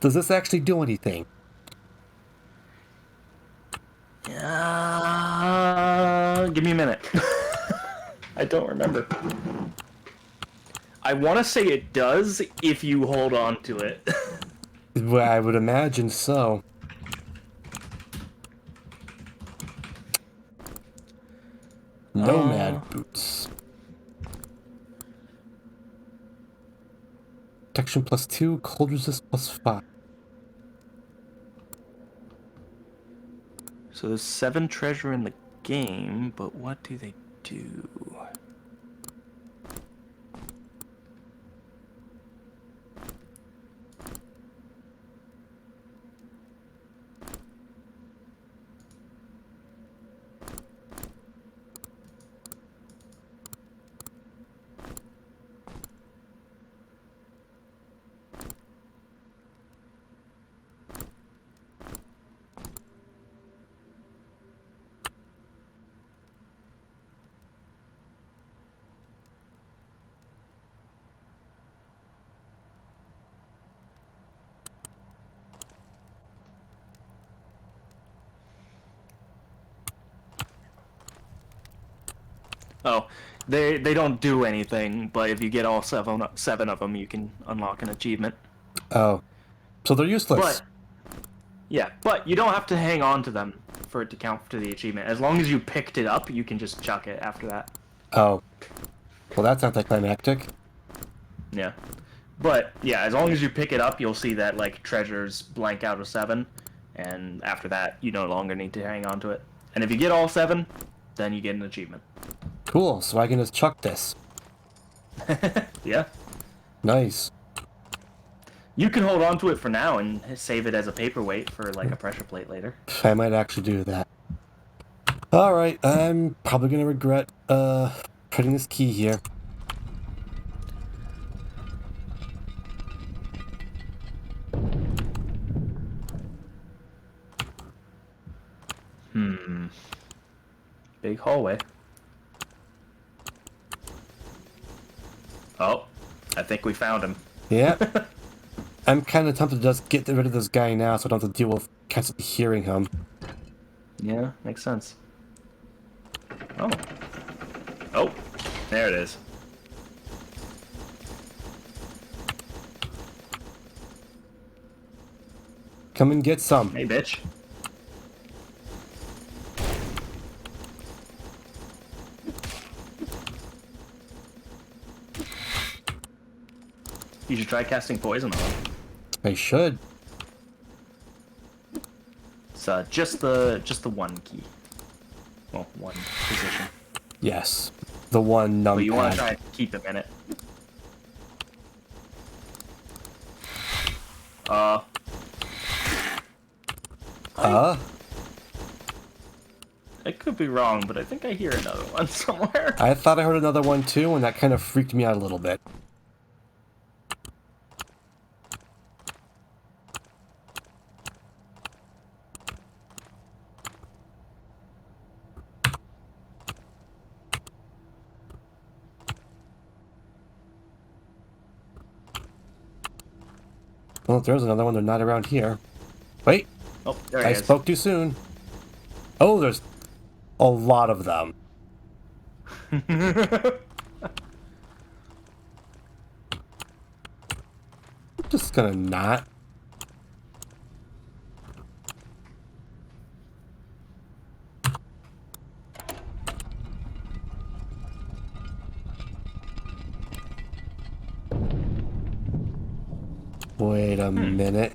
Does this actually do anything? Give me a minute. I don't remember. I want to say it does if you hold on to it. Well, I would imagine so. Nomad boots. protection +2, cold resist +5. So there's 7 treasure in the game, but what do they do? Oh, they don't do anything, but if you get all seven of them, you can unlock an achievement. Oh. So they're useless. But yeah, but you don't have to hang on to them for it to count to the achievement. As long as you picked it up, you can just chuck it after that. Oh. Well, that's anticlimactic. Yeah. But yeah, as long as you pick it up, you'll see that like treasures blank out of 7, and after that, you no longer need to hang on to it. And if you get all 7, then you get an achievement. Cool, so I can just chuck this. Yeah. Nice. You can hold on to it for now and save it as a paperweight for like a pressure plate later. I might actually do that. Alright, I'm probably gonna regret putting this key here. Big hallway. Oh, I think we found him. Yeah. I'm kind of tempted to just get rid of this guy now so I don't have to deal with constantly hearing him. Yeah, makes sense. Oh. Oh, there it is. Come and get some. Hey, bitch. You should try casting poison on him. I should. It's just the one key. Well, one position. Yes. The one But you want numpad. to try and keep him in it. I could be wrong, but I think I hear another one somewhere. I thought I heard another one too, and that kind of freaked me out a little bit. Well, if there's another one, they're not around here. Wait, Oh, there I he is. spoke too soon. Oh, there's a lot of them. Just gonna not. Wait a minute.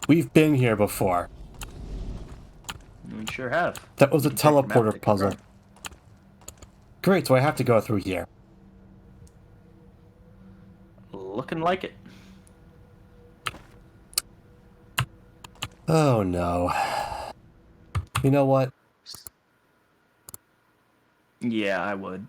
We've been here before. We sure have. That was a You can check your map teleporter to puzzle. confirm. Great, so I have to go through here. Looking like it. Oh no. You know what? Yeah, I would.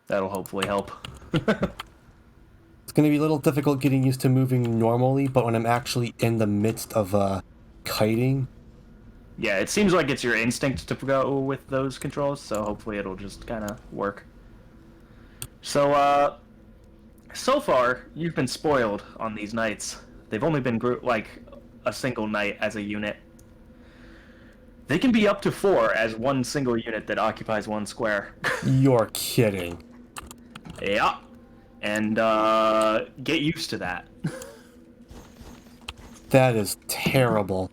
That'll hopefully help. It's gonna be a little difficult getting used to moving normally, but when I'm actually in the midst of kiting, Yeah, it seems like it's your instinct to go with those controls, so hopefully it'll just kind of work. So, so far, you've been spoiled on these nights. They've only been like a single night as a unit. They can be up to 4 as one single unit that occupies 1 square. you're kidding. Yeah. And, get used to that. That is terrible.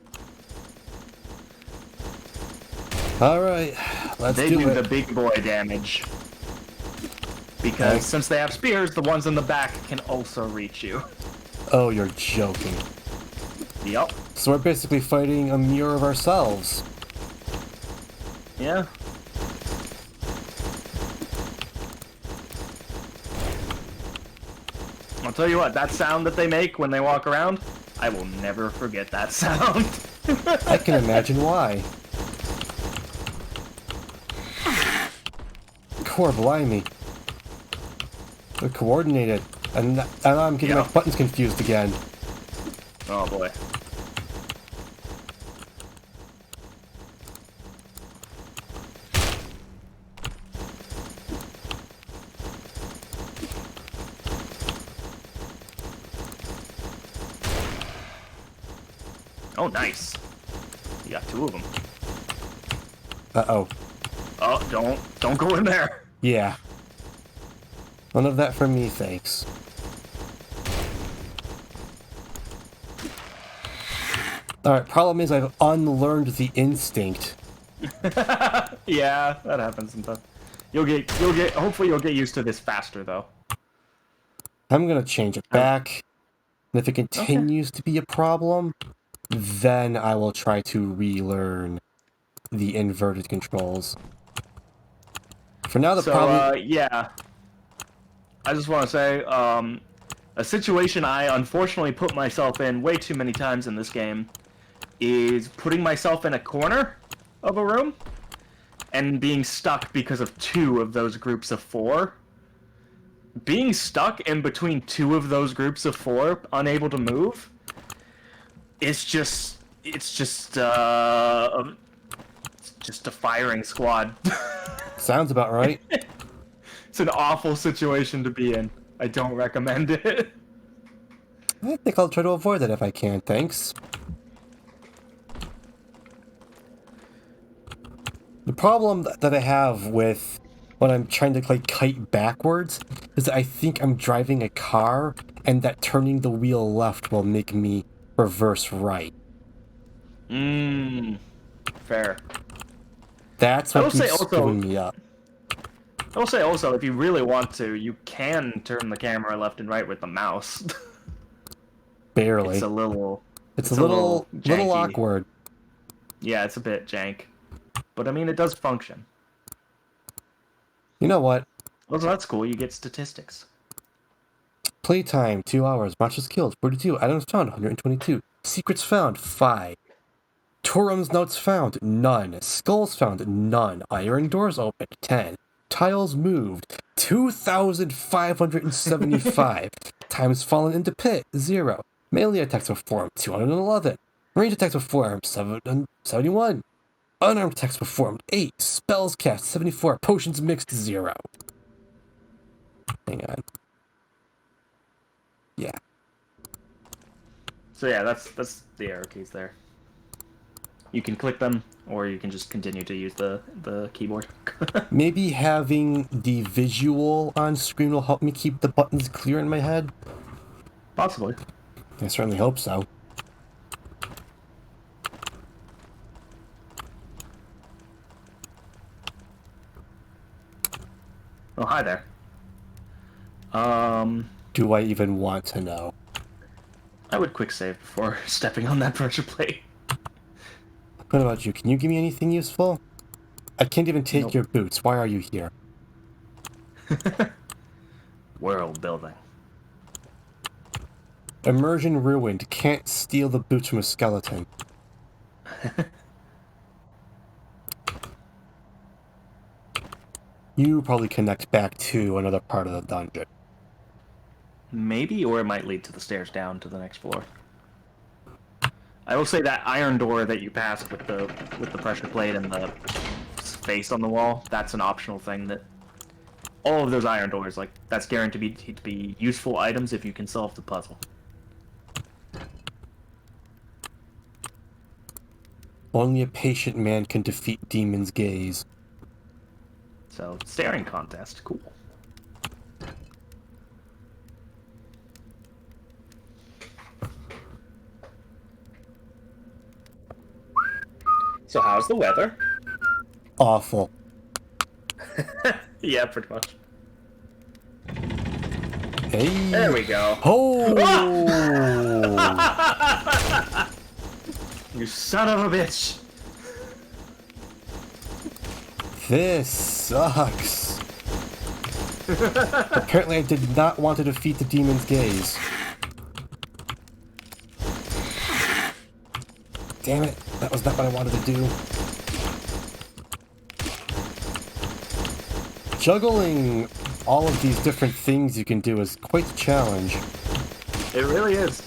Alright, Let's they do do it. the big boy damage. Because Okay. since they have spears, the ones in the back can also reach you. Oh, you're joking. Yup. So we're basically fighting a mirror of ourselves. Yeah. I'll tell you what, that sound that they make when they walk around, I will never forget that sound. I can imagine why. Core blimey. They're coordinated. And I'm getting Yeah. my buttons confused again. Oh boy. Oh, nice. You got 2 of them. Uh-oh. Oh, don't go in there. Yeah. None of that for me, thanks. Alright, problem is I've unlearned the instinct. Yeah, that happens sometimes. Hopefully you'll get used to this faster, though. I'm gonna change it back. And if it continues to be a problem, then I will try to relearn the inverted controls. For now, the problem... Yeah. I just want to say, a situation I unfortunately put myself in way too many times in this game is putting myself in a corner of a room and being stuck because of 2 of those groups of 4. Being stuck in between 2 of those groups of 4, unable to move, it's just a firing squad. Sounds about right. It's an awful situation to be in. I don't recommend it. I think I'll try to avoid that if I can, thanks. The problem that I have with when I'm trying to like kite backwards is that I think I'm driving a car and that turning the wheel left will make me reverse right. Fair. That's I what will say keeps also, screwing me up. I will say also, if you really want to, you can turn the camera left and right with the mouse. Barely. It's a little little janky. awkward. Yeah, it's a bit jank. But I mean, it does function. You know what? Well, so that's cool. You get statistics. Playtime 2 hours. Monsters killed 42. Items found 122. Secrets found 5. Torum's notes found, none. Skulls found, none. Iron doors opened, 10. Tiles moved, 2,575. Times fallen into pit, 0. Melee attacks performed, 211. Range attacks performed, 771. Unarmed attacks performed, 8. Spells cast, 74. Potions mixed, 0. Hang on. Yeah. So yeah, that's the arrow keys there. You can click them, or you can just continue to use the keyboard. Maybe having the visual on screen will help me keep the buttons clear in my head. Possibly. I certainly hope so. Oh, hi there. Do I even want to know? I would quick save before stepping on that pressure plate. What about you? Can you give me anything useful? I can't even take Nope. your boots. Why are you here? World building. Immersion ruined. Can't steal the boots from a skeleton. You probably connect back to another part of the dungeon. Maybe, or it might lead to the stairs down to the next floor. I will say that iron door that you passed with the pressure plate and the face on the wall, that's an optional thing that all of those iron doors, like, that's guaranteed to be useful items if you can solve the puzzle. Only a patient man can defeat Demon's Gaze. So, staring contest, cool. So how's the weather? Awful. Yeah, pretty much. Hey. There we go. Oh! You son of a bitch! This sucks. Apparently I did not want to defeat the demon's gaze. Damn it, that was not what I wanted to do. Juggling all of these different things you can do is quite the challenge. It really is.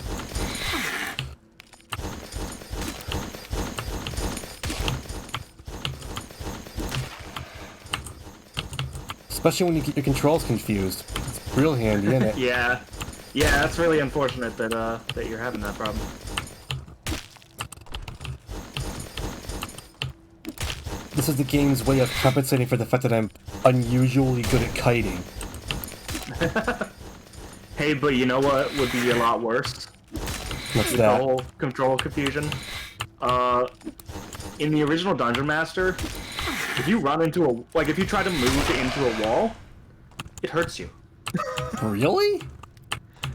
Especially when you get your controls confused. It's real handy, isn't it? Yeah. Yeah, that's really unfortunate that that you're having that problem. This is the game's way of compensating for the fact that I'm unusually good at kiting. Hey, but you know what would be a lot worse? What's With that? the whole control confusion. In the original Dungeon Master, if you run into a if you try to move into a wall, it hurts you. Really?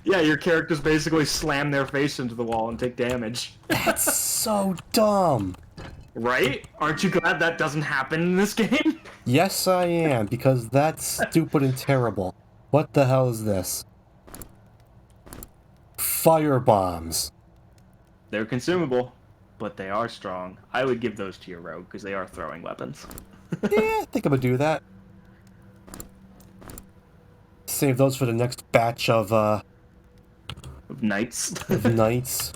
Yeah, your characters basically slam their face into the wall and take damage. That's so dumb. Right? Aren't you glad that doesn't happen in this game? Yes, I am, because that's stupid and terrible. What the hell is this? Fire bombs. They're consumable, but they are strong. I would give those to your rogue, because they are throwing weapons. Yeah, I think I'm gonna do that. Save those for the next batch of Knights. knights.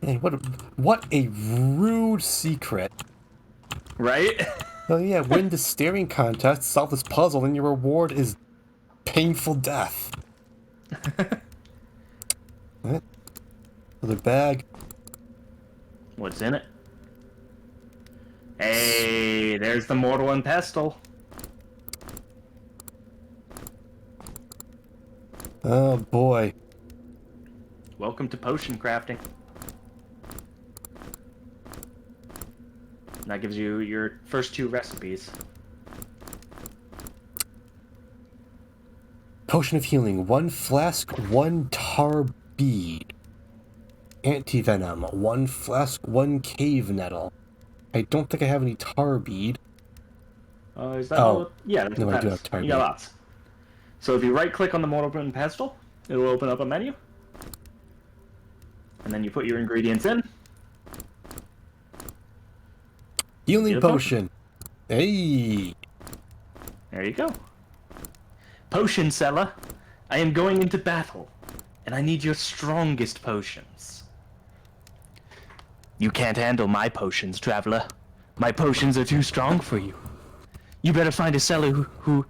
Hey, what a rude secret. Right? Oh yeah, win the staring contest, solve this puzzle, and your reward is painful death. What? Another bag. What's in it? Hey, there's the mortal and pestle. Oh boy. Welcome to potion crafting. And that gives you your first 2 recipes. Potion of healing, 1 flask, 1 tar bead. Anti-venom, 1 flask, 1 cave nettle. I don't think I have any tar bead. Is that Oh. all? Yeah, that's No, what I that do is. have tar You got bead. lots. So if you right-click on the mortal and pestle, it'll open up a menu. And then you put your ingredients in. Healing Get a potion. Hey! There you go. Potion seller, I am going into battle, and I need your strongest potions. You can't handle my potions, traveler. My potions are too strong for you. You better find a seller who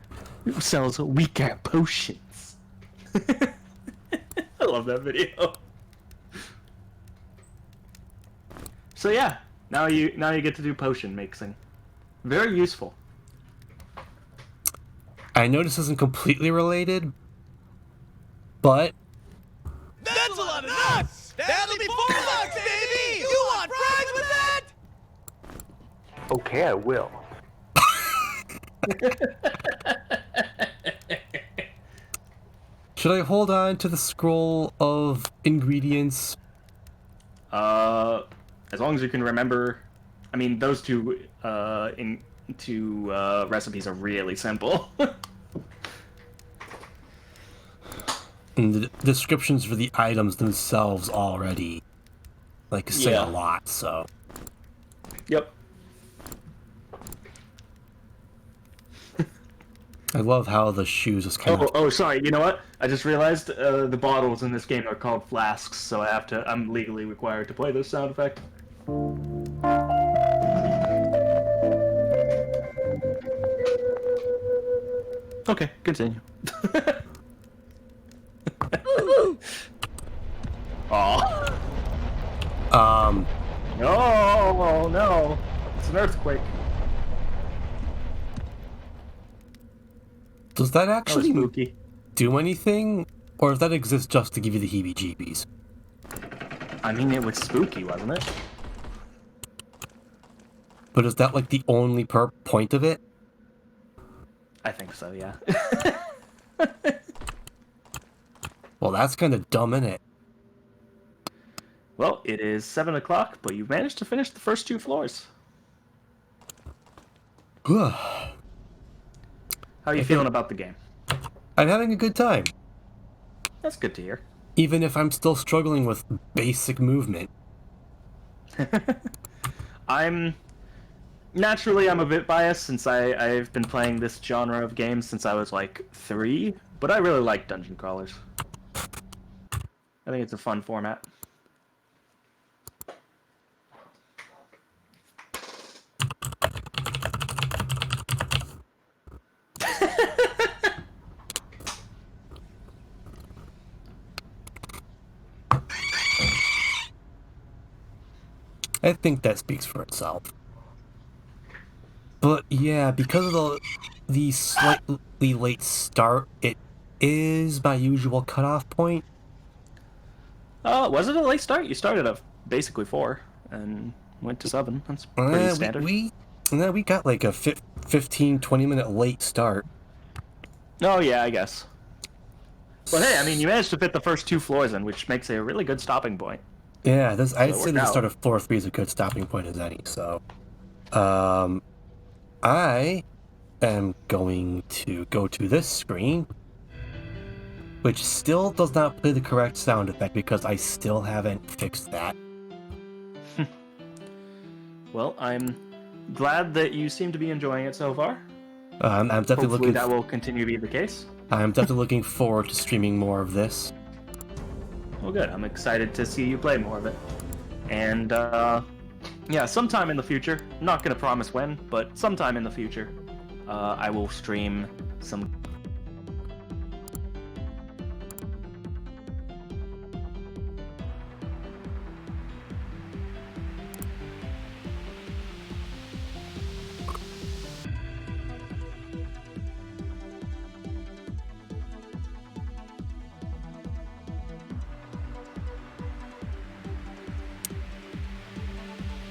sells weaker potions. I love that video. So yeah, now you get to do potion mixing. Very useful. I know this isn't completely related, but That's a lot of nuts! That'll be $4, baby! You want fries with that? Okay, I will. should I hold on to the scroll of ingredients? As long as you can remember, I mean, those two recipes are really simple. And the descriptions for the items themselves already, like, say Yeah. a lot, so... Yep. I love how the shoes just kind of... Oh, sorry. You know what? I just realized the bottles in this game are called flasks, so I'm legally required to play this sound effect. Okay, continue. Aw. No, no. It's an earthquake. Does that That was actually spooky. do anything? Or does that exist just to give you the heebie-jeebies? I mean, it was spooky, wasn't it? But is that like the only point of it? I think so, yeah. Well, that's kind of dumb, isn't it? Well, it is 7 o'clock, but you've managed to finish the first 2 floors. I'm How are you feeling about the game? having a good time, That's good to hear. even if I'm still struggling with basic movement. I'm a bit biased since I've been playing this genre of games since I was like 3, but I really like dungeon crawlers. I think it's a fun format. I think that speaks for itself. But yeah, because of the slightly late start, it is my usual cutoff point. Was it a late start? You started at basically 4 and went to 7. That's pretty standard. We got like a 15-20 minute late start. Oh yeah, I guess. But hey, I mean, you managed to fit the first 2 floors in, which makes it a really good stopping point. Yeah, I'd say the out. start of floor 3 is a good stopping point as any. So, I am going to go to this screen, which still does not play the correct sound effect because I still haven't fixed that. Well, I'm glad that you seem to be enjoying it so far. I'm definitely Hopefully looking. that will continue to be the case. I'm definitely looking forward to streaming more of this. Well, good. I'm excited to see you play more of it. And, yeah, sometime in the future, I'm not going to promise when, but sometime in the future, I will stream some...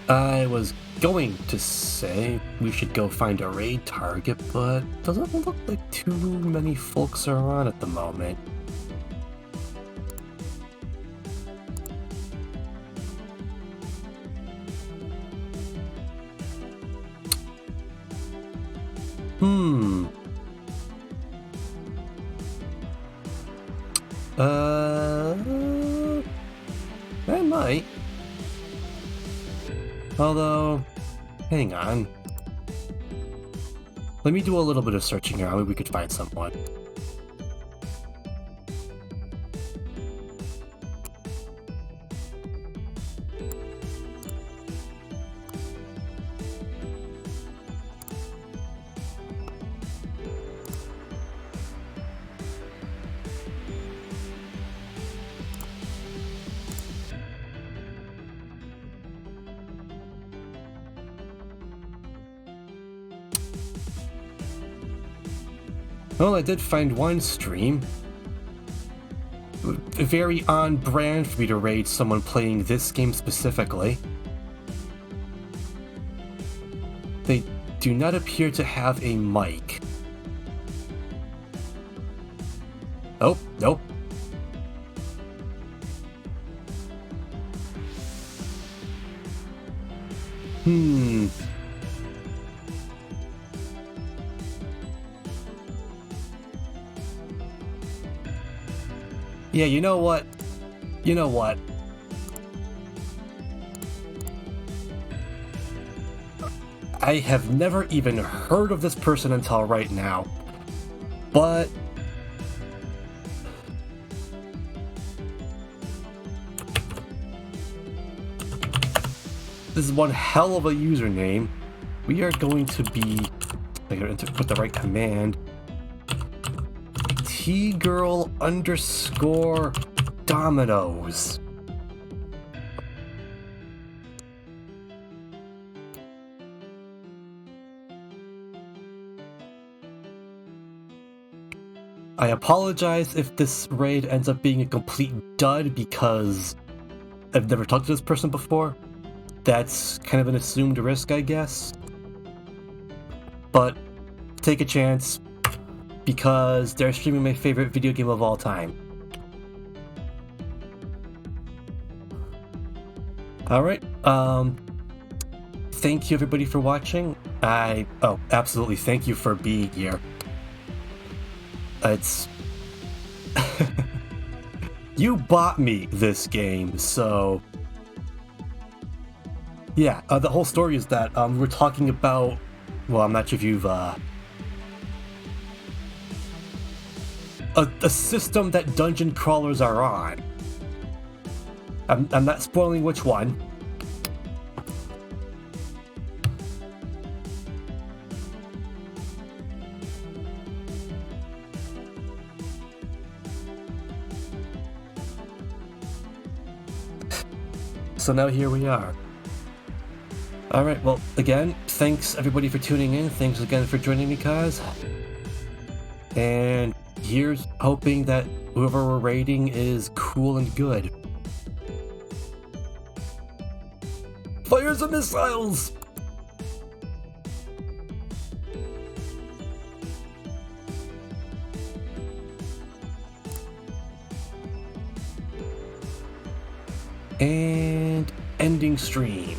I was going to say we should go find a raid target, but doesn't look like too many folks are on at the moment. I might. Although, hang on. Let me do a little bit of searching here. Maybe we could find someone. Well, I did find one stream. Very on brand for me to raid someone playing this game specifically. They do not appear to have a mic. Oh, nope. Yeah, you know what? You know what? I have never even heard of this person until right now. But this is one hell of a username. We are going to be... I gotta put the right command. T-girl_dominoes. I apologize if this raid ends up being a complete dud because I've never talked to this person before. that's kind of an assumed risk, I guess. But take a chance because they're streaming my favorite video game of all time. Alright, thank you everybody for watching. Oh, absolutely, thank you for being here. It's... You bought me this game, so... Yeah, the whole story is that we're talking about... Well, I'm not sure if you've... A system that dungeon crawlers are on. I'm not spoiling which one. So now here we are. Alright, well, again, thanks everybody for tuning in. Thanks again for joining me, guys. And here's hoping that whoever we're raiding is cool and good. Fires of missiles! And ending stream.